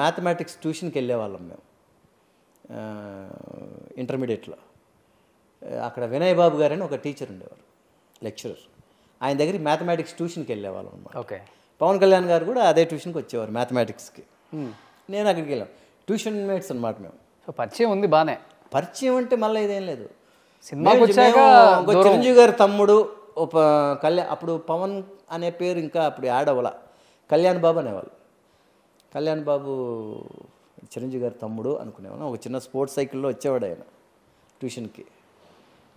మ్యాథమెటిక్స్ ట్యూషన్కి వెళ్ళేవాళ్ళం మేము ఇంటర్మీడియట్లో. అక్కడ వినయ్ బాబు గారు అని ఒక టీచర్ ఉండేవారు, లెక్చరర్. ఆయన దగ్గరికి మ్యాథమెటిక్స్ ట్యూషన్కి వెళ్ళేవాళ్ళం అనమాట. ఓకే, పవన్ కళ్యాణ్ గారు కూడా అదే ట్యూషన్కి వచ్చేవారు మ్యాథమెటిక్స్కి. నేను అక్కడికి వెళ్ళాం, ట్యూషన్ మేట్స్ అనమాట మేము. సో పరిచయం ఉంది బాగానే. పరిచయం అంటే మళ్ళీ ఇదేం లేదు, సినిమాకి వచ్చాక చిరంజీవి గారి తమ్ముడు అప్పుడు పవన్ అనే పేరు ఇంకా అప్పుడు యాడ్ అవ్వాల, కళ్యాణ్ బాబు అనేవాళ్ళు. కళ్యాణ్ బాబు చిరంజీవి గారి తమ్ముడు అనుకునేవాళ్ళం. ఒక చిన్న స్పోర్ట్స్ సైకిల్లో వచ్చేవాడు ఆయన ట్యూషన్కి,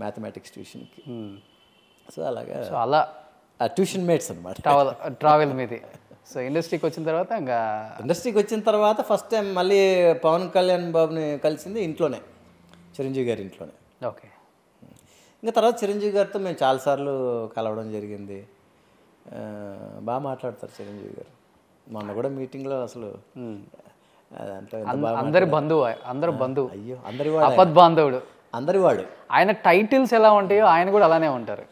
మ్యాథమెటిక్స్ ట్యూషన్కి. సో అలాగా అలా ఆ ట్యూషన్ మేట్స్ అనమాట. ట్రావెల్ మీది. సో ఇండస్ట్రీకి వచ్చిన తర్వాత ఫస్ట్ టైం మళ్ళీ పవన్ కళ్యాణ్ బాబుని కలిసింది ఇంట్లోనే, చిరంజీవి గారి ఇంట్లోనే. ఓకే, ఇంకా తర్వాత చిరంజీవి గారితో మేము చాలాసార్లు కలవడం జరిగింది. బాగా మాట్లాడతారు చిరంజీవి గారు. మొన్న కూడా మీటింగ్లో అసలు అందరి బంధువు, అందరు బంధువు. అయ్యో అందరి వాడు, అపద్ బాంధవుడు, అందరి వాడు. ఆయన టైటిల్స్ ఎలా ఉంటాయో ఆయన కూడా అలానే ఉంటారు.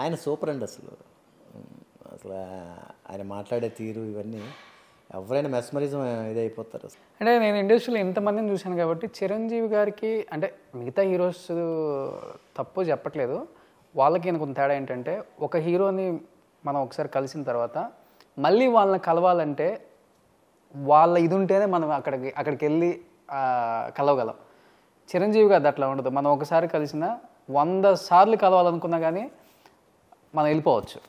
ఆయన సూపర్ అండి అసలు. ఆయన మాట్లాడే తీరు ఇవన్నీ ఎవరైనా మెస్మరిజం ఇదైపోతారు అసలు. అంటే నేను ఇండస్ట్రీలో ఇంతమందిని చూశాను కాబట్టి చిరంజీవి గారికి, అంటే మిగతా హీరోస్ తప్పు చెప్పట్లేదు, వాళ్ళకి కొంత తేడా ఏంటంటే, ఒక హీరోని మనం ఒకసారి కలిసిన తర్వాత మళ్ళీ వాళ్ళని కలవాలంటే వాళ్ళ ఇది ఉంటేనే మనం అక్కడికి వెళ్ళి కలవగలం. చిరంజీవి గారు అట్లా ఉండదు. మనం ఒకసారి కలిసిన 100 సార్లు కలవాలనుకున్నా కానీ మనం వెళ్ళిపోవచ్చు.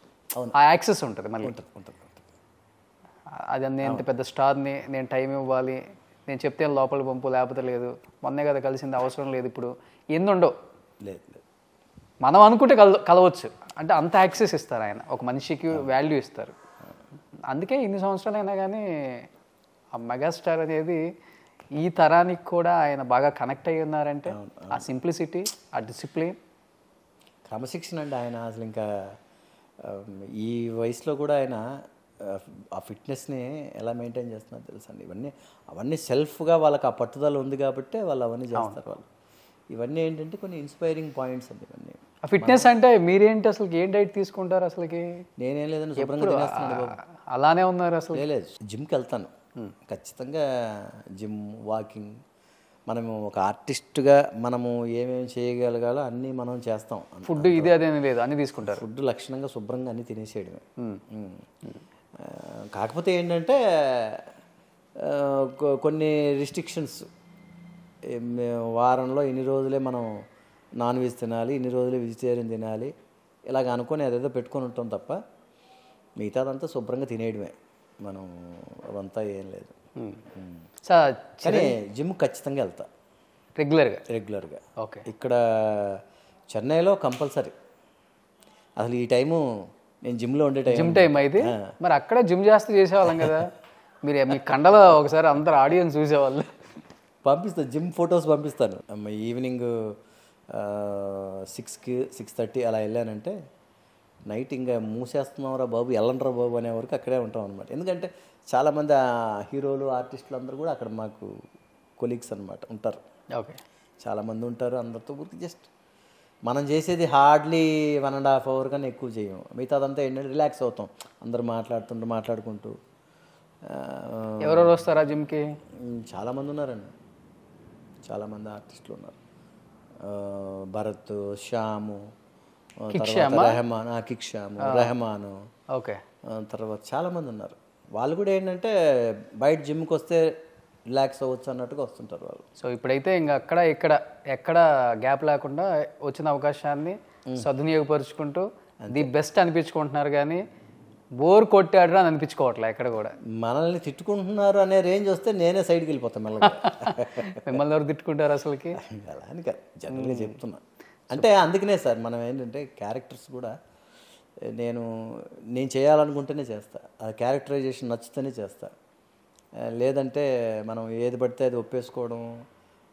ఆ యాక్సెస్ ఉంటుంది మళ్ళీ. అది నేను ఇంత పెద్ద స్టార్ని, నేను టైం ఇవ్వాలి, నేను చెప్తే లోపల పంపు, లేకపోతే లేదు, మొన్నే కదా కలిసింది, అవసరం లేదు, ఇప్పుడు ఎందుండవు. లేదు, మనం అనుకుంటే కలవచ్చు. అంటే అంత యాక్సెస్ ఇస్తారు ఆయన, ఒక మనిషికి వాల్యూ ఇస్తారు. అందుకే ఇన్ని సంవత్సరాలు అయినా కానీ ఆ మెగాస్టార్ అనేది ఈ తరానికి కూడా ఆయన బాగా కనెక్ట్ అయ్యి ఉన్నారంటే ఆ సింప్లిసిటీ, ఆ డిసిప్లిన్, క్రమశిక్షణ అండి ఆయన. అసలు ఇంకా ఈ వయసులో కూడా ఆయన ఆ ఫిట్నెస్ని ఎలా మెయింటైన్ చేస్తున్నారు తెలుసండి. అవన్నీ సెల్ఫ్గా వాళ్ళకి ఆ పట్టుదల ఉంది కాబట్టి వాళ్ళు అవన్నీ చేస్తారు. వాళ్ళు ఇవన్నీ ఏంటంటే కొన్ని ఇన్స్పైరింగ్ పాయింట్స్ అండి ఇవన్నీ. ఫిట్నెస్ అంటే మీరేంటి అసలు ఏం డైట్ తీసుకుంటారు అసలుకి? నేనేం లేదని శుభ్రంగా తినేస్తున్నాను. అలానే ఉన్నారు అసలు? లేదు, జిమ్కి వెళ్తాను ఖచ్చితంగా. Gym, walking. మనము ఒక ఆర్టిస్ట్గా మనము ఏమేమి చేయగలగాలో అన్నీ మనం చేస్తాం. ఫుడ్ ఇది అదేమి లేదు, అన్నీ తీసుకుంటారు. ఫుడ్ లక్షణంగా శుభ్రంగా అన్నీ తినేసేయడమే. కాకపోతే ఏంటంటే కొన్ని రిస్ట్రిక్షన్స్, వారంలో ఇన్ని రోజులే మనం నాన్ వెజ్ తినాలి, ఇన్ని రోజులే వెజిటేరియన్ తినాలి, ఇలాగ అనుకొని అదేదో పెట్టుకొని ఉంటాం తప్ప మిగతాదంతా శుభ్రంగా తినేయడమే మనం. అవంతా ఏం లేదు. కానీ జిమ్ ఖచ్చితంగా వెళ్తా రెగ్యులర్గా. ఓకే. ఇక్కడ చెన్నైలో కంపల్సరీ. అసలు ఈ టైము నేను జిమ్లో ఉండే జిమ్ టైం అయితే మరి అక్కడ జిమ్ చేసేవాళ్ళం కదా మీరు. మీ కండలో ఒకసారి అందరు ఆడియన్స్ చూసేవాళ్ళు. పంపిస్తాను, జిమ్ ఫొటోస్ పంపిస్తాను. ఈవినింగ్ 6కి 6:30 అలా వెళ్ళానంటే నైట్ ఇంకా మూసేస్తున్నావురా బాబు, వెళ్ళండ్రా బాబు అనే వరకు అక్కడే ఉంటాం అనమాట. ఎందుకంటే చాలామంది హీరోలు, ఆర్టిస్టులు అందరూ కూడా అక్కడ మాకు కొలీగ్స్ అనమాట ఉంటారు. ఓకే. చాలామంది ఉంటారు. అందరితో పూర్తి జస్ట్ మనం చేసేది హార్డ్లీ 1.5 hour కన్నా ఎక్కువ చేయము. మిగతాదంతా ఏంటంటే రిలాక్స్ అవుతాం, అందరూ మాట్లాడుకుంటూ. ఎవరెవరు వస్తారా జిమ్కి? చాలామంది ఉన్నారండి, చాలామంది ఆర్టిస్టులు ఉన్నారు. భరత్, శ్యాము, రెహమాన్, రెహమాను, ఓకే, తర్వాత చాలామంది ఉన్నారు. వాళ్ళు కూడా ఏంటంటే బయట జిమ్కి వస్తే రిలాక్స్ అవ్వచ్చు అన్నట్టుగా వస్తుంటారు వాళ్ళు. సో ఇప్పుడైతే ఇంకా ఎక్కడ గ్యాప్ లేకుండా వచ్చిన అవకాశాన్ని సద్వినియోగపరుచుకుంటూ ది బెస్ట్ అనిపించుకుంటున్నారు. కానీ బోర్ కొట్టాడు అని అనిపించుకోవట్లే ఎక్కడ కూడా. మనల్ని తిట్టుకుంటున్నారు అనే రేంజ్ వస్తే నేనే సైడ్కి వెళ్ళిపోతాను మెల్లగా. మిమ్మల్ని ఎవరు తిట్టుకుంటారు అసలుకి? అలా అని జనరల్గా చెప్తున్నా. అంటే అందుకనే సార్ మనం ఏంటంటే క్యారెక్టర్స్ కూడా నేను చేయాలనుకుంటేనే చేస్తా. ఆ క్యారెక్టరైజేషన్ నచ్చితేనే చేస్తా. లేదంటే మనం ఏది పడితే అది ఒప్పేసుకోవడం,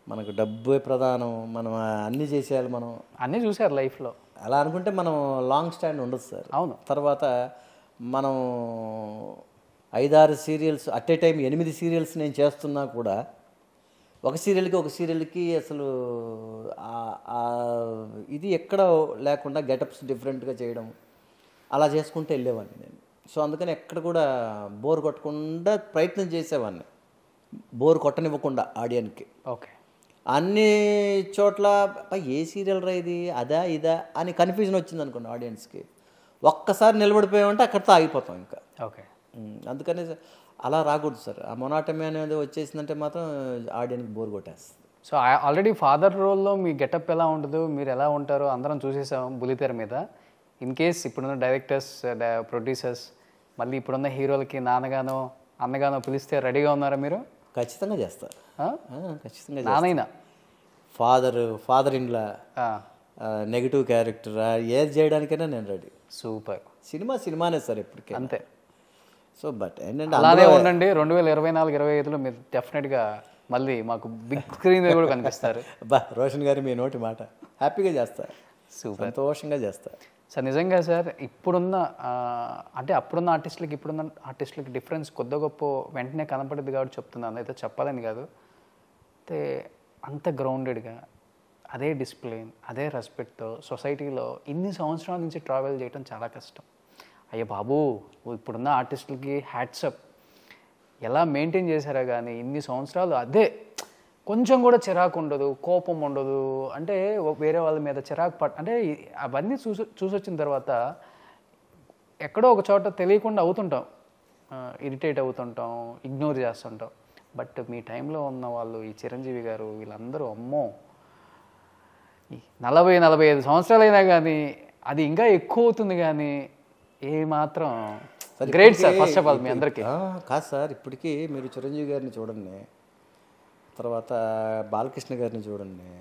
మనకు డబ్బే ప్రధానం, మనం అన్నీ చేసేయాలి, మనం అన్నీ చూసారు లైఫ్లో. అలా అనుకుంటే మనం లాంగ్ స్టాండ్ ఉండదు సార్. అవును. తర్వాత మనం 5-6 serials at a time 8 serials నేను చేస్తున్నా కూడా ఒక సీరియల్కి అసలు ఇది ఎక్కడ లేకుండా గెటప్స్ డిఫరెంట్గా చేయడం అలా చేసుకుంటూ వెళ్ళేవాడిని నేను. సో అందుకని ఎక్కడ కూడా బోర్ కొట్టకుండా ప్రయత్నం చేసేవాడిని, బోర్ కొట్టనివ్వకుండా ఆడియన్కి. ఓకే. అన్ని చోట్ల ఏ సీరియల్ రా ఇది, అదా ఇదా అని కన్ఫ్యూజన్ వచ్చింది అనుకోండి ఆడియన్స్కి, ఒక్కసారి నిలబడిపోయామంటే అక్కడితో ఆగిపోతాం ఇంకా. ఓకే. అందుకని అలా రాకూడదు సార్. ఆ మొనాటమీ అనేది వచ్చేసిందంటే మాత్రం ఆడియన్కి బోర్ కొట్టేస్తుంది. సో ఆల్రెడీ ఫాదర్ రోల్లో మీ గెటప్ ఎలా ఉండదు, మీరు ఎలా ఉంటారో అందరం చూసేసాం బుల్లితెర మీద. ఇన్ కేస్ ఇప్పుడున్న డైరెక్టర్స్, ప్రొడ్యూసర్స్ మళ్ళీ ఇప్పుడున్న హీరోలకి నాన్నగానో అన్నగానో పిలిస్తే రెడీగా ఉన్నారా మీరు? ఖచ్చితంగా చేస్తా. ఖచ్చితంగా నానైనా ఫాదర్ ఇన్లా నెగిటివ్ క్యారెక్టర్ ఏది చేయడానికైనా నేను రెడీ. సూపర్. సినిమానే సార్ ఎప్పటికీ అంతే. సో బట్ ఏంటంటే అలానే ఉండండి. 2024-25లో మీరు డెఫినెట్గా మళ్ళీ మాకు బిగ్ స్క్రీన్ మీద కూడా కనిపిస్తారు. రోషన్ గారు మీ నోటి మాట, హ్యాపీగా చేస్తా, సూపర్, సంతోషంగా చేస్తా సార్. నిజంగా సార్ ఇప్పుడున్న అంటే అప్పుడున్న ఆర్టిస్టులకి ఇప్పుడున్న ఆర్టిస్టులకి డిఫరెన్స్ కొద్ది గొప్ప వెంటనే కనపడుద్ది కాబట్టి చెప్తున్నాను, అయితే చెప్పాలని కాదు. అయితే అంత గ్రౌండెడ్గా అదే డిసిప్లిన్, అదే రెస్పెక్ట్తో సొసైటీలో ఇన్ని సంవత్సరాల నుంచి ట్రావెల్ చేయడం చాలా కష్టం. అయ్యో బాబు, ఇప్పుడున్న ఆర్టిస్టులకి హ్యాట్సప్, ఎలా మెయింటైన్ చేశారో. కానీ ఇన్ని సంవత్సరాలు అదే కొంచెం కూడా చిరాకు ఉండదు, కోపం ఉండదు. అంటే వేరే వాళ్ళ మీద చిరాకు అంటే అవన్నీ చూసొచ్చిన తర్వాత ఎక్కడో ఒక చోట తెలియకుండా అవుతుంటాం, ఇరిటేట్ అవుతుంటాం, ఇగ్నోర్ చేస్తుంటాం. బట్ మీ టైంలో ఉన్న వాళ్ళు, ఈ చిరంజీవి గారు, వీళ్ళందరూ అమ్మో 40-45 సంవత్సరాలైనా కానీ అది ఇంకా ఎక్కువ అవుతుంది. కానీ ఏమాత్రం great sir. First of all మీ అందరికీ కాదు సార్, ఇప్పటికీ మీరు చిరంజీవి గారిని చూడండి, తర్వాత బాలకృష్ణ గారిని చూడండి,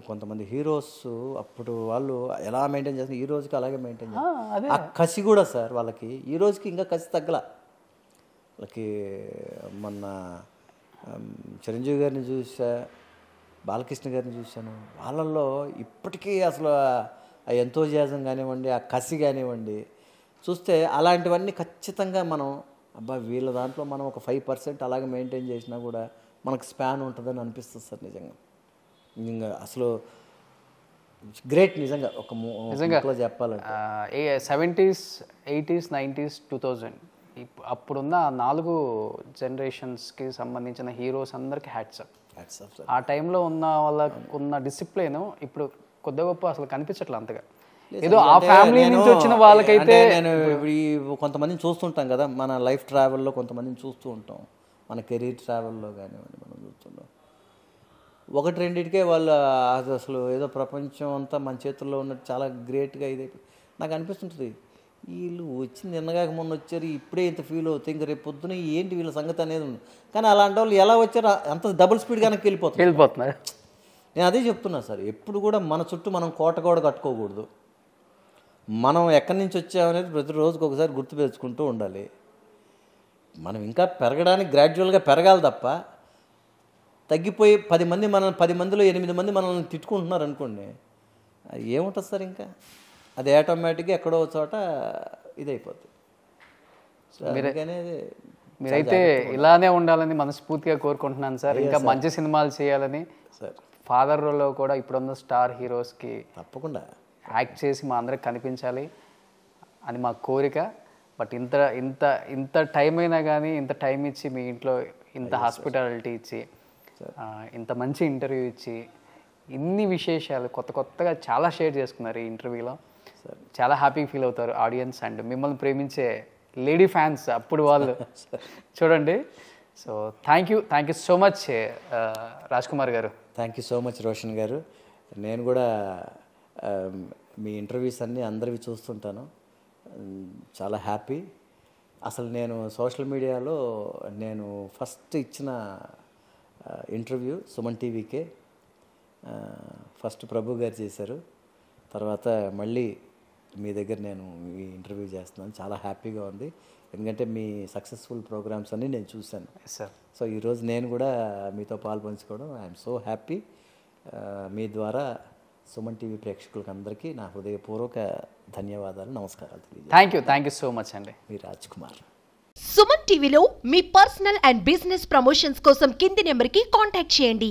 కొంతమంది హీరోస్ అప్పుడు వాళ్ళు ఎలా మెయింటైన్ చేస్తున్నారు, ఈ రోజుకి అలాగే మెయింటైన్ చేస్తారు. ఆ కసి కూడా సార్ వాళ్ళకి ఈ రోజుకి ఇంకా కసి తగ్గల. వాళ్ళకి మొన్న చిరంజీవి గారిని చూసా, బాలకృష్ణ గారిని చూశాను. వాళ్ళల్లో ఇప్పటికీ అసలు ఆ ఎంతోజియాజం కానివ్వండి, ఆ కసి కానివ్వండి చూస్తే అలాంటివన్నీ ఖచ్చితంగా మనం అబ్బా వీళ్ళ దాంట్లో మనం ఒక 5% అలాగే మెయింటైన్ చేసినా కూడా మనకు స్పాన్ ఉంటుందని అనిపిస్తుంది సార్. నిజంగా నిజంగా అసలు గ్రేట్ నిజంగా ఒక నిజంగా చెప్పాలంటే 70s 80s 90s 2000 అప్పుడున్న 4 జనరేషన్స్కి సంబంధించిన హీరోస్ అందరికీ హ్యాట్స్ అప్. ఆ టైంలో ఉన్న వాళ్ళకు ఉన్న డిసిప్లిన్ ఇప్పుడు కొద్ది గొప్ప అసలు కనిపించట్లే అంతగా. ఏదో ఆ ఫ్యామిలీ నుంచి వచ్చిన వాళ్ళకైతే నేను ఇప్పుడు కొంతమందిని చూస్తుంటాం కదా, మన లైఫ్ ట్రావెల్లో కొంతమందిని చూస్తూ ఉంటాం, మన కెరీర్ ట్రావెల్లో కానివ్వండి మనం చూస్తుంటాం. 1-2కే వాళ్ళు అసలు ఏదో ప్రపంచం అంతా మన చేతుల్లో ఉన్నట్టు చాలా గ్రేట్గా ఇదైపోయి నాకు అనిపిస్తుంటుంది. వీళ్ళు వచ్చింది నిన్నగాక మొన్న వచ్చారు, ఇప్పుడే ఇంత ఫీల్ అవుతాయి, ఇంకా రేపు పొద్దున ఏంటి వీళ్ళ సంగతి అనేది ఉంది. కానీ అలాంటి వాళ్ళు ఎలా వచ్చారో అంత డబుల్ స్పీడ్ కనుక వెళ్ళిపోతున్నారు. నేను అదే చెప్తున్నా సార్, ఎప్పుడు కూడా మన చుట్టూ మనం కోట కూడా కట్టుకోకూడదు. మనం ఎక్కడి నుంచి వచ్చామనేది ప్రతిరోజుకి ఒకసారి గుర్తు పెంచుకుంటూ ఉండాలి. మనం ఇంకా పెరగడానికి గ్రాడ్యువల్గా పెరగాలి తప్ప తగ్గిపోయి 10 మంది మనల్ని 10 మందిలో 8 మంది మనల్ని తిట్టుకుంటున్నారు అనుకోండి, అది ఏముంటుంది సార్? ఇంకా అది ఆటోమేటిక్గా ఎక్కడో చోట ఇదైపోతుంది. మీరైతే ఇలానే ఉండాలని మనస్ఫూర్తిగా కోరుకుంటున్నాను సార్. ఇంకా మంచి సినిమాలు చేయాలని సార్. ఫాదర్ రోల్లో కూడా ఇప్పుడున్న స్టార్ హీరోస్కి తప్పకుండా యాక్ట్ చేసి మా అందరికి కనిపించాలి అని మా కోరిక. బట్ ఇంత టైం అయినా కానీ ఇంత టైం ఇచ్చి మీ ఇంట్లో ఇంత హాస్పిటాలిటీ ఇచ్చి ఇంత మంచి ఇంటర్వ్యూ ఇచ్చి ఇన్ని విశేషాలు కొత్తగా చాలా షేర్ చేసుకున్నారు ఈ ఇంటర్వ్యూలో. చాలా హ్యాపీ ఫీల్ అవుతారు ఆడియన్స్ అండ్ మిమ్మల్ని ప్రేమించే లేడీ ఫ్యాన్స్ అప్పుడు వాళ్ళు చూడండి. So thank you so much Raj Kumar garu. Thank you so much Roshan garu. నేను కూడా మీ ఇంటర్వ్యూస్ అన్నీ అందరివి చూస్తుంటాను, చాలా హ్యాపీ. అసలు నేను సోషల్ మీడియాలో నేను ఫస్ట్ ఇచ్చిన ఇంటర్వ్యూ సుమన్ టీవీకే. ఫస్ట్ ప్రభు గారు చేశారు, తర్వాత మళ్ళీ మీ దగ్గర నేను ఈ ఇంటర్వ్యూ చేస్తున్నాను. చాలా హ్యాపీగా ఉంది, ఎందుకంటే మీ సక్సెస్ఫుల్ ప్రోగ్రామ్స్ అన్నీ నేను చూశాను సార్. సో ఈరోజు నేను కూడా మీతో పాల్పంచుకోవడం ఐఎమ్ సో హ్యాపీ. మీ ద్వారా సుమన్ టీవీ ప్రేక్షకులకు అందరికీ నా హృదయపూర్వక ధన్యవాదాలు, నమస్కారాలు తెలియజేస్తాను. థ్యాంక్ యూ సో మచ్ అండి. మీ రాజ్ కుమార్. సుమన్ టీవీలో మీ పర్సనల్ అండ్ బిజినెస్ ప్రమోషన్స్ కోసం కింది నెంబర్కి కాంటాక్ట్ చేయండి.